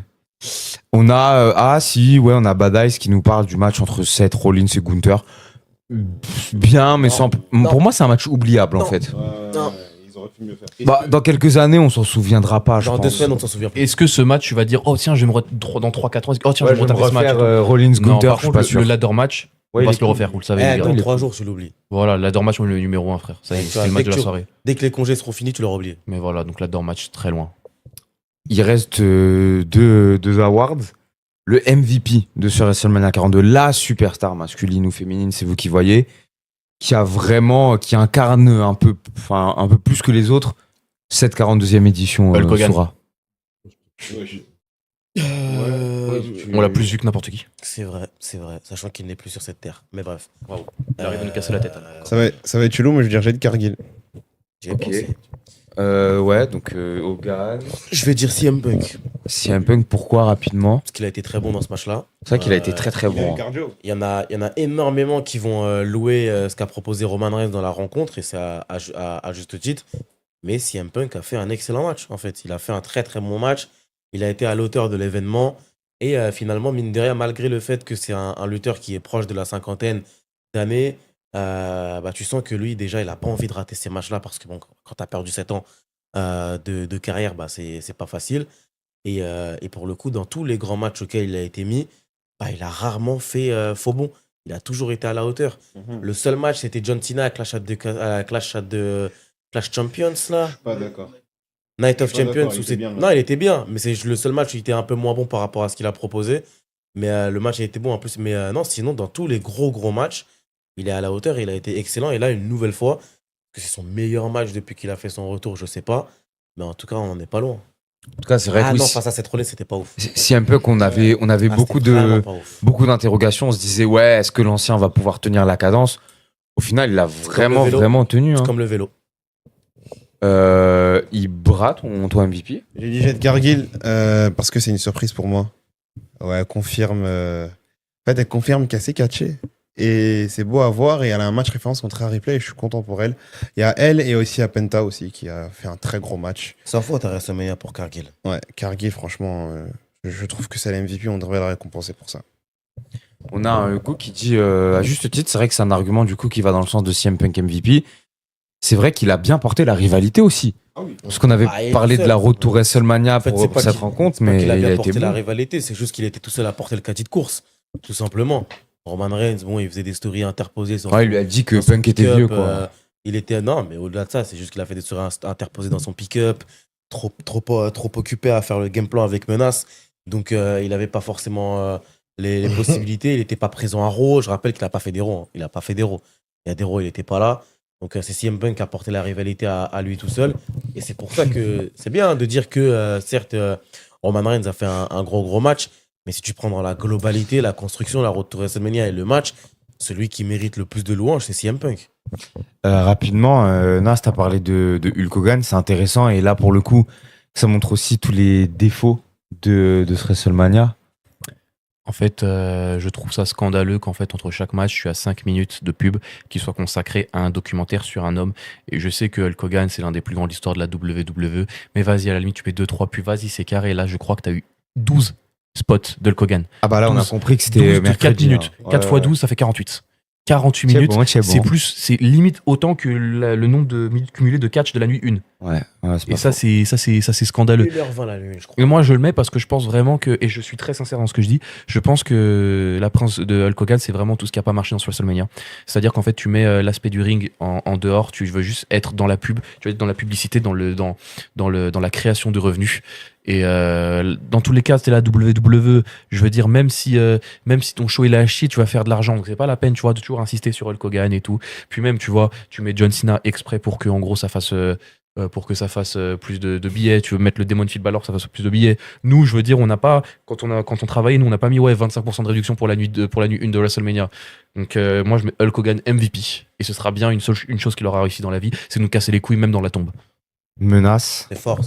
On a on a Bad Ice qui nous parle du match entre Seth Rollins et Gunther. Bien, mais Non, sans. non. Pour moi, c'est un match oubliable en Non. fait. Non. Ils auraient pu mieux faire. Bah, dans quelques années, on s'en souviendra pas. Je Dans 2 pense. semaines, on s'en souvient plus. Est-ce que ce match, tu vas dire, oh tiens, je vais dans 3-4 ans, oh tiens, Ouais, je vais me retaper ce match. refaire Rollins Non, Gunther, par je suis contre, pas le sûr. ladder match, Ouais, on va il se le est refaire, vous le savez. les gars. Dans il est 3 cool. jours, tu l'oublies. Voilà, le ladder match, le numéro 1, frère. Ça y est, Ouais, tu c'était vois, le match dès de que la tu- soirée. Dès que les congés seront finis, tu l'auras oublié. Mais voilà, donc ladder match, très loin. Il reste deux awards. Le MVP de ce WrestleMania 42, la superstar masculine ou féminine, c'est vous qui voyez, qui incarne un peu plus que les autres cette 42e édition. Hulk Hogan. Sora. On l'a plus vu que n'importe qui. C'est vrai, sachant qu'il n'est plus sur cette terre. Mais bref. Bravo. Il arrive à nous casser la tête. Ça va être chelou, mais je veux dire Jade Cargill. J'ai Ok. pensé. Donc Hogan. Je vais dire CM Punk, CM Punk, pourquoi rapidement? parce qu'il a été très bon dans ce match-là. C'est vrai qu'il a été très très bon. Hein. cardio. Il y en a énormément qui vont louer ce qu'a proposé Roman Reigns dans la rencontre, et c'est à juste titre. Mais CM Punk a fait un excellent match, en fait. Il a fait un très très bon match. Il a été à l'auteur de l'événement. Et finalement, mine de rien, malgré le fait que c'est un lutteur qui est proche de la cinquantaine d'années, tu sens que lui, déjà, il n'a pas envie de rater ces matchs-là, parce que bon, quand tu as perdu 7 ans de carrière, c'est pas facile. Et pour le coup, dans tous les grands matchs auxquels il a été mis, il a rarement fait faux bond. Il a toujours été à la hauteur. Le seul match, c'était John Cena à Clash Champions, là. Pas d'accord. Night of Je suis pas Champions. d'accord, il était bien, ouais. Non, il était bien, mais c'est le seul match où il était un peu moins bon par rapport à ce qu'il a proposé. Mais le match a été bon en plus. Mais non, sinon, dans tous les gros matchs, il est à la hauteur, il a été excellent. Et là, une nouvelle fois, que c'est son meilleur match depuis qu'il a fait son retour, je sais pas. Mais en tout cas, on n'en est pas loin. En tout cas, c'est vrai que oui, non, face à cette relais, c'était pas ouf. CM Punk, on avait beaucoup c'était vraiment de pas ouf. beaucoup d'interrogations. On se disait ouais, est-ce que l'ancien va pouvoir tenir la cadence? Au final, il a le vélo. vraiment tenu. Hein. C'est comme le vélo. Ibra, ton MVP? J'ai dit Jade Cargill parce que c'est une surprise pour moi. Ouais, elle confirme. En fait, elle confirme qu'elle s'est catchée. Et c'est beau à voir. Et elle a un match référence contre Rhea Ripley. Et je suis content pour elle. Il y a elle et aussi à Penta aussi qui a fait un très gros match. Sans faute à WrestleMania pour Cargill. Ouais, Cargill, franchement, je trouve que c'est la MVP. On devrait la récompenser pour ça. On a un Hugo qui dit à juste titre, c'est vrai que c'est un argument du coup qui va dans le sens de CM Punk MVP. C'est vrai qu'il a bien porté la rivalité aussi. Parce qu'on avait il est parlé tout de la seul. road to WrestleMania En fait, pour c'est pas cette qu'il- rencontre, C'est pas mais qu'il a il bien a porté été la bon. rivalité, c'est juste qu'il était tout seul à porter le caddie de course, tout simplement. Roman Reigns, bon, il faisait des stories interposées sur Ouais, il lui a dit que dans son Punk était pick-up, vieux, quoi. il était non, mais au-delà de ça, c'est juste qu'il a fait des stories interposées dans son pick-up, trop occupé à faire le game plan avec Menace. Donc il n'avait pas forcément les possibilités. Il n'était pas présent à Raw. Je rappelle qu'il n'a pas fait des Raw. Hein. Il n'a pas fait des Raw. Il y a des Raw, il n'était pas là. Donc c'est CM Punk qui a porté la rivalité à lui tout seul. Et c'est pour ça que c'est bien de dire que, certes, Roman Reigns a fait un gros match. Mais si tu prends dans la globalité, la construction, la road to WrestleMania et le match, celui qui mérite le plus de louanges, c'est CM Punk. Rapidement, Nas, t'as parlé de Hulk Hogan, c'est intéressant. Et là, pour le coup, ça montre aussi tous les défauts de ce WrestleMania. En fait, je trouve ça scandaleux qu'en fait, entre chaque match, je suis à 5 minutes de pub qui soit consacré à un documentaire sur un homme. Et je sais que Hulk Hogan, c'est l'un des plus grands de l'histoire de la WWE. Mais vas-y, à la limite, tu mets 2-3 pubs, vas-y, c'est carré. Là, je crois que tu as eu 12 spots d'Hulk Hogan. Ah bah là, on a 12, compris que c'était 12 de 4 mercredi. minutes. Hein. 4 x 12, ça fait 48. 48 C'est minutes, bon, c'est c'est bon. plus, c'est limite autant que le nombre de minutes cumulées de catch de la nuit 1. Ouais, c'est Et pas ça, faux. c'est scandaleux. 1h20 la nuit, je crois. Et moi, je le mets parce que je pense vraiment que, et je suis très sincère dans ce que je dis, je pense que la présence de Hulk Hogan, c'est vraiment tout ce qui n'a pas marché dans ce WrestleMania. C'est-à-dire qu'en fait, tu mets l'aspect du ring en dehors, tu veux juste être dans la pub, tu veux être dans la publicité, dans la création de revenus. Et dans tous les cas, c'était la WWE. Je veux dire, même si ton show il est à chier, tu vas faire de l'argent. Donc c'est pas la peine, tu vois, de toujours insister sur Hulk Hogan et tout. Puis même, tu vois, tu mets John Cena exprès pour que, en gros, ça fasse plus de billets. Tu veux mettre le Demon Finn Balor, ça fasse plus de billets. Nous, je veux dire, on n'a pas, quand on travaillait, nous, on n'a pas mis 25% de réduction pour la nuit 1 de WrestleMania. Donc moi, je mets Hulk Hogan MVP. Et ce sera bien une chose qu'il aura réussi dans la vie, c'est de nous casser les couilles même dans la tombe. Menace. C'est fort.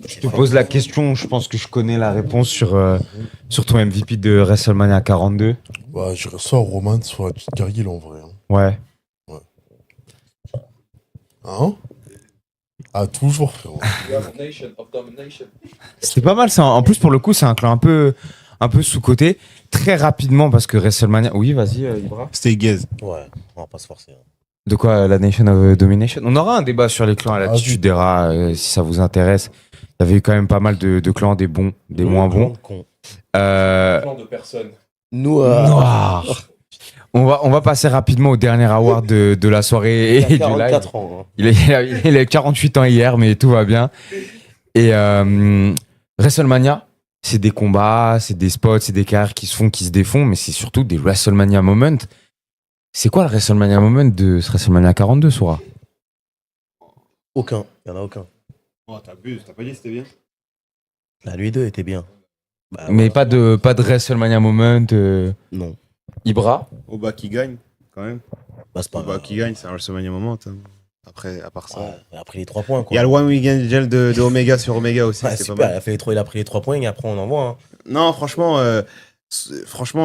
Je te pose la question, je pense que je connais la réponse sur ton MVP de WrestleMania 42. Bah, je ressors Roman sur la petite carrière en vrai. Hein. Ouais. Hein Ah, toujours, frérot. C'était pas mal ça. En plus, pour le coup, c'est un clan un peu sous-côté. Très rapidement, parce que WrestleMania. Oui, vas-y, Ibra. C'était gaze. Ouais, on va pas se forcer. Hein. De quoi, la Nation of Domination? On aura un débat sur les clans à l'attitude des rats, si ça vous intéresse. Il y avait eu quand même pas mal de clans, des bons, des moins bons. de personnes. Nous, Noir. On va passer rapidement au dernier award de la soirée et il du a live. 44 ans. Hein. Il a 48 ans hier, mais tout va bien. Et WrestleMania, c'est des combats, c'est des spots, c'est des carrières qui se font, qui se défont, mais c'est surtout des WrestleMania moments. C'est quoi le WrestleMania moment de ce WrestleMania 42, Sora? Aucun. Il n'y en a aucun. Oh, t'abuses, t'as pas dit que c'était bien? La nuit 2 était bien. Bah, Mais voilà. pas de WrestleMania moment. Non. Ibra? Oba qui gagne, quand même. Bah, c'est pas Oba qui gagne, c'est un WrestleMania moment. Hein. Après, à part ça. Ouais, il a pris les 3 points. Quoi. Il y a le One Weekend Gel de Omega sur Omega aussi. Ouais, c'est super. pas mal. Il a pris les 3 points et après on envoie. Hein. Non, franchement,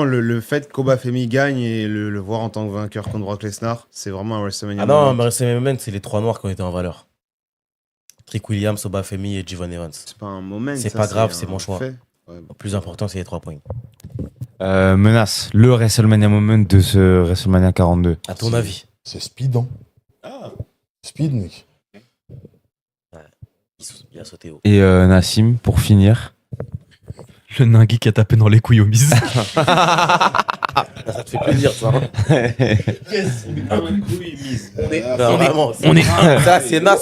le fait qu'Oba Femi gagne et le voir en tant que vainqueur contre Brock Lesnar, c'est vraiment un WrestleMania Ah non, moment. mais WrestleMania, c'est les 3 noirs qui ont été en valeur. Trick Williams, Obafemi et Jivon Evans. C'est pas un moment. C'est ça, pas grave, un c'est mon choix. fait. Ouais. Le plus important, c'est les 3 points. Menace, le WrestleMania moment de ce WrestleMania 42. À ton avis? C'est Speed, hein. Speed, mec. Il a sauté haut. Et Nassim, pour finir. Le Ningui qui a tapé dans les couilles au mises. Ça te fait plaisir, ça. Hein. Yes, il met comme un couille, mise. Non, vraiment, on est ça, c'est Nas.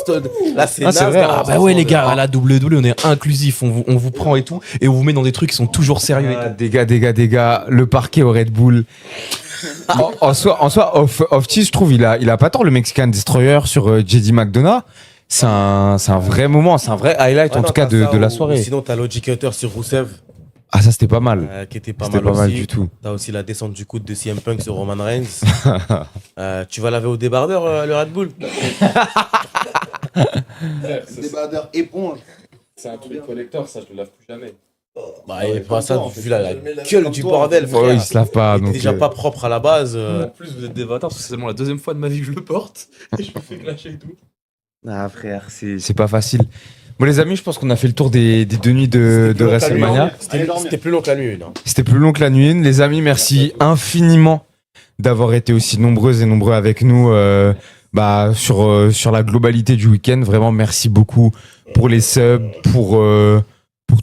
Là, c'est Nas. c'est vrai. dans Ah la bah ouais les gars, façon à la WWE on est inclusif, on vous prend et tout, et on vous met dans des trucs qui sont toujours sérieux. Ah, des gars, le parquet au Red Bull. en soi, off-cheese, je trouve, il a pas tort, le Mexican Destroyer sur JD McDonough. C'est un vrai moment, c'est un vrai highlight, Ah en non, tout cas, t'as ça de la ou soirée. Sinon, t'as Logic Cutter sur Rousseff, Ah, ça, c'était pas mal. qui était pas C'était mal pas mal aussi. du tout. T'as aussi la descente du coude de CM Punk sur Roman Reigns. Tu vas laver au débardeur, le Red Bull? Débardeur éponge. C'est un truc collector, ça je le lave plus jamais. Bah, et pas ça, vu la gueule du bordel, Ouais, frère. il se lave pas. Il était Donc, déjà pas propre à la base. En plus vous êtes des bâtards, parce que c'est seulement la deuxième fois de ma vie que je le porte, et je me fais clasher et tout. Ah, frère, c'est pas facile. Bon, les amis, je pense qu'on a fait le tour des 2 nuits de WrestleMania. C'était plus long que la nuit, non? C'était plus long que la nuit 1. Les amis, merci infiniment d'avoir été aussi nombreuses et nombreux avec nous sur la globalité du week-end. Vraiment, merci beaucoup pour les subs, pour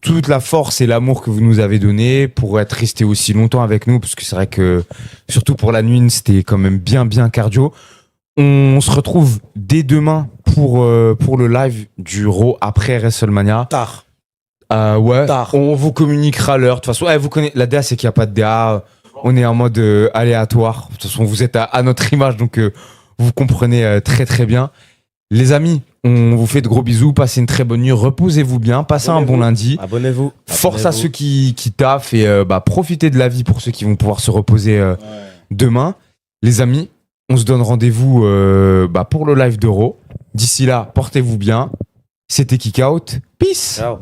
toute la force et l'amour que vous nous avez donné, pour être resté aussi longtemps avec nous, parce que c'est vrai que, surtout pour la nuit 1, c'était quand même bien cardio. On se retrouve dès demain pour le live du Raw après WrestleMania. Tard. Ouais, Tard. on vous communiquera l'heure. De toute façon, vous connaissez, la DA, c'est qu'il n'y a pas de DA. On est en mode aléatoire. De toute façon, vous êtes à notre image, donc vous comprenez très très bien. Les amis, on vous fait de gros bisous. Passez une très bonne nuit. Reposez-vous bien. Passez un bon lundi. Abonnez-vous. Force à ceux qui taffent et profitez de la vie pour ceux qui vont pouvoir se reposer demain. Les amis, on se donne rendez-vous pour le live d'Euro. D'ici là, portez-vous bien. C'était Kick Out. Peace. Ciao.